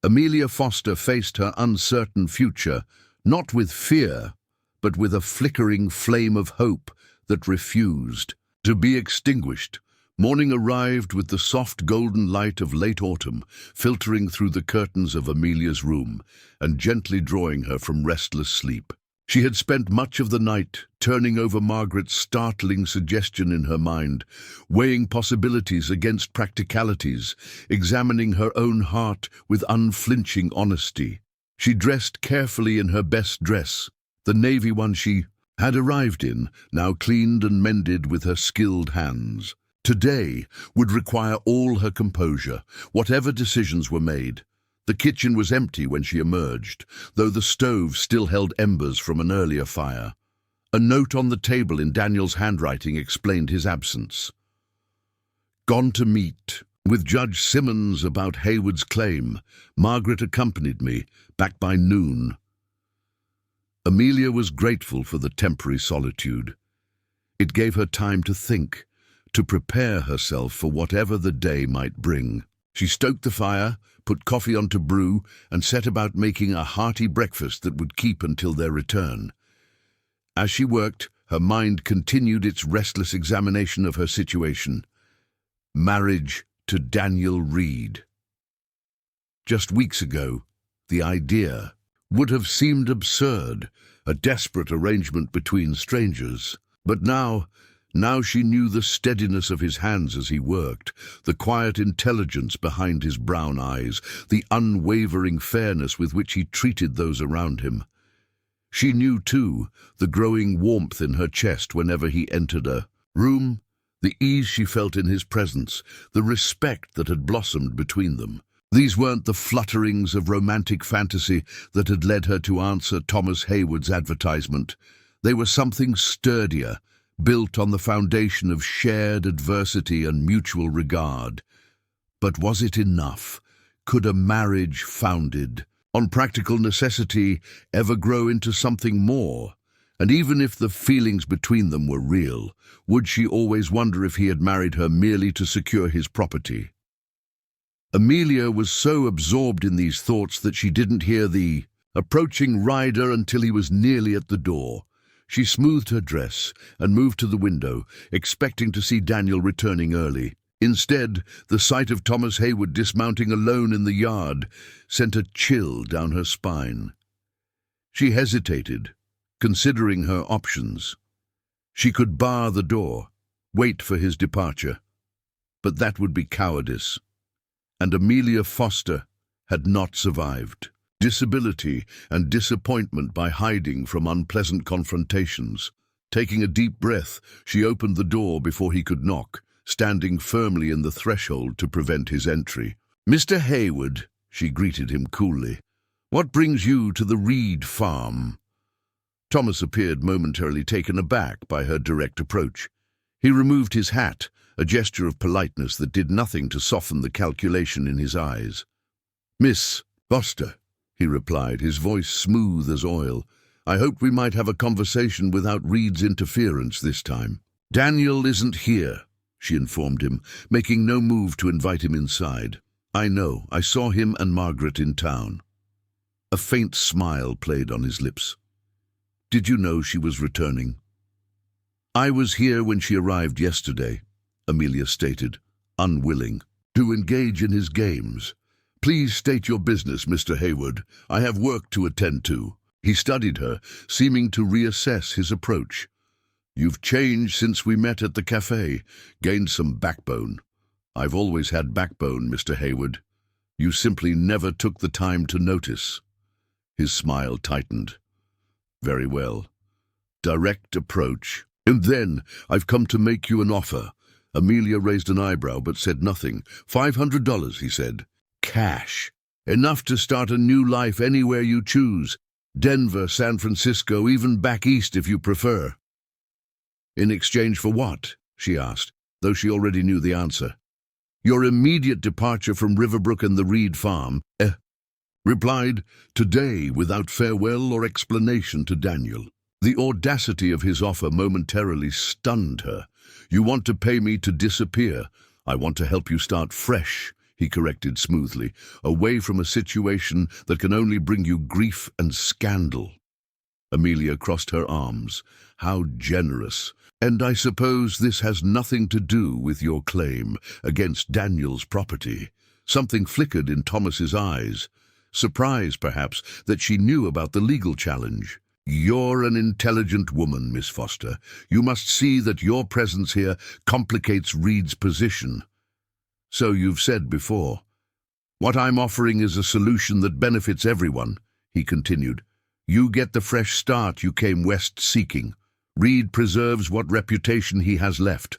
Amelia Foster faced her uncertain future, not with fear, but with a flickering flame of hope that refused to be extinguished. Morning arrived with the soft golden light of late autumn filtering through the curtains of Amelia's room and gently drawing her from restless sleep. She had spent much of the night turning over Margaret's startling suggestion in her mind, weighing possibilities against practicalities, examining her own heart with unflinching honesty. She dressed carefully in her best dress, the navy one she had arrived in, now cleaned and mended with her skilled hands. Today would require all her composure, whatever decisions were made. The kitchen was empty when she emerged, though the stove still held embers from an earlier fire. A note on the table in Daniel's handwriting explained his absence. Gone to meet with Judge Simmons about Hayward's claim. Margaret accompanied me, back by noon. Amelia was grateful for the temporary solitude. It gave her time to think, to prepare herself for whatever the day might bring. She stoked the fire, put coffee on to brew, and set about making a hearty breakfast that would keep until their return. As she worked, her mind continued its restless examination of her situation. Marriage to Daniel Reed. Just weeks ago, the idea would have seemed absurd, a desperate arrangement between strangers. But now she knew the steadiness of his hands as he worked, the quiet intelligence behind his brown eyes, the unwavering fairness with which he treated those around him. She knew, too, the growing warmth in her chest whenever he entered a room, the ease she felt in his presence, the respect that had blossomed between them. These weren't the flutterings of romantic fantasy that had led her to answer Thomas Hayward's advertisement. They were something sturdier, built on the foundation of shared adversity and mutual regard. But was it enough? Could a marriage founded on practical necessity ever grow into something more? And even if the feelings between them were real, would she always wonder if he had married her merely to secure his property? Amelia was so absorbed in these thoughts that she didn't hear the approaching rider until he was nearly at the door. She smoothed her dress and moved to the window, expecting to see Daniel returning early. Instead, the sight of Thomas Hayward dismounting alone in the yard sent a chill down her spine. She hesitated, considering her options. She could bar the door, wait for his departure, but that would be cowardice. And Amelia Foster had not survived disability and disappointment by hiding from unpleasant confrontations. Taking a deep breath, she opened the door before he could knock, standing firmly in the threshold to prevent his entry. "Mr. Hayward," she greeted him coolly, "what brings you to the Reed farm?" Thomas appeared momentarily taken aback by her direct approach. He removed his hat, a gesture of politeness that did nothing to soften the calculation in his eyes. "Miss Foster," he replied, his voice smooth as oil, "I hoped we might have a conversation without Reed's interference this time." "Daniel isn't here," she informed him, making no move to invite him inside. "I know. I saw him and Margaret in town." A faint smile played on his lips. "Did you know she was returning?" "I was here when she arrived yesterday," Amelia stated, unwilling to engage in his games. "Please state your business, Mr. Hayward. I have work to attend to." He studied her, seeming to reassess his approach. "You've changed since we met at the cafe, gained some backbone." "I've always had backbone, Mr. Hayward. You simply never took the time to notice." His smile tightened. "Very well. Direct approach. And then I've come to make you an offer." Amelia raised an eyebrow but said nothing. $500, he said. Cash. Enough to start a new life anywhere you choose. Denver, San Francisco, even back east if you prefer. "In exchange for what?" she asked, though she already knew the answer. "Your immediate departure from Riverbrook and the Reed farm," replied, today without farewell or explanation to Daniel. The audacity of his offer momentarily stunned her. "You want to pay me to disappear. I want to help you start fresh," he corrected smoothly, "away from a situation that can only bring you grief and scandal." Amelia crossed her arms. "How generous. And I suppose this has nothing to do with your claim against Daniel's property." Something flickered in Thomas's eyes. Surprise, perhaps, that she knew about the legal challenge. "You're an intelligent woman, Miss Foster. You must see that your presence here complicates Reed's position." "So you've said before." "What I'm offering is a solution that benefits everyone," he continued. "You get the fresh start you came west seeking. Reed preserves what reputation he has left.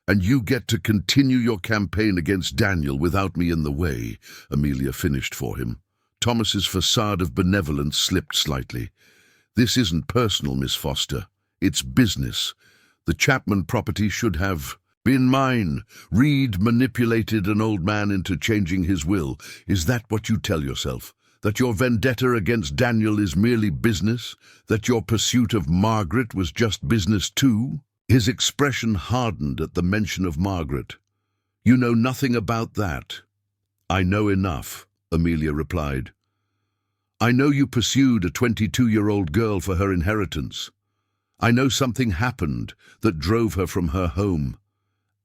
And you get to continue your campaign against Daniel without me in the way," Amelia finished for him. Thomas's facade of benevolence slipped slightly. "This isn't personal, Miss Foster. It's business. The Chapman property should have been mine. Reed manipulated an old man into changing his will. Is that what you tell yourself? That your vendetta against Daniel is merely business? That your pursuit of Margaret was just business too?" His expression hardened at the mention of Margaret. "You know nothing about that." "I know enough," Amelia replied. "I know you pursued a 22-year-old girl for her inheritance. I know something happened that drove her from her home.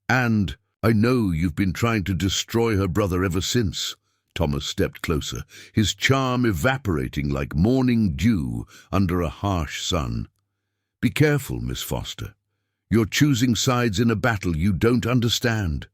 And I know you've been trying to destroy her brother ever since." Thomas stepped closer, his charm evaporating like morning dew under a harsh sun. "Be careful, Miss Foster. You're choosing sides in a battle you don't understand."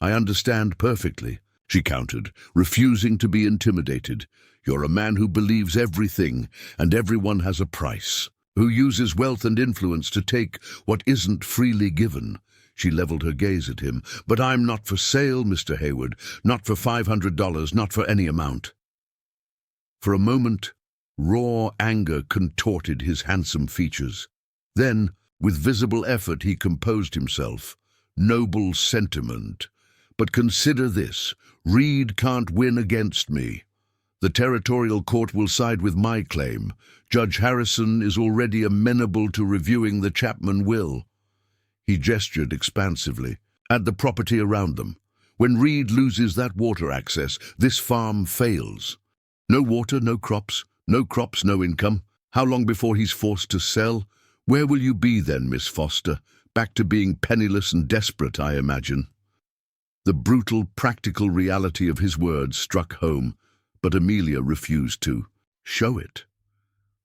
"I understand perfectly," she countered, refusing to be intimidated. "You're a man who believes everything, and everyone has a price, who uses wealth and influence to take what isn't freely given." She leveled her gaze at him. "But I'm not for sale, Mr. Hayward. Not for $500, not for any amount." For a moment, raw anger contorted his handsome features. Then, with visible effort, he composed himself. "Noble sentiment. But consider this. Reed can't win against me. The territorial court will side with my claim. Judge Harrison is already amenable to reviewing the Chapman will." He gestured expansively at the property around them. "When Reed loses that water access, this farm fails. No water, no crops, no income. How long before he's forced to sell? Where will you be then, Miss Foster? Back to being penniless and desperate, I imagine." The brutal, practical reality of his words struck home, but Amelia refused to show it.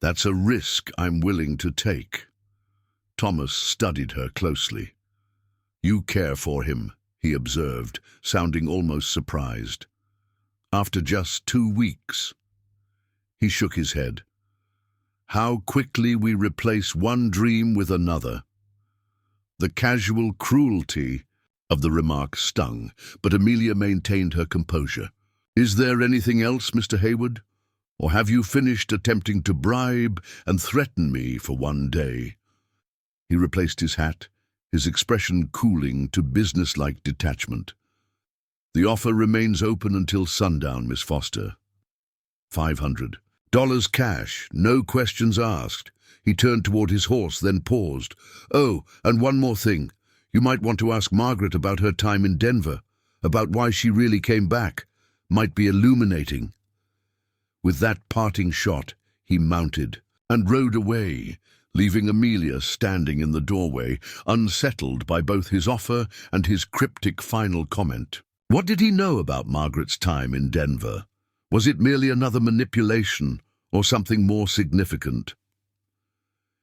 That's a risk I'm willing to take. Thomas studied her closely. You care for him, he observed, sounding almost surprised. After just 2 weeks. He shook his head. How quickly we replace one dream with another. The casual cruelty of the remark stung, but Amelia maintained her composure. Is there anything else, Mr. Hayward? Or have you finished attempting to bribe and threaten me for one day? He replaced his hat, his expression cooling to businesslike detachment. The offer remains open until sundown, Miss Foster. $500 cash, no questions asked. He turned toward his horse, then paused. Oh, and one more thing. You might want to ask Margaret about her time in Denver, about why she really came back. Might be illuminating. With that parting shot, he mounted and rode away, leaving Amelia standing in the doorway, unsettled by both his offer and his cryptic final comment. What did he know about Margaret's time in Denver? Was it merely another manipulation, or something more significant?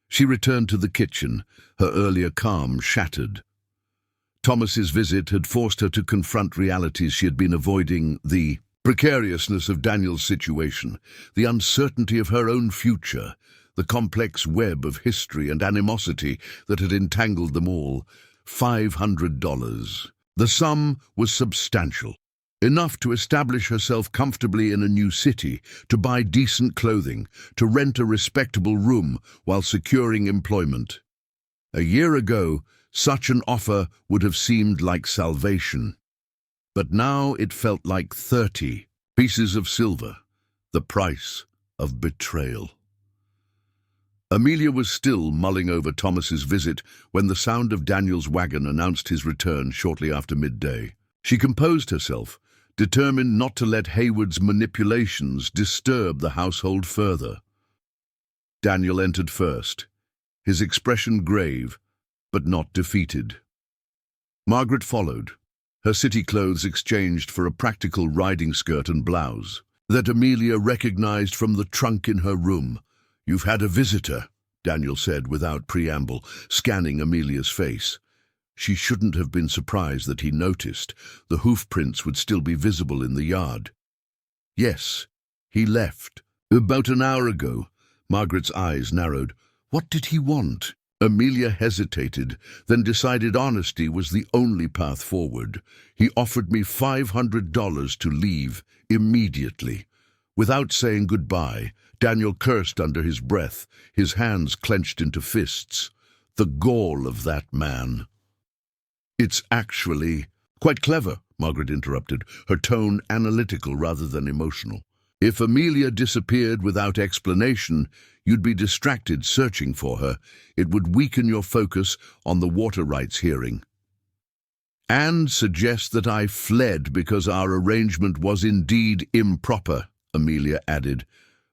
She returned to the kitchen, her earlier calm shattered. Thomas's visit had forced her to confront realities she had been avoiding: the precariousness of Daniel's situation, the uncertainty of her own future, the complex web of history and animosity that had entangled them all. $500. The sum was substantial, enough to establish herself comfortably in a new city, to buy decent clothing, to rent a respectable room while securing employment. A year ago, such an offer would have seemed like salvation. But now it felt like 30 pieces of silver, the price of betrayal. Amelia was still mulling over Thomas's visit when the sound of Daniel's wagon announced his return shortly after midday. She composed herself, determined not to let Hayward's manipulations disturb the household further. Daniel entered first, his expression grave, but not defeated. Margaret followed, her city clothes exchanged for a practical riding skirt and blouse that Amelia recognized from the trunk in her room. You've had a visitor, Daniel said without preamble, scanning Amelia's face. She shouldn't have been surprised that he noticed. The hoof prints would still be visible in the yard. Yes, he left. About an hour ago. Margaret's eyes narrowed. What did he want? Amelia hesitated, then decided honesty was the only path forward. He offered me $500 to leave immediately. Without saying goodbye, Daniel cursed under his breath, his hands clenched into fists. The gall of that man. It's actually quite clever, Margaret interrupted, her tone analytical rather than emotional. If Amelia disappeared without explanation, you'd be distracted searching for her. It would weaken your focus on the water rights hearing. And suggest that I fled because our arrangement was indeed improper, Amelia added,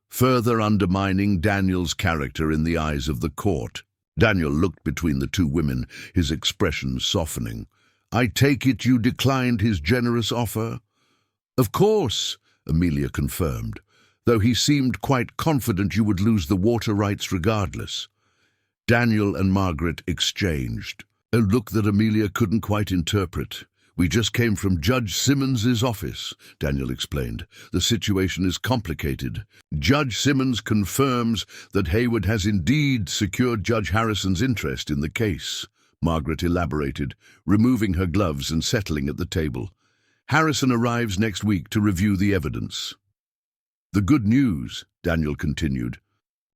further undermining Daniel's character in the eyes of the court. Daniel looked between the two women, his expression softening. I take it you declined his generous offer? Of course, Amelia confirmed, though he seemed quite confident you would lose the water rights regardless. Daniel and Margaret exchanged a look that Amelia couldn't quite interpret. We just came from Judge Simmons's office, Daniel explained. The situation is complicated. Judge Simmons confirms that Hayward has indeed secured Judge Harrison's interest in the case, Margaret elaborated, removing her gloves and settling at the table. Harrison arrives next week to review the evidence. The good news, Daniel continued,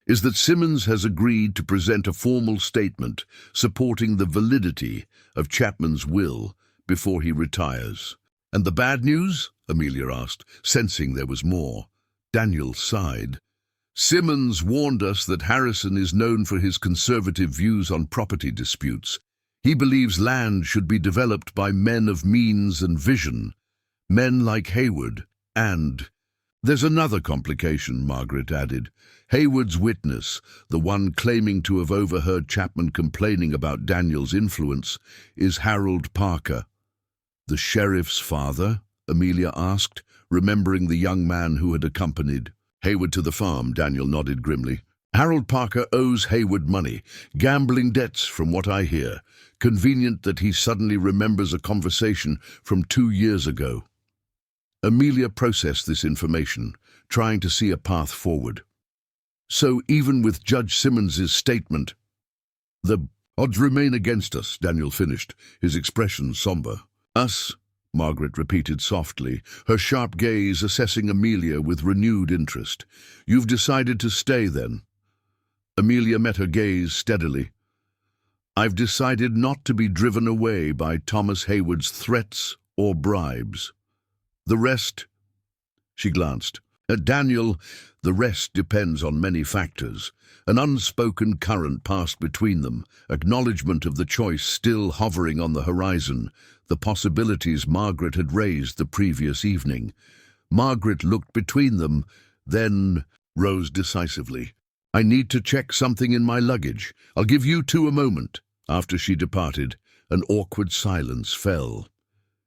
is that Simmons has agreed to present a formal statement supporting the validity of Chapman's will before he retires. And the bad news? Amelia asked, sensing there was more. Daniel sighed. Simmons warned us that Harrison is known for his conservative views on property disputes. He believes land should be developed by men of means and vision, men like Hayward, and... There's another complication, Margaret added. Hayward's witness, the one claiming to have overheard Chapman complaining about Daniel's influence, is Harold Parker. The sheriff's father? Amelia asked, remembering the young man who had accompanied Hayward to the farm. Daniel nodded grimly. Harold Parker owes Hayward money, gambling debts from what I hear. Convenient that he suddenly remembers a conversation from 2 years ago. Amelia processed this information, trying to see a path forward. So even with Judge Simmons's statement, "The odds remain against us," Daniel finished, his expression somber. "Us?" Margaret repeated softly, her sharp gaze assessing Amelia with renewed interest. "You've decided to stay, then?" Amelia met her gaze steadily. "I've decided not to be driven away by Thomas Hayward's threats or bribes. The rest—" She glanced. At Daniel, the rest depends on many factors. An unspoken current passed between them, acknowledgement of the choice still hovering on the horizon, the possibilities Margaret had raised the previous evening. Margaret looked between them, then rose decisively. "I need to check something in my luggage. I'll give you two a moment." After she departed, an awkward silence fell.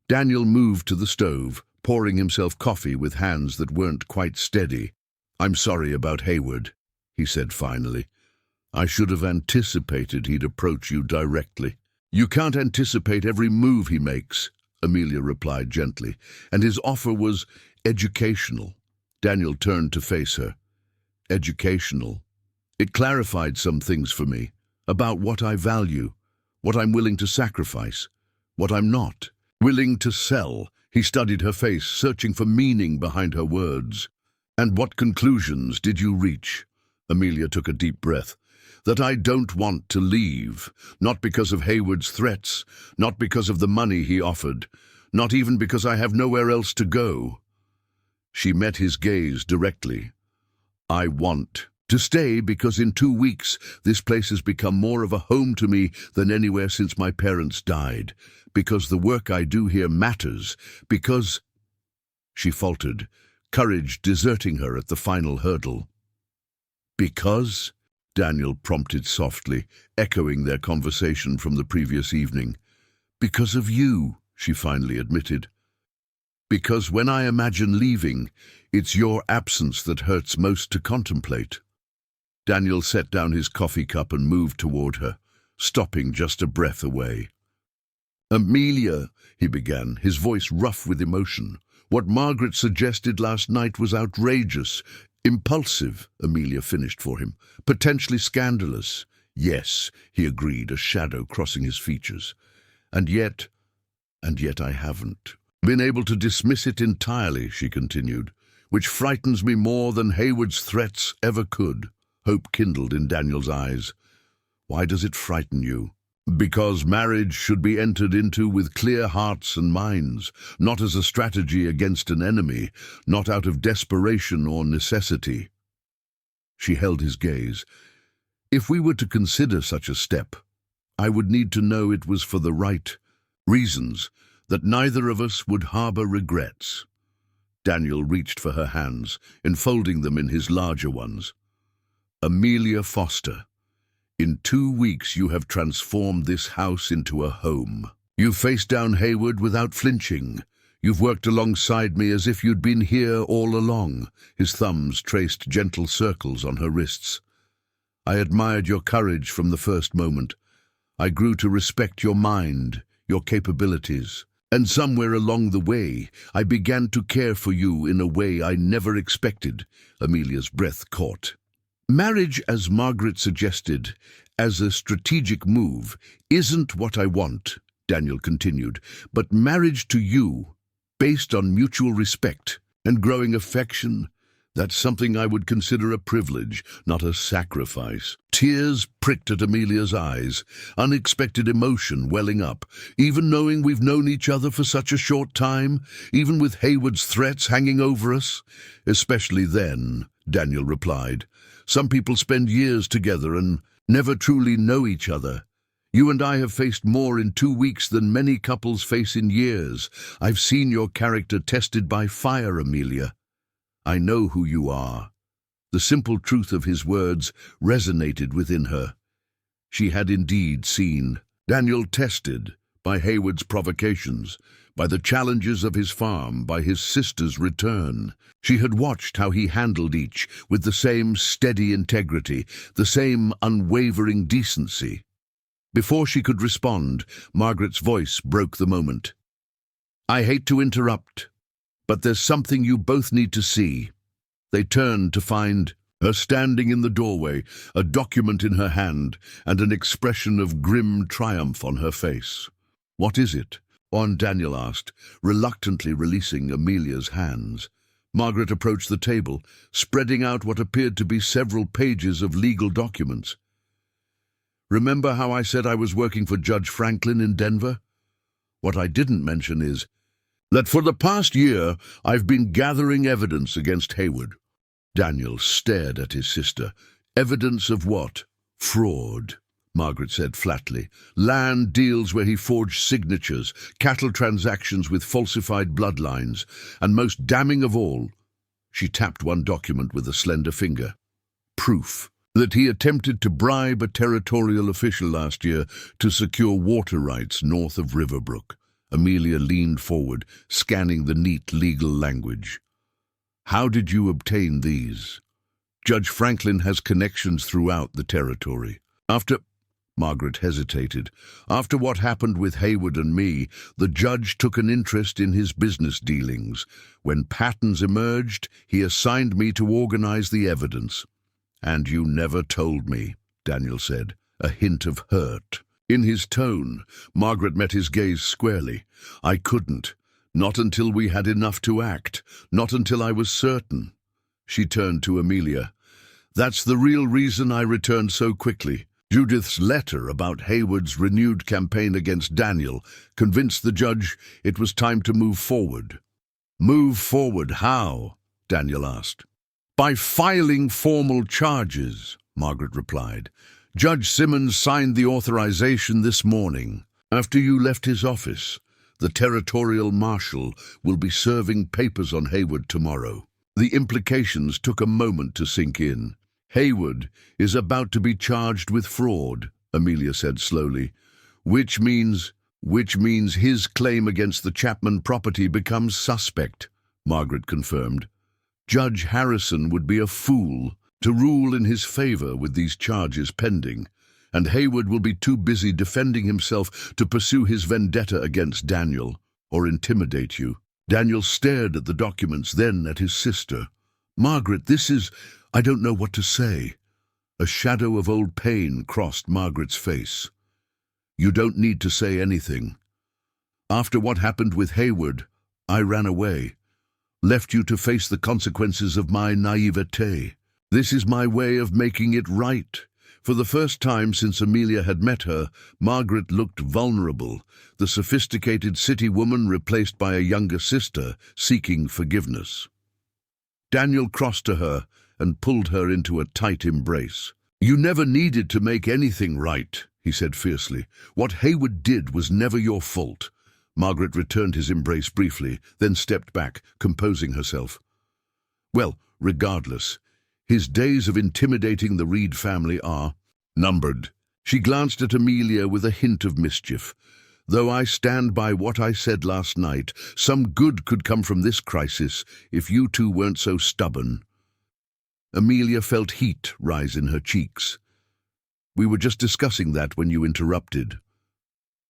Daniel moved to the stove, pouring himself coffee with hands that weren't quite steady. "I'm sorry about Hayward," he said finally. "I should have anticipated he'd approach you directly." "You can't anticipate every move he makes," Amelia replied gently, "and his offer was educational." Daniel turned to face her. "Educational?" It clarified some things for me, about what I value, what I'm willing to sacrifice, what I'm not willing to sell. He studied her face, searching for meaning behind her words. "And what conclusions did you reach?" Amelia took a deep breath. "That I don't want to leave, not because of Hayward's threats, not because of the money he offered, not even because I have nowhere else to go." She met his gaze directly. "I want to stay because in 2 weeks this place has become more of a home to me than anywhere since my parents died, because the work I do here matters, because—" She faltered, courage deserting her at the final hurdle. "Because?" Daniel prompted softly, echoing their conversation from the previous evening. "Because of you," she finally admitted. "Because when I imagine leaving, it's your absence that hurts most to contemplate." Daniel set down his coffee cup and moved toward her, stopping just a breath away. "Amelia," he began, his voice rough with emotion, "what Margaret suggested last night was outrageous, impulsive," Amelia finished for him, "potentially scandalous." "Yes," he agreed, a shadow crossing his features. And yet I haven't been able to dismiss it entirely," she continued, "which frightens me more than Hayward's threats ever could." Hope kindled in Daniel's eyes. "Why does it frighten you?" "Because marriage should be entered into with clear hearts and minds, not as a strategy against an enemy, not out of desperation or necessity." She held his gaze. "If we were to consider such a step, I would need to know it was for the right reasons, that neither of us would harbor regrets." Daniel reached for her hands, enfolding them in his larger ones. "Amelia Foster, in 2 weeks you have transformed this house into a home. You faced down Hayward without flinching. You've worked alongside me as if you'd been here all along." His thumbs traced gentle circles on her wrists. "I admired your courage from the first moment. I grew to respect your mind, your capabilities. And somewhere along the way, I began to care for you in a way I never expected." Amelia's breath caught. "Marriage, as Margaret suggested, as a strategic move, isn't what I want," Daniel continued, "but marriage to you, based on mutual respect and growing affection, that's something I would consider a privilege, not a sacrifice." Tears pricked at Amelia's eyes, unexpected emotion welling up. "Even knowing we've known each other for such a short time, even with Hayward's threats hanging over us?" "Especially then," Daniel replied. "Some people spend years together and never truly know each other. You and I have faced more in 2 weeks than many couples face in years. I've seen your character tested by fire, Amelia. I know who you are." The simple truth of his words resonated within her. She had indeed seen Daniel tested by Hayward's provocations, by the challenges of his farm, by his sister's return. She had watched how he handled each with the same steady integrity, the same unwavering decency. Before she could respond, Margaret's voice broke the moment. "I hate to interrupt, but there's something you both need to see." They turned to find her standing in the doorway, a document in her hand, and an expression of grim triumph on her face. "What is it?" Daniel asked, reluctantly releasing Amelia's hands. Margaret approached the table, spreading out what appeared to be several pages of legal documents. "Remember how I said I was working for Judge Franklin in Denver? What I didn't mention is that for the past year I've been gathering evidence against Haywood." Daniel stared at his sister. "Evidence of what?" "Fraud," Margaret said flatly. "Land deals where he forged signatures, cattle transactions with falsified bloodlines, and most damning of all," she tapped one document with a slender finger, "proof that he attempted to bribe a territorial official last year to secure water rights north of Riverbrook." Amelia leaned forward, scanning the neat legal language. "How did you obtain these?" "Judge Franklin has connections throughout the territory. Margaret hesitated. "After what happened with Haywood and me, the judge took an interest in his business dealings. When patterns emerged, he assigned me to organize the evidence." "And you never told me," Daniel said, a hint of hurt in his tone. Margaret met his gaze squarely. "I couldn't. Not until we had enough to act. Not until I was certain." She turned to Amelia. "That's the real reason I returned so quickly. Judith's letter about Haywood's renewed campaign against Daniel convinced the judge it was time to move forward." "Move forward how?" Daniel asked. "By filing formal charges," Margaret replied. "Judge Simmons signed the authorization this morning. After you left his office, the territorial marshal will be serving papers on Haywood tomorrow." The implications took a moment to sink in. "Haywood is about to be charged with fraud," Amelia said slowly, which means his claim against the Chapman property becomes suspect," Margaret confirmed. "Judge Harrison would be a fool to rule in his favor with these charges pending, and Haywood will be too busy defending himself to pursue his vendetta against Daniel or intimidate you." Daniel stared at the documents, then at his sister. "Margaret, this is... I don't know what to say." A shadow of old pain crossed Margaret's face. "You don't need to say anything. After what happened with Haywood, I ran away, left you to face the consequences of my naivete. This is my way of making it right." For the first time since Amelia had met her, Margaret looked vulnerable, the sophisticated city woman replaced by a younger sister seeking forgiveness. Daniel crossed to her and pulled her into a tight embrace. "You never needed to make anything right," he said fiercely. "What Haywood did was never your fault." Margaret returned his embrace briefly, then stepped back, composing herself. "Well, regardless, his days of intimidating the Reed family are numbered." She glanced at Amelia with a hint of mischief. "Though I stand by what I said last night, some good could come from this crisis if you two weren't so stubborn." Amelia felt heat rise in her cheeks. "We were just discussing that when you interrupted."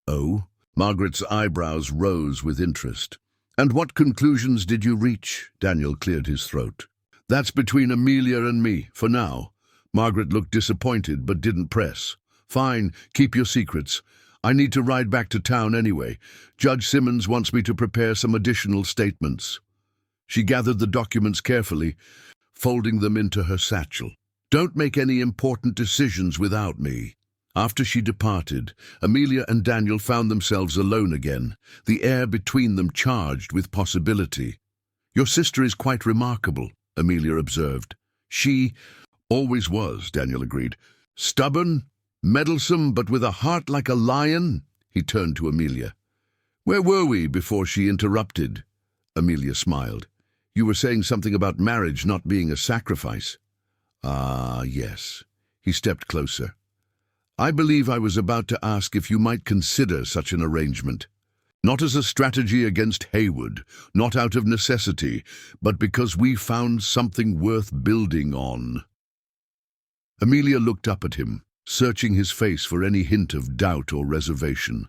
"Oh?" Margaret's eyebrows rose with interest. "And what conclusions did you reach?" Daniel cleared his throat. "That's between Amelia and me, for now." Margaret looked disappointed but didn't press. "Fine, keep your secrets. I need to ride back to town anyway. Judge Simmons wants me to prepare some additional statements." She gathered the documents carefully, folding them into her satchel. "Don't make any important decisions without me." After she departed, Amelia and Daniel found themselves alone again, the air between them charged with possibility. "Your sister is quite remarkable," Amelia observed. "She always was," Daniel agreed. "Stubborn, meddlesome, but with a heart like a lion." He turned to Amelia. "Where were we before she interrupted?" Amelia smiled. "You were saying something about marriage not being a sacrifice." "Ah, yes." He stepped closer. "I believe I was about to ask if you might consider such an arrangement." Not as a strategy against Haywood, not out of necessity, but because we found something worth building on. Amelia looked up at him, searching his face for any hint of doubt or reservation.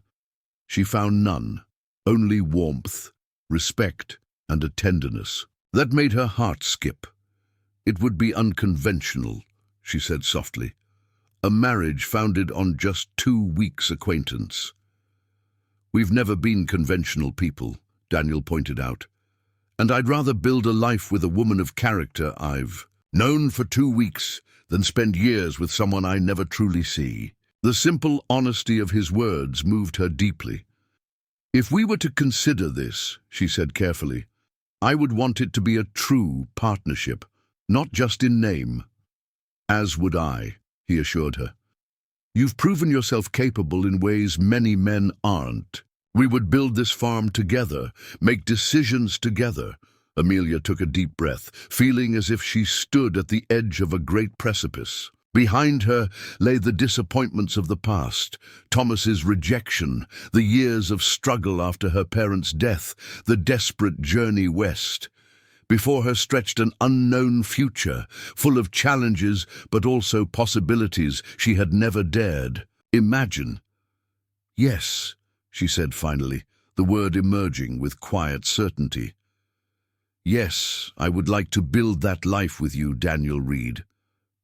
She found none, only warmth, respect, and a tenderness that made her heart skip. "It would be unconventional," she said softly. "A marriage founded on just 2 weeks' acquaintance." "We've never been conventional people," Daniel pointed out. "And I'd rather build a life with a woman of character I've known for 2 weeks than spend years with someone I never truly see." The simple honesty of his words moved her deeply. "If we were to consider this," she said carefully, "I would want it to be a true partnership, not just in name." "As would I," he assured her. "You've proven yourself capable in ways many men aren't. We would build this farm together, make decisions together." Amelia took a deep breath, feeling as if she stood at the edge of a great precipice. Behind her lay the disappointments of the past, Thomas's rejection, the years of struggle after her parents' death, the desperate journey west. Before her stretched an unknown future, full of challenges but also possibilities she had never dared imagine. "Yes," she said finally, the word emerging with quiet certainty. "Yes, I would like to build that life with you, Daniel Reed."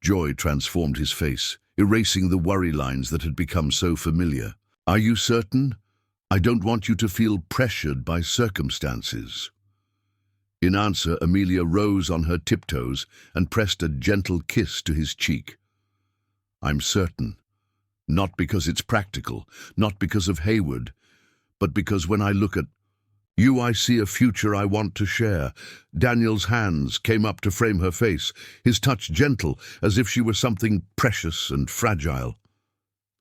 Joy transformed his face, erasing the worry lines that had become so familiar. "Are you certain? I don't want you to feel pressured by circumstances." In answer, Amelia rose on her tiptoes and pressed a gentle kiss to his cheek. "I'm certain. Not because it's practical, not because of Haywood, but because when I look at you, I see a future I want to share." Daniel's hands came up to frame her face, his touch gentle, as if she were something precious and fragile.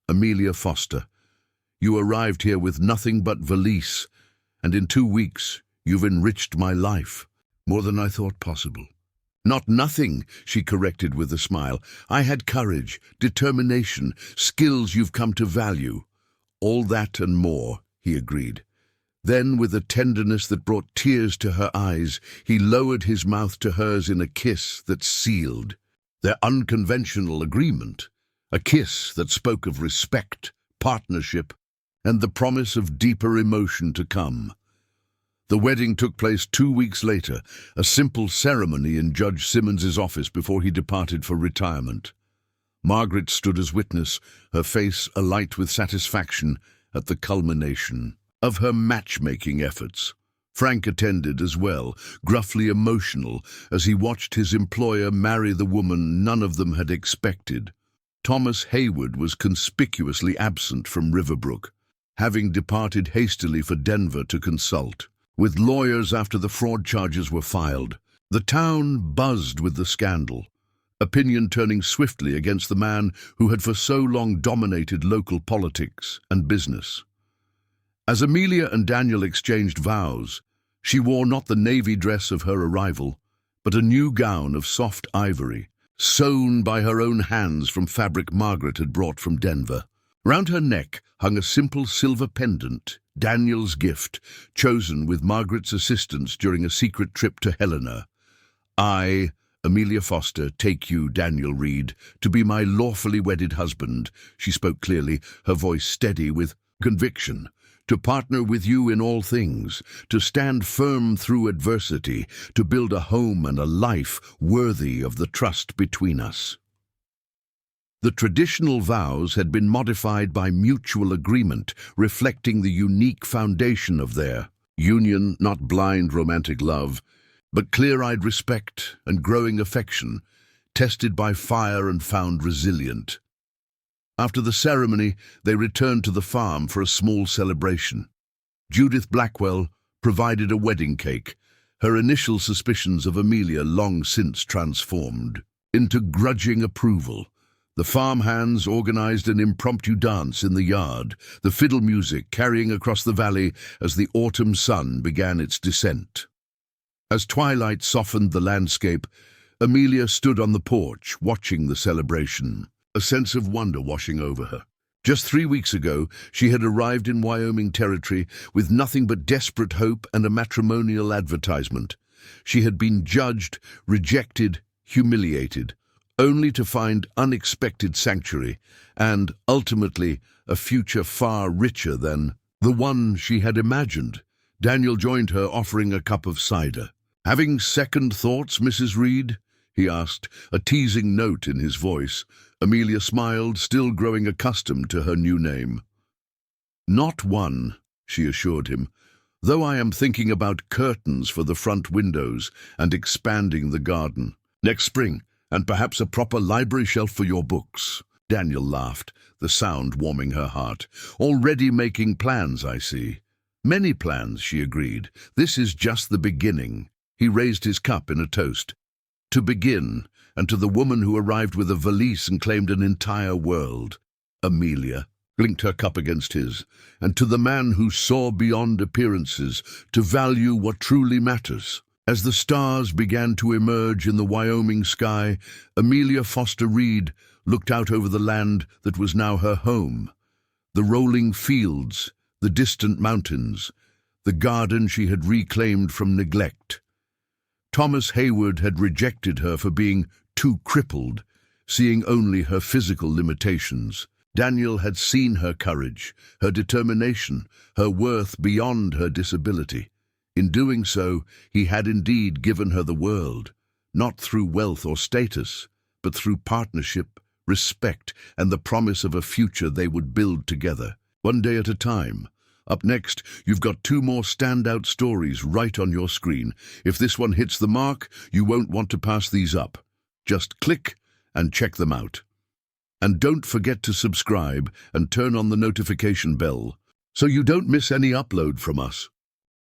"Amelia Foster, you arrived here with nothing but valise, and in 2 weeks you've enriched my life, more than I thought possible." "Not nothing," she corrected with a smile. "I had courage, determination, skills you've come to value." "All that and more," he agreed. Then, with a tenderness that brought tears to her eyes, he lowered his mouth to hers in a kiss that sealed their unconventional agreement, a kiss that spoke of respect, partnership, and the promise of deeper emotion to come. The wedding took place 2 weeks later, a simple ceremony in Judge Simmons's office before he departed for retirement. Margaret stood as witness, her face alight with satisfaction at the culmination of her matchmaking efforts. Frank attended as well, gruffly emotional, as he watched his employer marry the woman none of them had expected. Thomas Haywood was conspicuously absent from Riverbrook, having departed hastily for Denver to consult with lawyers after the fraud charges were filed. The town buzzed with the scandal, opinion turning swiftly against the man who had for so long dominated local politics and business. As Amelia and Daniel exchanged vows, she wore not the navy dress of her arrival, but a new gown of soft ivory, sewn by her own hands from fabric Margaret had brought from Denver. Round her neck hung a simple silver pendant, Daniel's gift, chosen with Margaret's assistance during a secret trip to Helena. "I, Amelia Foster, take you, Daniel Reed, to be my lawfully wedded husband," she spoke clearly, her voice steady with conviction. "To partner with you in all things, to stand firm through adversity, to build a home and a life worthy of the trust between us." The traditional vows had been modified by mutual agreement, reflecting the unique foundation of their union, not blind romantic love, but clear-eyed respect and growing affection, tested by fire and found resilient. After the ceremony, they returned to the farm for a small celebration. Judith Blackwell provided a wedding cake, her initial suspicions of Amelia long since transformed into grudging approval. The farmhands organized an impromptu dance in the yard, the fiddle music carrying across the valley as the autumn sun began its descent. As twilight softened the landscape, Amelia stood on the porch, watching the celebration, a sense of wonder washing over her. Just 3 weeks ago, she had arrived in Wyoming territory with nothing but desperate hope and a matrimonial advertisement. She had been judged, rejected, humiliated, only to find unexpected sanctuary and, ultimately, a future far richer than the one she had imagined. Daniel joined her, offering a cup of cider. "Having second thoughts, Mrs. Reed?" he asked, a teasing note in his voice. Amelia smiled, still growing accustomed to her new name. "Not one," she assured him, "though I am thinking about curtains for the front windows and expanding the garden. Next spring, and perhaps a proper library shelf for your books." Daniel laughed, the sound warming her heart. "Already making plans, I see." "Many plans," she agreed. "This is just the beginning." He raised his cup in a toast. "To begin, and to the woman who arrived with a valise and claimed an entire world." Amelia clinked her cup against his. "And to the man who saw beyond appearances, to value what truly matters." As the stars began to emerge in the Wyoming sky, Amelia Foster Reed looked out over the land that was now her home. The rolling fields, the distant mountains, the garden she had reclaimed from neglect. Thomas Hayward had rejected her for being too crippled, seeing only her physical limitations. Daniel had seen her courage, her determination, her worth beyond her disability. In doing so, he had indeed given her the world, not through wealth or status, but through partnership, respect, and the promise of a future they would build together, one day at a time. Up next, you've got 2 more standout stories right on your screen. If this one hits the mark, you won't want to pass these up. Just click and check them out. And don't forget to subscribe and turn on the notification bell so you don't miss any upload from us.